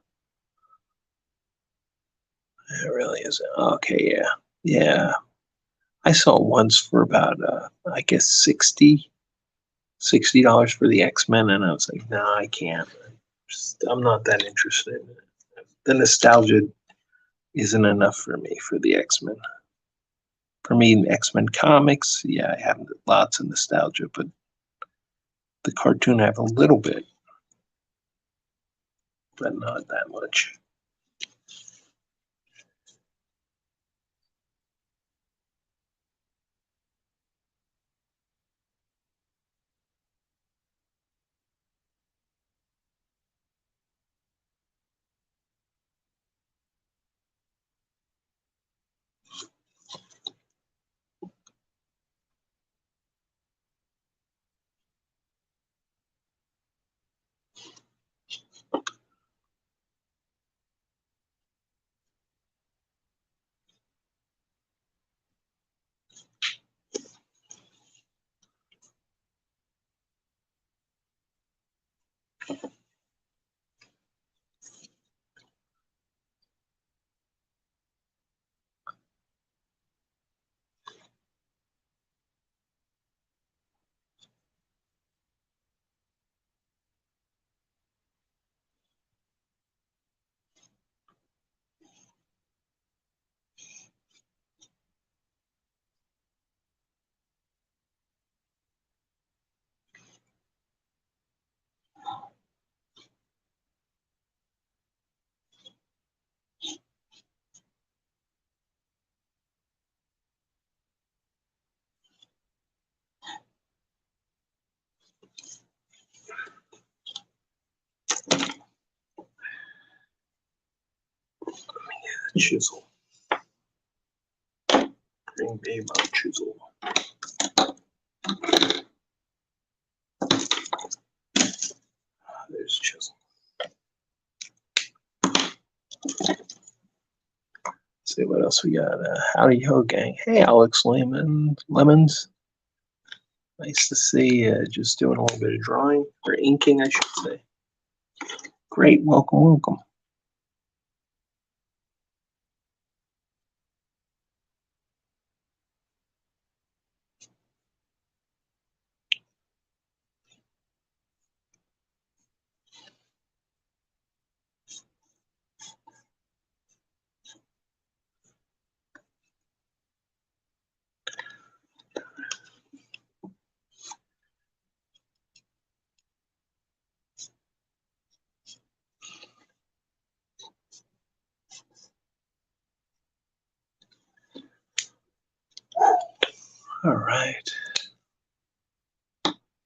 It really is. Okay, yeah. Yeah. I saw it once for about, I guess, $60 for the X-Men, and I was like, no, I can't. I'm not that interested. The nostalgia isn't enough for me for the X-Men. For me, X-Men comics, yeah, I have lots of nostalgia, but the cartoon I have a little bit, but not that much. chisel. Green Bay Mount chisel. There's chisel. Let's see what else we got. Howdy ho, gang. Hey, Alex Lemons. Nice to see you. Just doing a little bit of drawing, or inking, I should say. Great. Welcome, welcome. All right.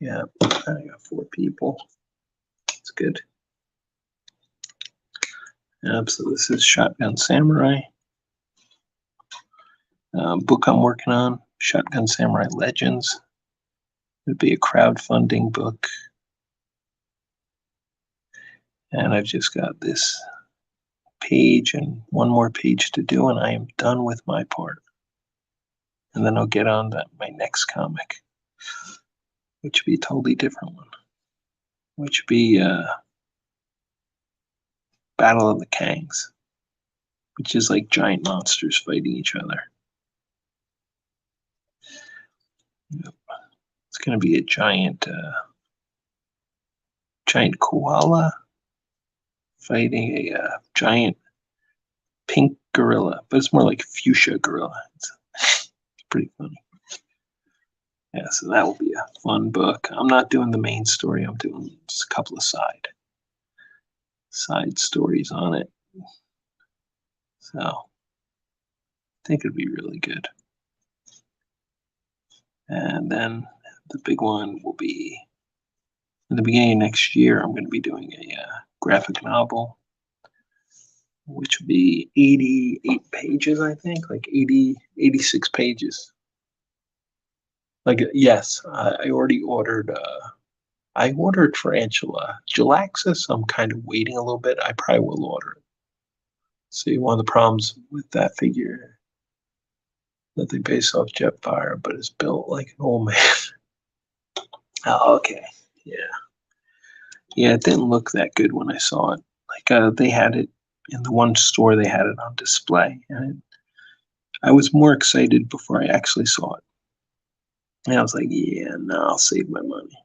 Yeah, I got 4 people. It's good. Yep, so this is Shotgun Samurai. Book I'm working on, Shotgun Samurai Legends. It'd be a crowdfunding book. And I've just got this page and one more page to do, and I am done with my part. And then I'll get on to my next comic, which would be a totally different one, which would be Battle of the Kangs, which is like giant monsters fighting each other. Yep. It's going to be a giant koala fighting a giant pink gorilla, but it's more like fuchsia gorilla. It's pretty funny. Yeah, so that will be a fun book. I'm not doing the main story. I'm doing just a couple of side stories on it. So I think it'd be really good. And then the big one will be in the beginning of next year. I'm going to be doing a graphic novel, which will be 88 pages, I think, like 86 pages. Like, yes, I already ordered. I ordered Tarantula Gelaxis. I'm kind of waiting a little bit. I probably will order it. See, one of the problems with that figure that they base off Jetfire, but it's built like an old man. Oh, okay, yeah, yeah. It didn't look that good when I saw it. Like they had it in the one store. They had it on display, and I was more excited before I actually saw it. And I was like, yeah, no, I'll save my money.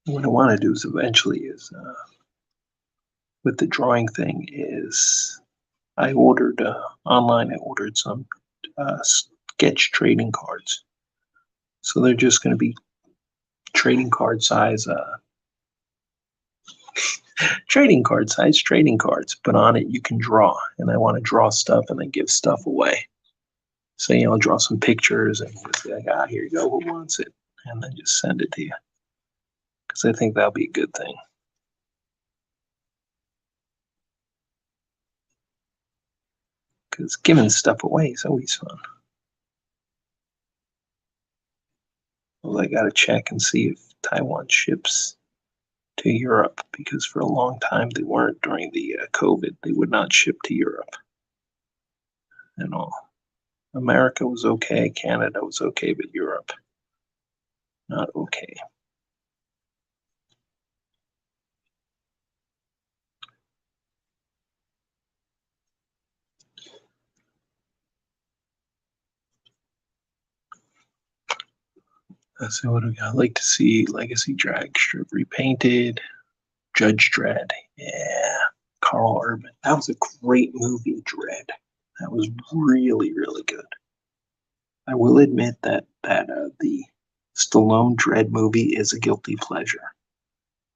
What I want to do is eventually is with the drawing thing is I ordered online. I ordered some sketch trading cards, so they're just going to be trading card size, trading cards. But on it you can draw, and I want to draw stuff and then give stuff away. So I'll draw some pictures and just be like, here you go, who wants it, and then just send it to you, because I think that'll be a good thing. Because giving stuff away is always fun. Well, I got to check and see if Taiwan ships to Europe, because for a long time they weren't during the COVID. They would not ship to Europe and all. America was okay, Canada was okay, but Europe, not okay. So what do we got? I'd like to see Legacy Drag Strip repainted. Judge Dredd, yeah. Carl Urban. That was a great movie, Dredd. That was really, really good. I will admit that the Stallone Dredd movie is a guilty pleasure.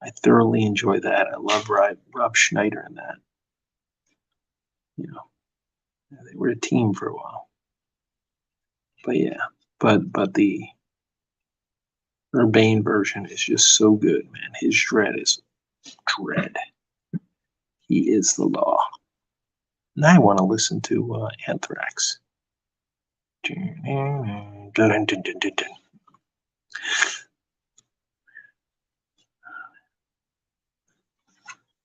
I thoroughly enjoy that. I love Rob Schneider in that. You know, they were a team for a while. But yeah, but the Urbane version is just so good, man. His dread is dread. He is the law. And I want to listen to Anthrax.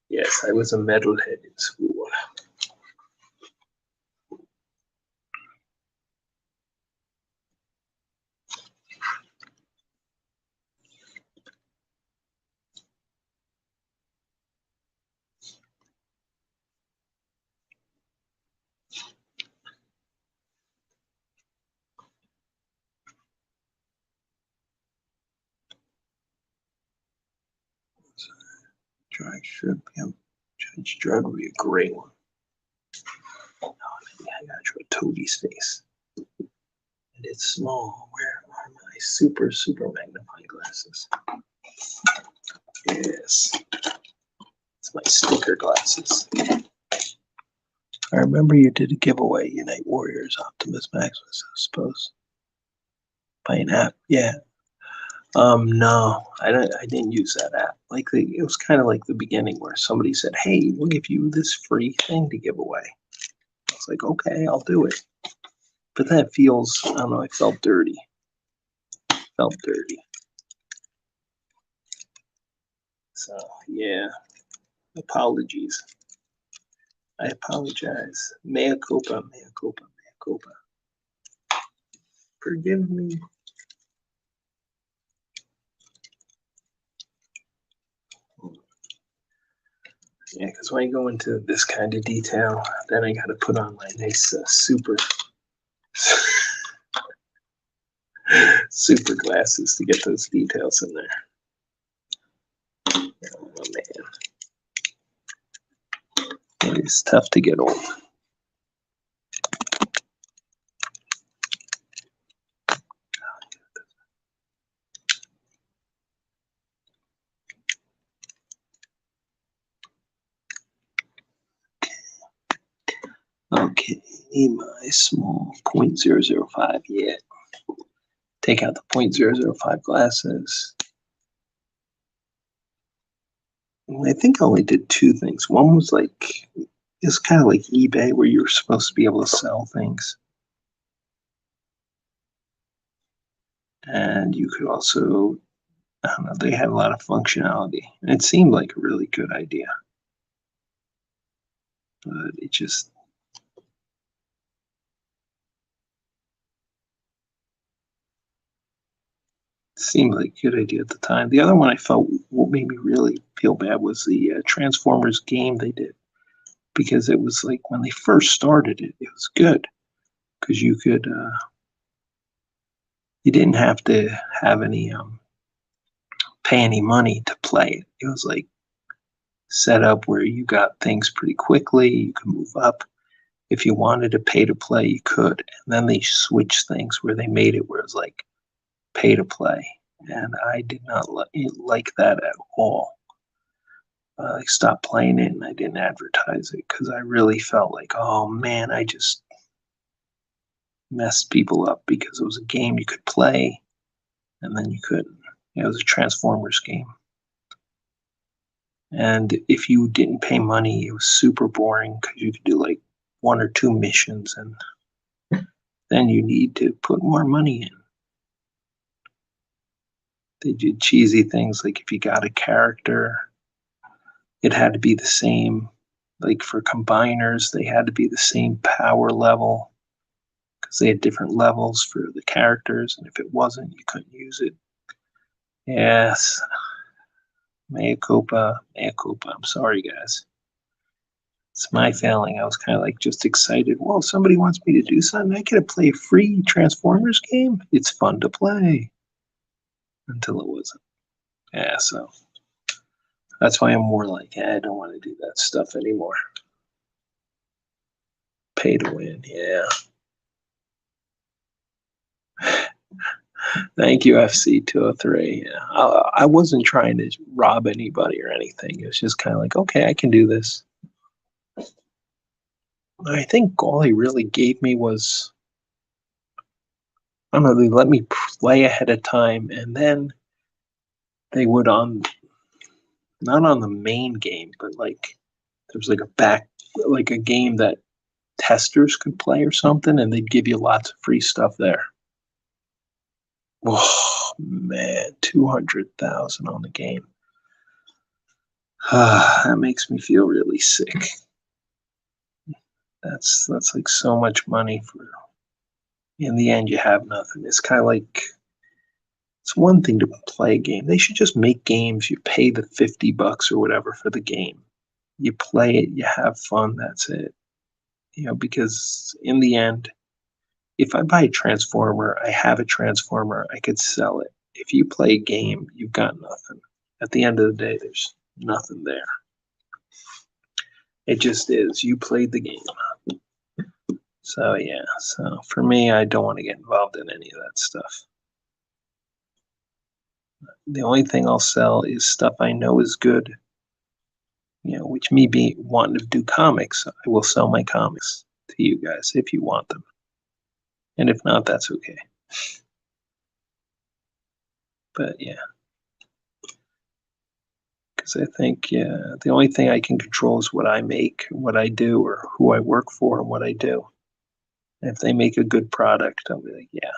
Yes, I was a metalhead in school. Judge Dredd would be a great one. Oh, yeah, I gotta draw Toby's face. And it's small. Where are my super magnifying glasses? Yes. It's my sticker glasses. I remember you did a giveaway, Unite Warriors Optimus Maximus, I suppose. By an app, yeah. No, I didn't use that app. Like it was kind of like the beginning where somebody said, "Hey, we'll give you this free thing to give away." I was like, "Okay, I'll do it." But that feels, I don't know, I felt dirty. Felt dirty. So yeah, apologies. I apologize. Mea culpa, mea culpa, mea culpa. Forgive me. Yeah, because when I go into this kind of detail, then I got to put on my nice super super glasses to get those details in there. Oh man, it is tough to get old. Okay, need my small 0.005 yet. Take out the 0.005 glasses. I think I only did two things. One was like, it's kind of like eBay where you're supposed to be able to sell things. And you could also, I don't know, they had a lot of functionality. And it seemed like a really good idea. But it just, seemed like a good idea at the time. The other one I felt what made me really feel bad was the Transformers game they did. Because it was like when they first started it, it was good. Because you could, you didn't have to have any, pay any money to play it. It was like set up where you got things pretty quickly. You could move up. If you wanted to pay to play, you could. And then they switched things where they made it where it was like pay to play. And I did not like that at all. I stopped playing it and I didn't advertise it because I really felt like, oh man, I just messed people up because it was a game you could play and then you couldn't. It was a Transformers game. And if you didn't pay money, it was super boring because you could do like one or two missions and then you need to put more money in. They did cheesy things like if you got a character, it had to be the same. Like for combiners, they had to be the same power level because they had different levels for the characters. And if it wasn't, you couldn't use it. Yes. Mea culpa, mea culpa. I'm sorry, guys. It's my failing. I was kind of like just excited. Well, somebody wants me to do something. I get to play a free Transformers game. It's fun to play. Until it wasn't. Yeah, so that's why I'm more like, I don't want to do that stuff anymore. Pay to win, yeah. Thank you, FC203. Yeah. I wasn't trying to rob anybody or anything. It was just kind of like, okay, I can do this. I think all he really gave me was, I don't know, they let me play ahead of time, and then they would not on the main game, but like there was like like a game that testers could play or something, and they'd give you lots of free stuff there. Oh man, 200,000 on the game. That makes me feel really sick. That's like so much money for. In the end, you have nothing. It's kind of like it's one thing to play a game. They should just make games. You pay the $50 or whatever for the game. You play it. You have fun. That's it. Because in the end, if I buy a transformer, I have a transformer. I could sell it. If you play a game, you've got nothing. At the end of the day, there's nothing there. It just is. You played the game. So yeah. So for me, I don't want to get involved in any of that stuff. The only thing I'll sell is stuff I know is good. Which me being wanting to do comics, I will sell my comics to you guys if you want them. And if not, that's okay. But yeah. Because I think, yeah, the only thing I can control is what I make, what I do, or who I work for, and what I do. And if they make a good product, I'll be like, yeah.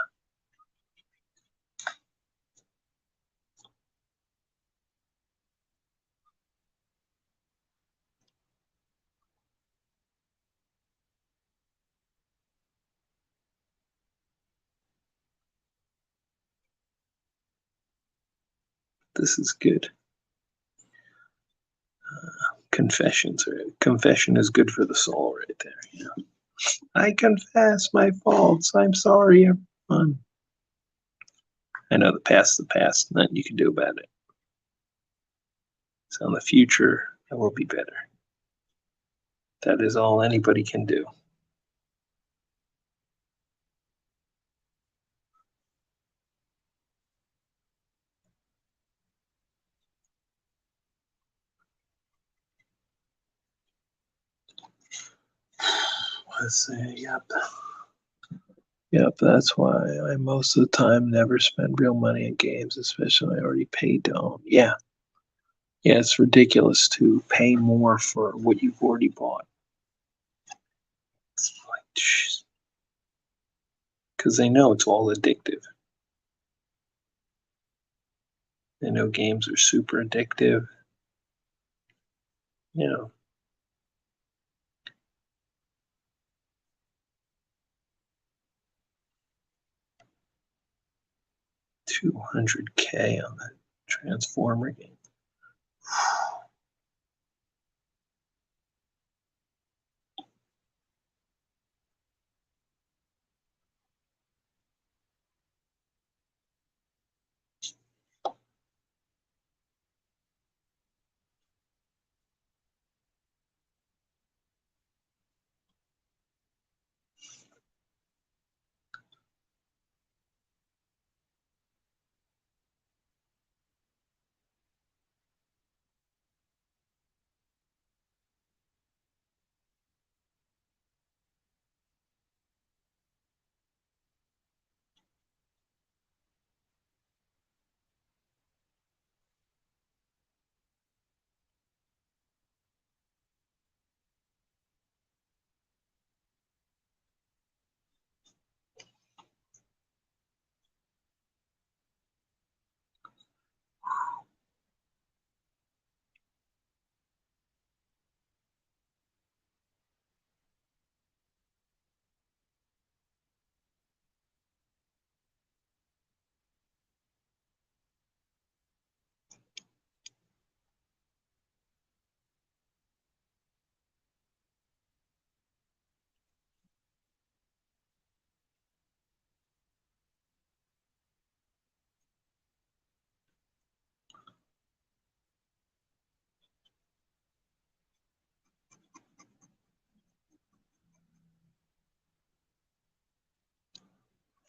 This is good. Confession is good for the soul, right there. I confess my faults. I'm sorry, everyone. I know the past's the past. Nothing you can do about it. So in the future, it will be better. That is all anybody can do. Let's see. Yep. Yep. That's why I most of the time never spend real money in games, especially I already paid to own. Yeah. Yeah. It's ridiculous to pay more for what you've already bought. It's like, because they know it's all addictive. They know games are super addictive. You know, 200K on the Transformer game.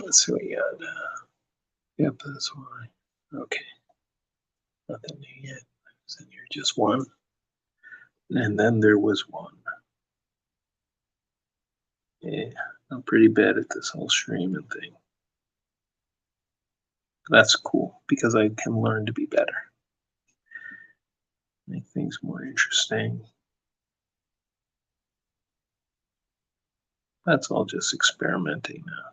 Let's see what you got. Yep, that's why. Okay, nothing new yet. So you're just one. And then there was one. Yeah, I'm pretty bad at this whole streaming thing. That's cool because I can learn to be better, make things more interesting. That's all just experimenting now.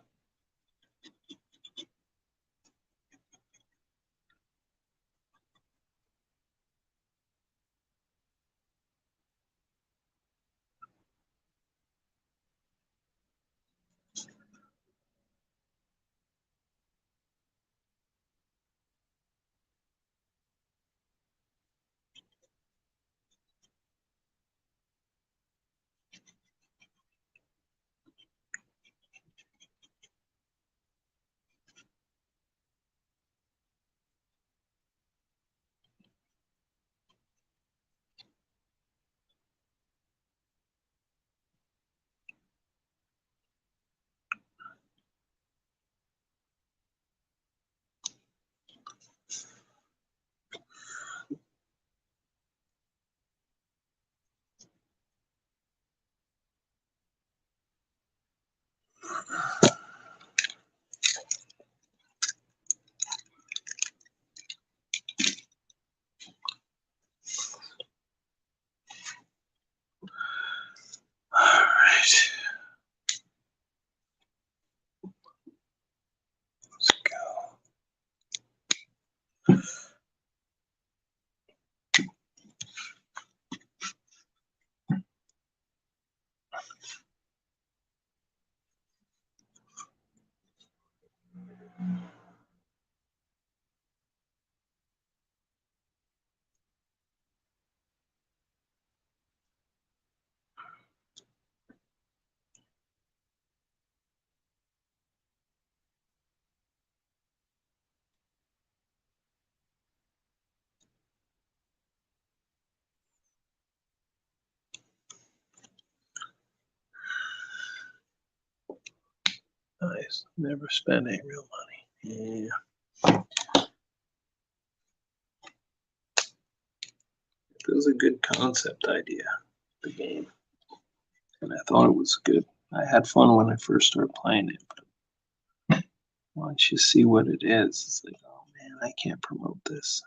All right, let's go. Nice. Never spend any real money. Yeah. It was a good concept idea, the game. And I thought it was good. I had fun when I first started playing it, but once you see what it is, it's like, oh man, I can't promote this.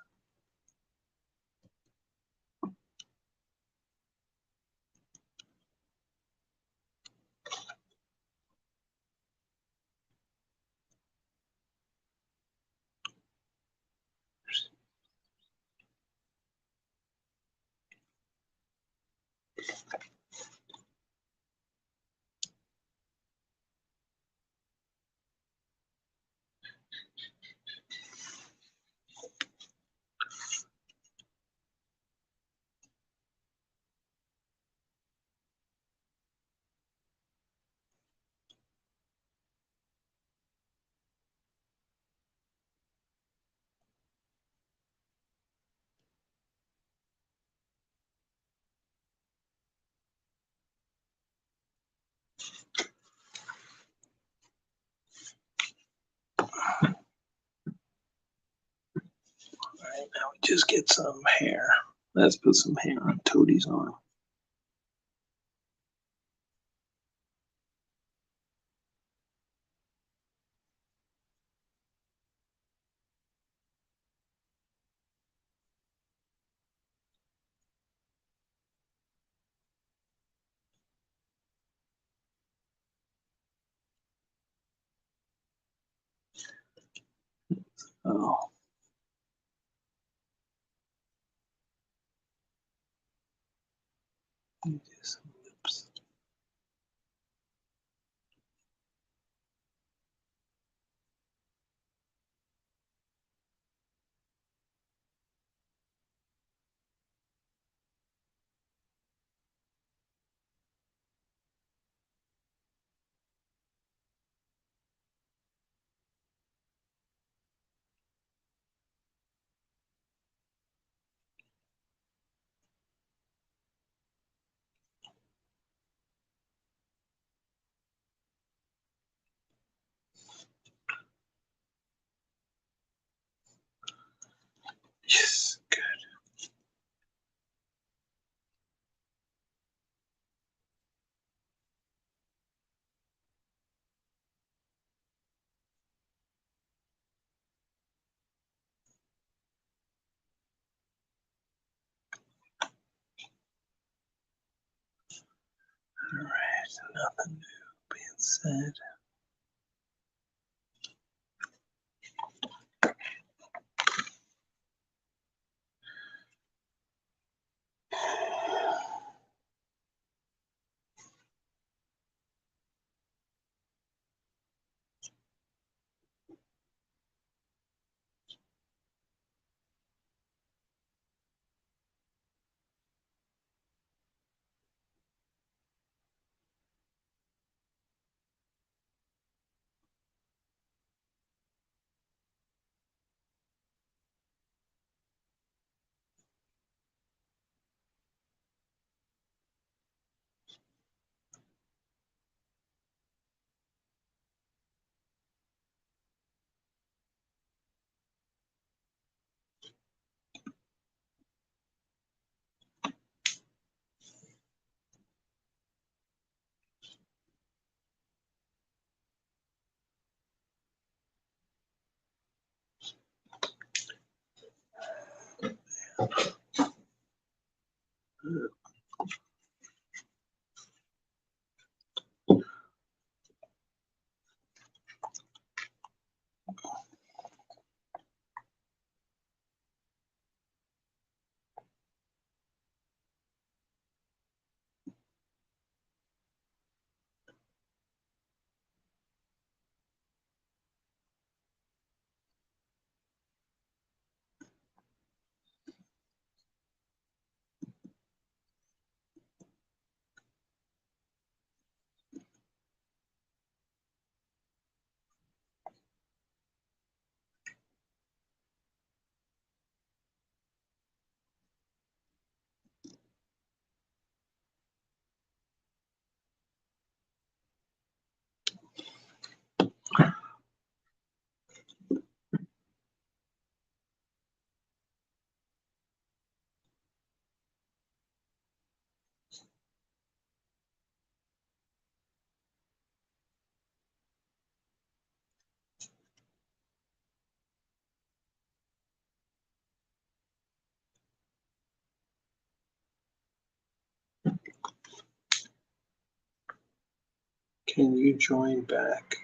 All right, now we just get some hair. Let's put some hair on Toadie's arm. Oh, do some lips. Nothing new being said. Can you join back?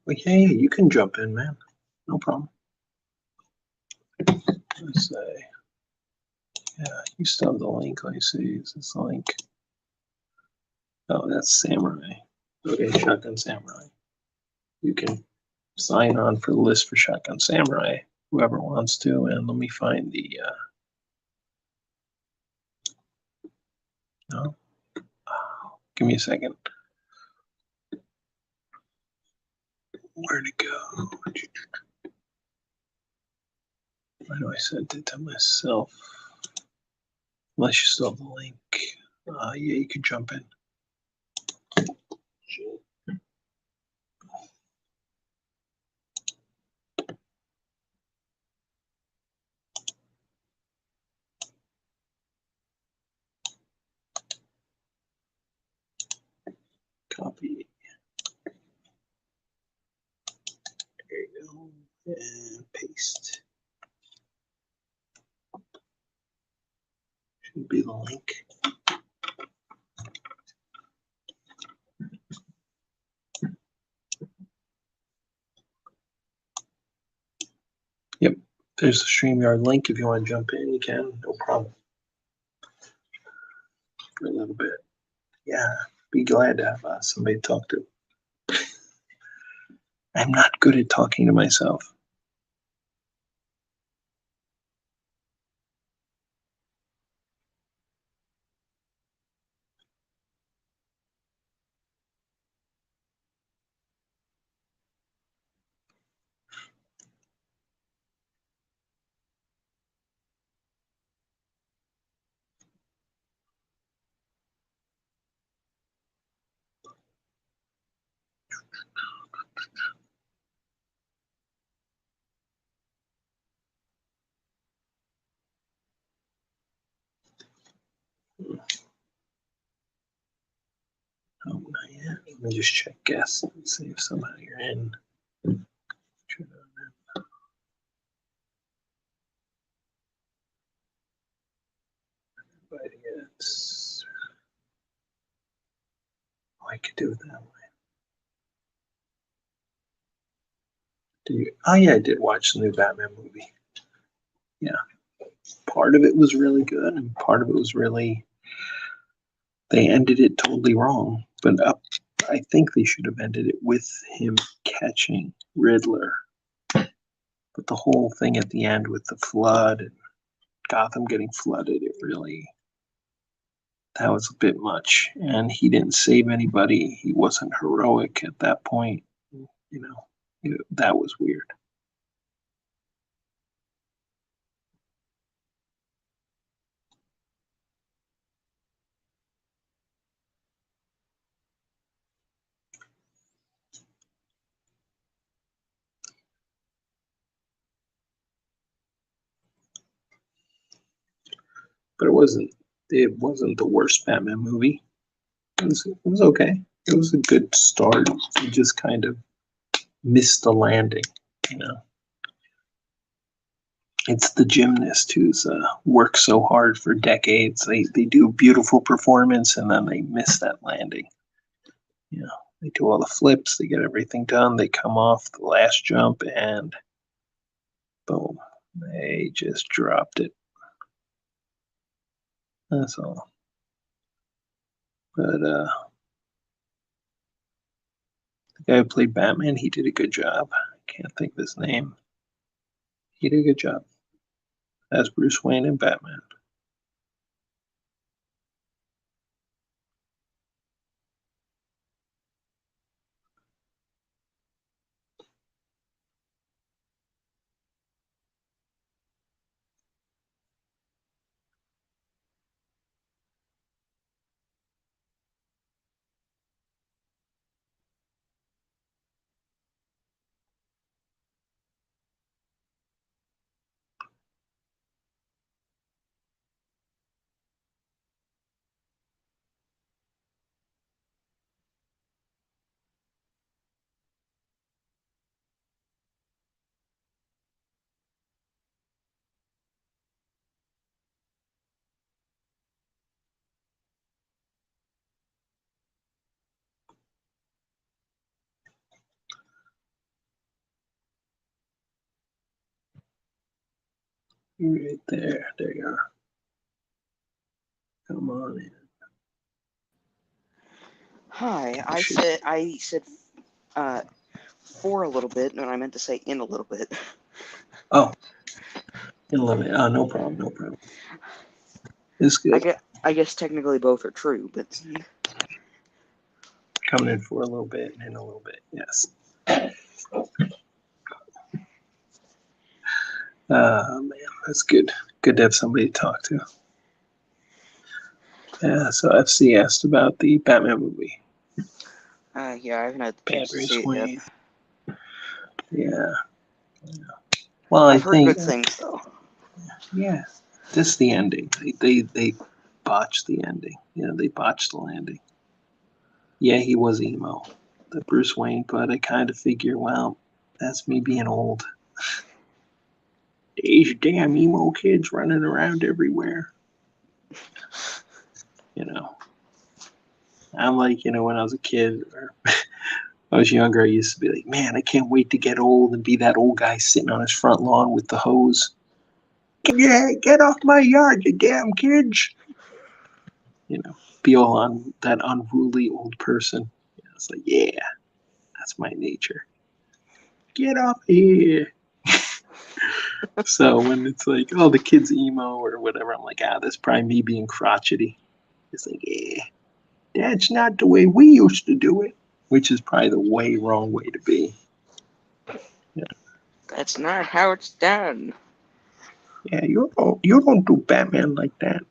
Well, yeah, you can jump in, man. No problem. Let's say, yeah, you still have the link. Let me see. Is this link? Oh, that's Samurai. Okay, Shotgun Samurai. You can sign on for the list for Shotgun Samurai, whoever wants to. And let me find the. No, give me a second. Where'd it go? Why do I send it to myself? Unless you still have the link. Yeah, you can jump in. Copy. There you go. And paste. Should be the link. Yep, there's the StreamYard link. If you want to jump in, you can. No problem. For a little bit. Yeah, be glad to have somebody to talk to. I'm not good at talking to myself. Oh, not yet. Let me just check guests and see if somehow you're in. but it's I could do it that way. Oh yeah, I did watch the new Batman movie. Yeah, part of it was really good, and part of it was really they ended it totally wrong. But I think they should have ended it with him catching Riddler. But the whole thing at the end with the flood and Gotham getting flooded, it really that was a bit much. And he didn't save anybody. He wasn't heroic at that point. You know, that was weird. But it wasn't the worst Batman movie. It was okay. It was a good start. It just kind of missed the landing. You know, it's the gymnast who's worked so hard for decades. They do a beautiful performance and then they miss that landing. You know, they do all the flips, they get everything done, they come off the last jump and boom, they just dropped it. That's all. But the guy who played Batman, he did a good job. I can't think of his name. He did a good job as Bruce Wayne and Batman. Right there. There you are. Come on in. Hi, I said for a little bit, and I meant to say in a little bit. Oh, in a little bit. Oh, no problem. No problem. It's good. I guess technically both are true, but Coming in for a little bit and in a little bit. Yes. Man, that's good. Good to have somebody to talk to. Yeah, so FC asked about the Batman movie. yeah, I haven't had the chance to Bruce see it yet. Wayne. Yeah. Well, I I've heard think, good things though. yeah, just the ending. They botched the ending. You know, they botched the landing. Yeah, he was emo, the Bruce Wayne, but I kind of figure, well, that's me being old. These damn emo kids running around everywhere. You know, I'm like, when I was a kid or I was younger, I used to be like, man, I can't wait to get old and be that old guy sitting on his front lawn with the hose. Yeah, get off my yard, you damn kids. Be all on that unruly old person. It's like, yeah, that's my nature. Get off here. So when it's like, oh, the kid's emo or whatever, I'm like, that's probably me being crotchety. It's like, yeah, that's not the way we used to do it, which is probably the way wrong way to be. Yeah, That's not how it's done. yeah, you don't do Batman like that.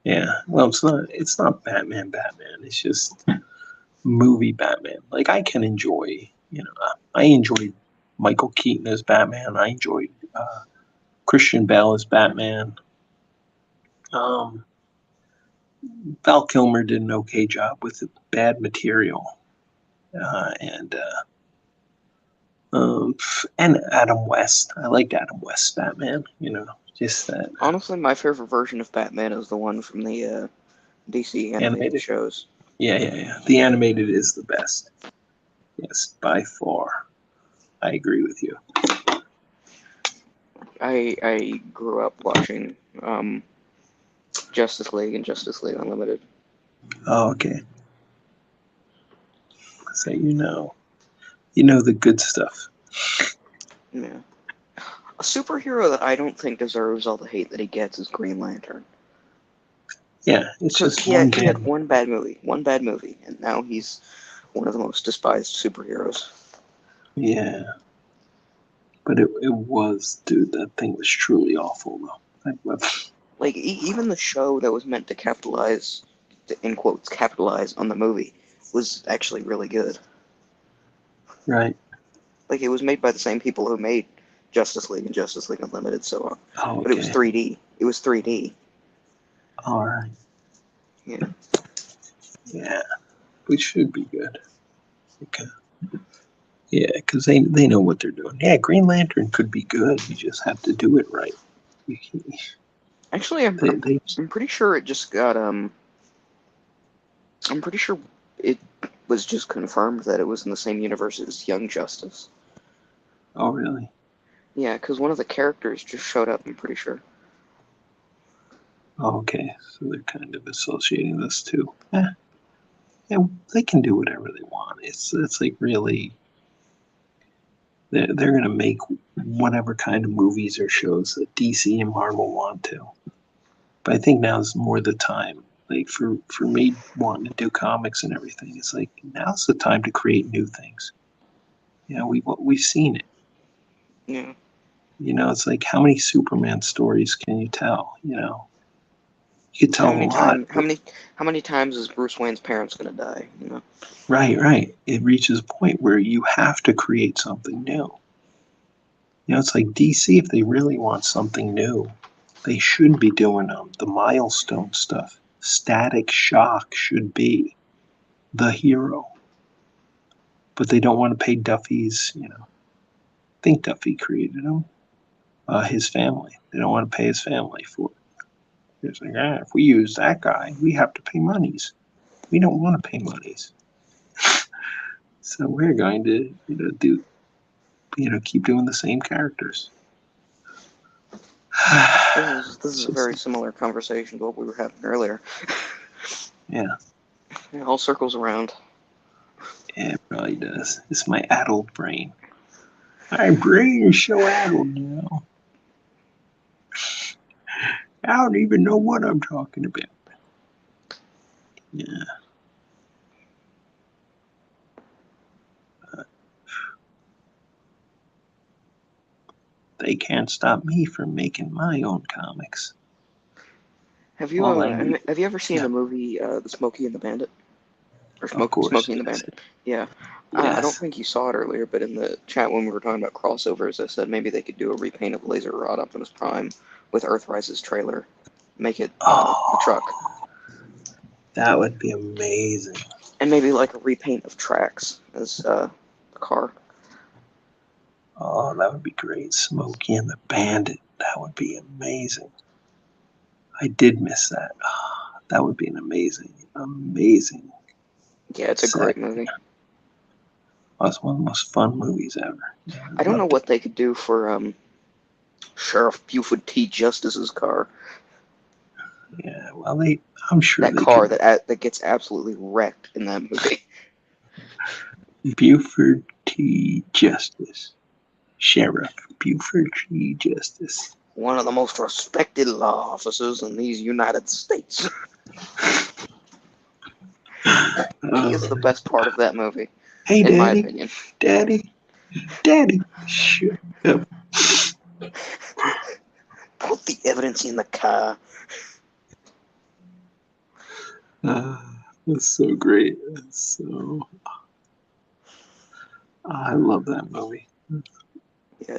Yeah, well, it's not Batman. It's just movie Batman. Like I can enjoy, I enjoyed Michael Keaton as Batman. I enjoyed Christian Bale as Batman. Um, Val Kilmer did an okay job with the bad material, and And Adam West. I liked Adam West's Batman. Just that Honestly, my favorite version of Batman is the one from the DC animated animated. shows. Yeah. The animated is the best. Yes, by far. I agree with you. I grew up watching Justice League and Justice League Unlimited. Oh, okay. So you know the good stuff. Yeah. A superhero that I don't think deserves all the hate that he gets is Green Lantern. Yeah, it's Because just he one had bad. one bad movie, and now he's one of the most despised superheroes. Yeah, but it was, dude. That thing was truly awful, though. Like, even the show that was meant to capitalize, in quotes, capitalize on the movie, was actually really good. Right. Like, it was made by the same people who made Justice League and Justice League Unlimited, so Oh, but it was okay. 3D. It was 3D. All right. Yeah. Yeah, we should be good. Okay. Yeah, because they know what they're doing. Yeah, Green Lantern could be good. You just have to do it right. Actually, They I'm pretty sure it just got I'm pretty sure it was just confirmed that it was in the same universe as Young Justice. Oh, really? Yeah, because one of the characters just showed up, I'm pretty sure. Oh, okay. So they're kind of associating this too. Yeah, they can do whatever they want. It's like really they're gonna make whatever kind of movies or shows that DC and Marvel want to. But I think now's more the time. Like for me wanting to do comics and everything, it's like now's the time to create new things. We've seen it. Yeah. It's like how many Superman stories can you tell? You could tell a lot, but How many times is Bruce Wayne's parents gonna die? You know. right. It reaches a point where you have to create something new. It's like DC, if they really want something new, they should be doing the milestone stuff. Static Shock should be the hero, but they don't want to pay Duffy's. I think Duffy created him, his family. They don't want to pay his family for it. It's like, if we use that guy, we have to pay monies. We don't want to pay monies, so we're going to, keep doing the same characters. This is It's a just, very similar conversation to what we were having earlier. yeah. It all circles around. Yeah, it really does. It's my addled brain. My brain is so addled now. I don't even know what I'm talking about. Yeah. They can't stop me from making my own comics. All I need. Have you ever seen Yeah, the movie The Smokey and the Bandit? Or of course. Smokey and the Yes. Bandit? Yeah. I don't Yes. think you saw it earlier, but in the chat when we were talking about crossovers, I said maybe they could do a repaint of Laser Rod Optimus Prime with Earthrise's trailer, make it a truck, Oh, that would be amazing. and maybe like a repaint of Trax as a car. Oh, that would be great. Smokey and the Bandit. That would be amazing. I did miss that. Oh, that would be an amazing Yeah, it's a set. great movie. Oh, it's one of the most fun movies ever. Yeah, I I don't know loved it. what they could do for Sheriff Buford T. Justice's car. Yeah, well, I'm sure That they car could. that gets absolutely wrecked in that movie. Buford T. Justice. Sheriff Buford T. Justice. One of the most respected law officers in these United States. He is the best part of that movie, Hey, in my Daddy, opinion. Daddy, shut up. Put the evidence in the car. Uh, that's so great. I love that movie. Yeah,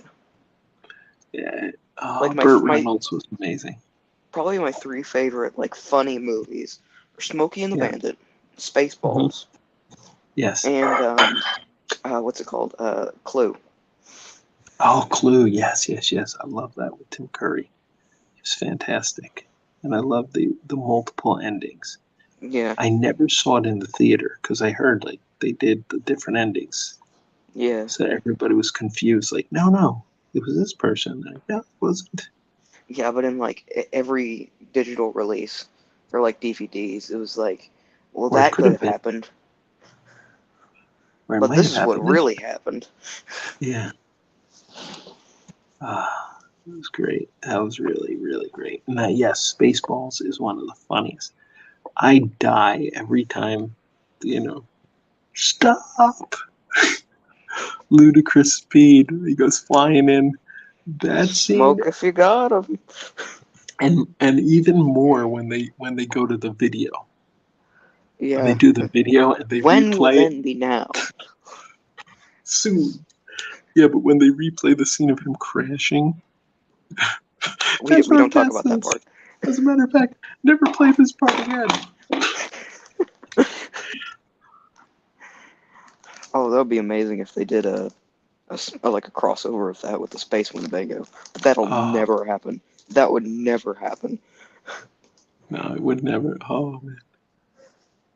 Yeah. Oh, like Burt Reynolds was amazing. probably my three favorite like funny movies are Smokey and the Yeah. Bandit, Hmm. Spaceballs, Yes. and what's it called? Clue. Oh, Clue. Yes, yes, yes. I love that with Tim Curry. It's fantastic. And I love the multiple endings. Yeah, I never saw it in the theater because I heard like they did the different endings. yeah, So everybody was confused, like, no, no, it was this person. Like, no, it wasn't. yeah. But in like every digital release for like DVDs, it was like, well, Or it that could could have have been, happened, or it but might this have is what happened. really happened. Yeah. It was great. That was really, really great. And that, yes, Spaceballs is one of the funniest. I die every time, you know, stop. Ludicrous speed. He goes flying in. That scene, Smoke if you got 'em. and even more when they go to the video. When they Yeah. do the video and they When will replay it then be now? soon. Yeah, but when they replay the scene of him crashing, that's We where don't talk about that Besson's. part. As a matter of fact, never play this part again. Oh, that would be amazing if they did like a crossover of that with the Space Winnebago. But that'll Oh, never happen. That would never happen. no, it would never. Oh, man.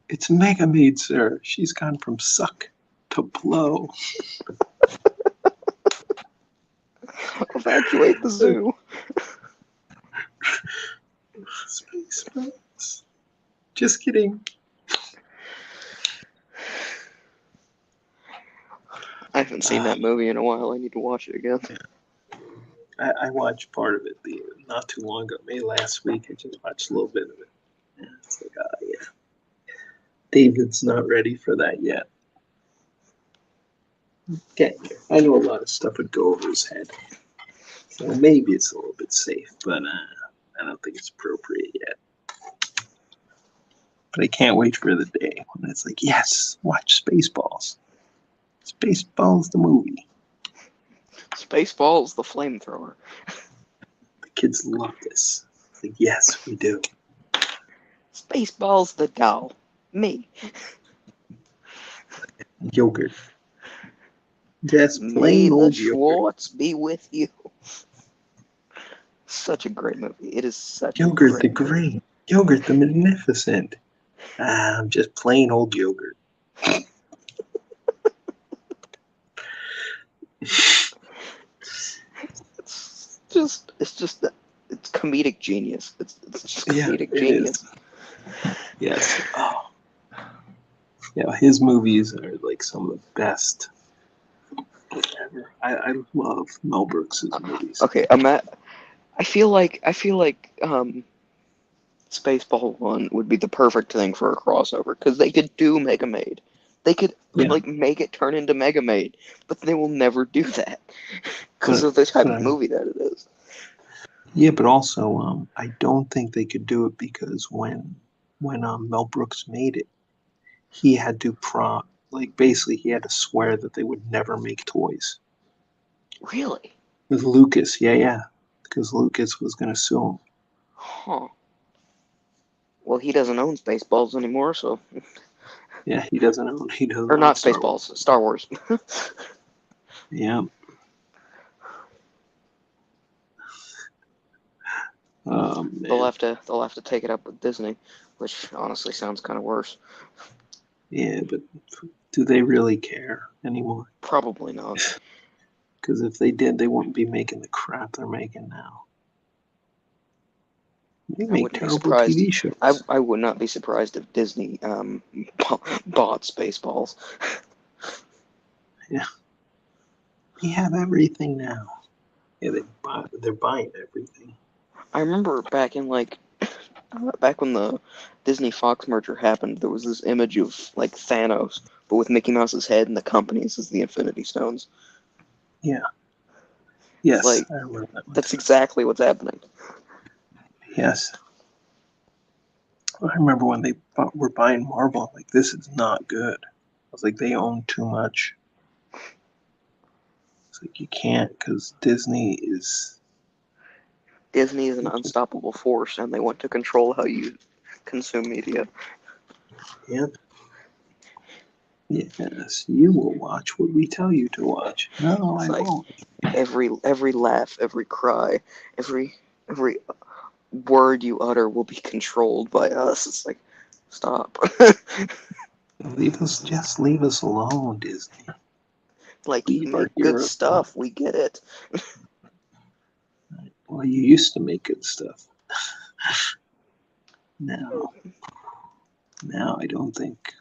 It's Mega Maid, sir. She's gone from suck to blow. Evacuate the zoo. Space Mouse. Just kidding. I haven't seen Uh, that movie in a while. I need to watch it again. I watched part of it not too long ago, maybe last week. I just watched a little bit of it. Yeah, it's like, yeah. David's not ready for that yet. Okay, I know a lot of stuff would go over his head, so maybe it's a little bit safe, but I don't think it's appropriate yet. But I can't wait for the day when it's like, yes, watch Spaceballs. Spaceballs, the movie. Spaceballs, the flamethrower. The kids love this. It's like, yes, we do. Spaceballs, the doll. Me. Yogurt. Just May plain the old yogurt. Schwartz be with you. Such a great movie. It is such a Yogurt the great movie. Great. Yogurt the Magnificent. Just plain old yogurt. It's comedic genius. It's just Yeah, comedic it is. genius. Yes. Oh, yeah. His movies are like some of the best ever. I love Mel Brooks's movies. Okay, I feel like Spaceball 1 would be the perfect thing for a crossover because they could do Mega Maid. They could Yeah, like make it turn into Mega Maid, but they will never do that because but of the type but of movie that it is. yeah, but also I don't think they could do it because when Mel Brooks made it, he had to like basically he had to swear that they would never make toys Really? with Lucas. Yeah, yeah, because Lucas was gonna sue him. Huh. Well, he doesn't own Spaceballs anymore, so Yeah, he doesn't or own not Star Wars. Spaceballs, Star Wars. Yeah. Oh man. They'll have to take it up with Disney, which honestly sounds kind of worse. Yeah, but do they really care anymore? Probably not. Because if they did, they wouldn't be making the crap they're making now. They I make wouldn't be terrible surprised. TV shows. I would not be surprised if Disney bought Spaceballs. Yeah, we have everything now. Yeah, they're buying everything. I remember back in back when the Disney Fox merger happened, there was this image of like Thanos, but with Mickey Mouse's head and the companies as the Infinity Stones. Yeah. It's Yes, like I remember that one that's too. exactly what's happening. Yes, I remember when they were buying Marvel. I'm like, this is not good. I was like, they own too much. It's like you can't because Disney is. Disney is an unstoppable force, and they want to control how you consume media. Yeah. Yes, you will watch what we tell you to watch. No, It's I like won't. every laugh, every cry, every word you utter will be controlled by us. It's like, stop. Just leave us alone, Disney. Like, you Leave our make good heroes alone. stuff. We get it. Well, you used to make good stuff. Now I don't think.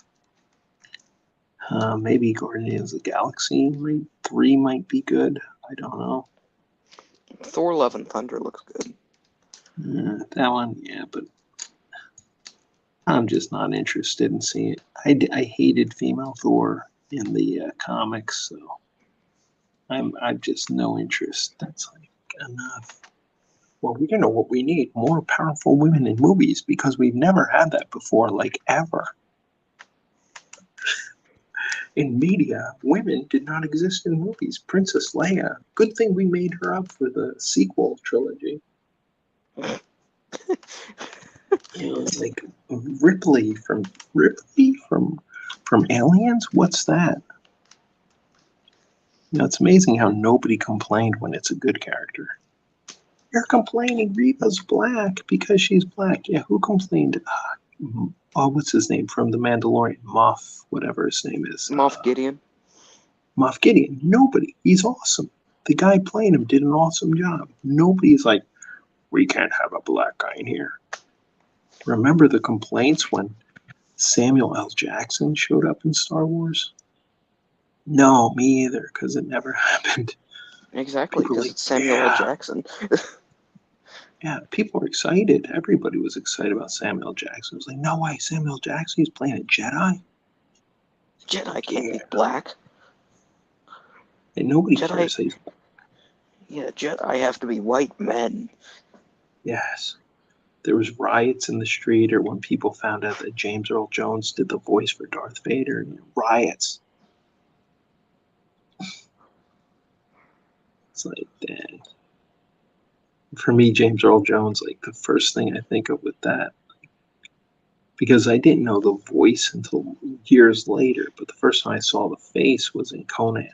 Maybe Guardians of the Galaxy 3 might be good. I don't know. Thor: Love and Thunder looks good. That one, yeah, but I'm just not interested in seeing it. I hated female Thor in the comics, so I'm just no interest. That's like enough. Well, we don't know what we need: more powerful women in movies, because we've never had that before, like ever. In media, women did not exist in movies. Princess Leia. Good thing we made her up for the sequel trilogy. You know, like Ripley from Aliens. What's that? You know, it's amazing how nobody complained when it's a good character. You're complaining Reva's black because she's black. Yeah, who complained? What's his name from The Mandalorian? Moff, whatever his name is. Moff Gideon. Moff Gideon. Nobody. He's awesome. The guy playing him did an awesome job. Nobody's like, we can't have a black guy in here. Remember the complaints when Samuel L. Jackson showed up in Star Wars? No, me either, because it never happened. Exactly, People were because like, it's Samuel L. Jackson. yeah, people were excited. Everybody was excited about Samuel L. Jackson. It was like, no way, Samuel L. Jackson, he's playing a Jedi? Jedi can't Yeah. be black. And nobody Jedi, cares that he's black. yeah, Jedi have to be white men. Yes. There was riots in the street, or when people found out that James Earl Jones did the voice for Darth Vader. Riots. It's like, dang. For me, James Earl Jones, like the first thing I think of with that, because I didn't know the voice until years later, but the first time I saw the face was in Conan.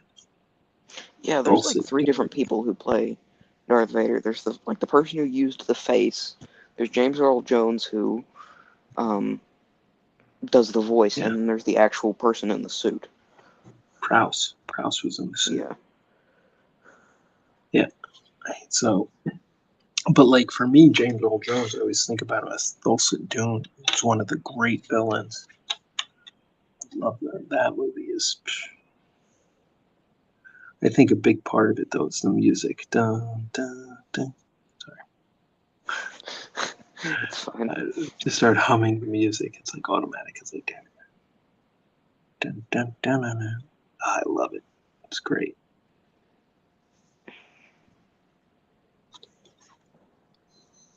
Yeah, there's like Tulsi. 3 different people who play Darth Vader. There's the person who used the face. There's James Earl Jones who does the voice, Yeah, and then there's the actual person in the suit. Prowse. Prowse was in the suit. Yeah. Yeah. Right. So, but like for me, James Earl Jones, I always think about him as Thulsa Doom. He's one of the great villains. I love that movie. Is I think a big part of it though is the music. Dun, dun, dun. It's fine. I just start humming the music. It's like automatic. It's like dun, dun, dun, dun, dun. I love it. It's great.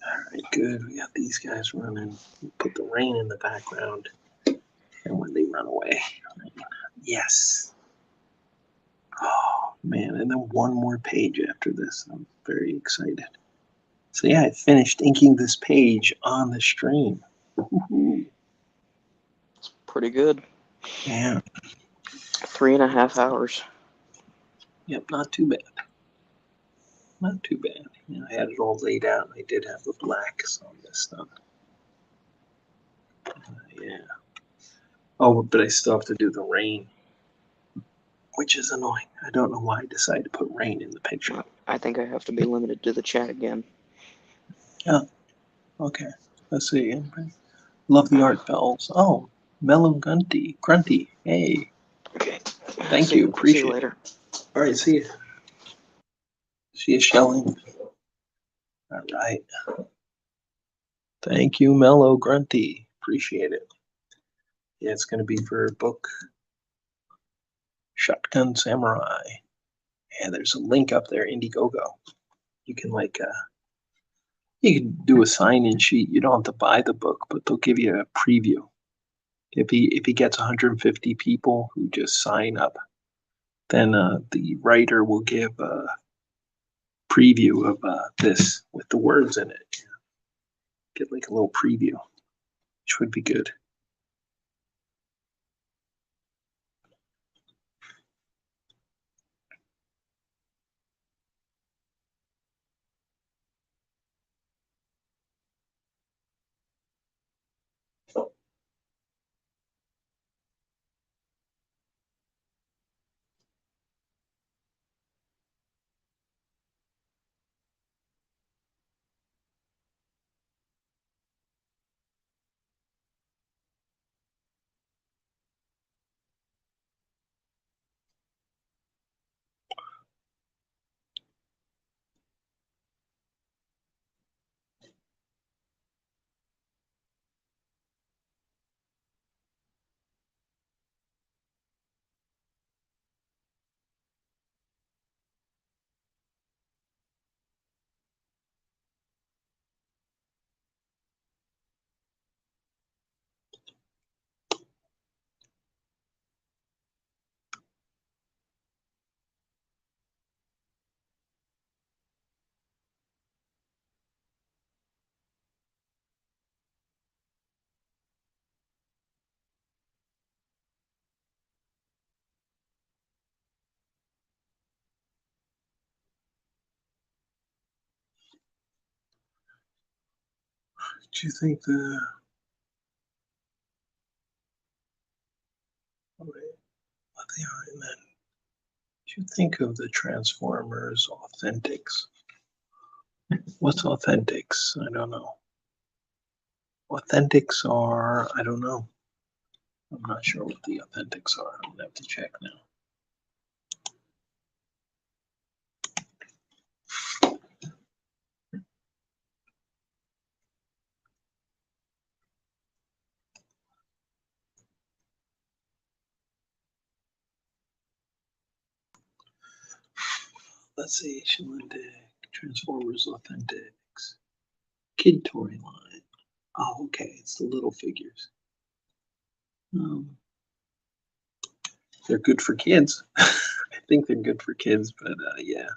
All right, good. We got these guys running. Put the rain in the background, and when they run away, yes. Oh man! And then one more page after this. I'm very excited. So yeah, I finished inking this page on the stream. Woo-hoo. It's pretty good. Yeah. 3.5 hours. Yep. Not too bad. Not too bad. You know, I had it all laid out. I did have the blacks on this stuff. Yeah. Oh, but I still have to do the rain, which is annoying. I don't know why I decided to put rain in the picture. I think I have to be limited to the chat again. Oh, okay. Let's see. Love the art, Bells. Oh, Mellow Grunty. Hey, Okay. thank See you. you Appreciate it. later. All right, see you. See you, Shelly. All right. Thank you, Mellow Grunty. Appreciate it. Yeah, it's going to be for book Shotgun Samurai. Yeah, there's a link up there, Indiegogo. You can you can do a sign-in sheet. You don't have to buy the book, but they'll give you a preview. If he gets 150 people who just sign up, then the writer will give a preview of this with the words in it. Get like a little preview, which would be good. Do you think what they are, and then do you think of the Transformers Authentics? What's Authentics? I don't know. Authentics are, I don't know. I'm not sure what the Authentics are. I'm gonna have to check now. Let's see, Shindig, Transformers Authentics, Kid Toy line. Oh, okay, it's the little figures. They're good for kids. I think they're good for kids, but yeah,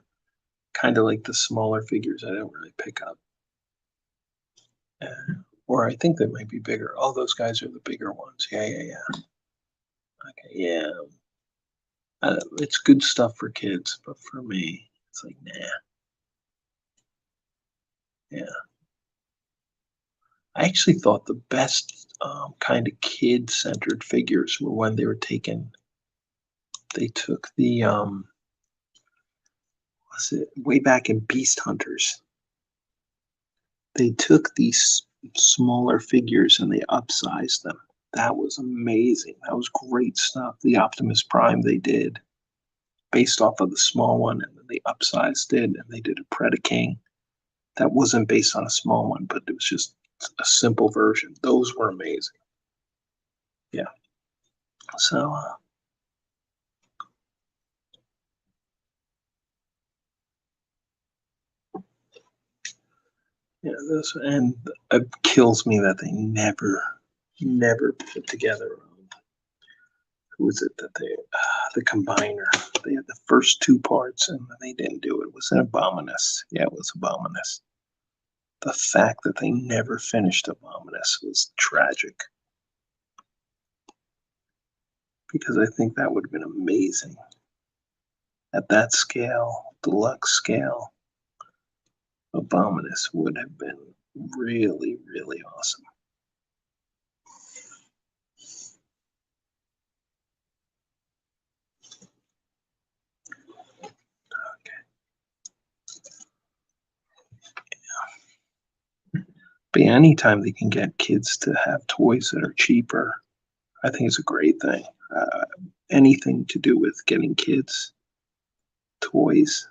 kind of like the smaller figures I don't really pick up. Or I think they might be bigger. Oh, those guys are the bigger ones. Yeah. Okay, yeah. It's good stuff for kids, but for me, it's like, nah. Yeah. I actually thought the best kind of kid-centered figures were when they were taken. They took the was it way back in Beast Hunters? They took these smaller figures and they upsized them. That was amazing. That was great stuff. The Optimus Prime they did based off of the small one, and then they upsized it and they did a Predaking that wasn't based on a small one, but it was just a simple version. Those were amazing. Yeah. So yeah, this and it kills me that they never put together. Who was it that they the combiner? They had the first two parts and they didn't do it. Was it Abominus? Yeah, it was Abominus. The fact that they never finished Abominus was tragic because I think that would have been amazing at that scale, deluxe scale. Abominus would have been really awesome. But yeah, anytime they can get kids to have toys that are cheaper, I think it's a great thing. Anything to do with getting kids toys.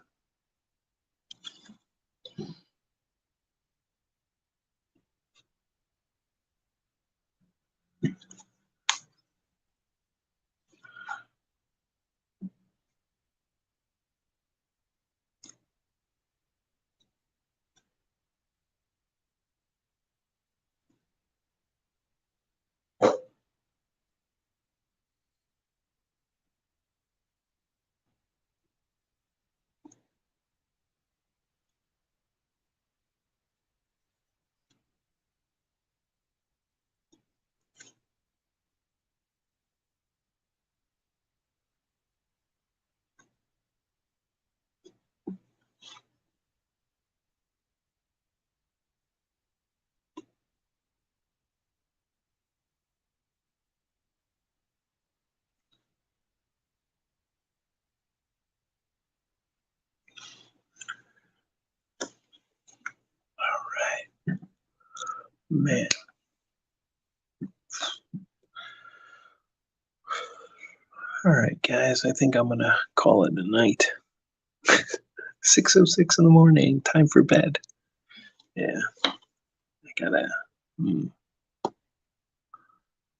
All right, man. All right, guys, I think I'm gonna call it a night. 6:06 in the morning, time for bed. Yeah, I gotta. Mm,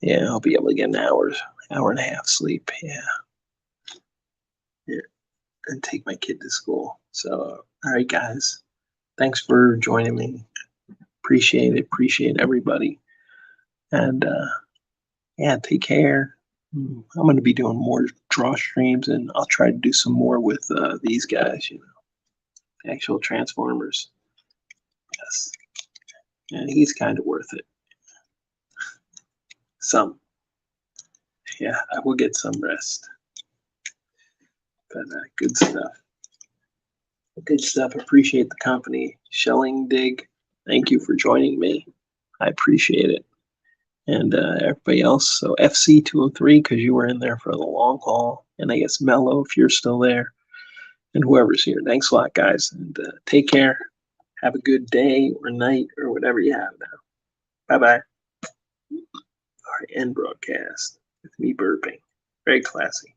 yeah, I'll be able to get an hour and a half sleep. Yeah, and take my kid to school. So, all right, guys, thanks for joining me. Appreciate it. Appreciate everybody. And yeah, take care. I'm going to be doing more draw streams, and I'll try to do some more with these guys. The actual Transformers. Yes, and he's kind of worth it. Some. Yeah, I will get some rest. But good stuff. Good stuff. Appreciate the company. Shelling Dig, thank you for joining me. I appreciate it. And everybody else, so FC203, because you were in there for the long haul. And I guess Mello, if you're still there. And whoever's here. Thanks a lot, guys. And take care. Have a good day or night or whatever you have now. Bye-bye. All right, end broadcast with me burping. Very classy.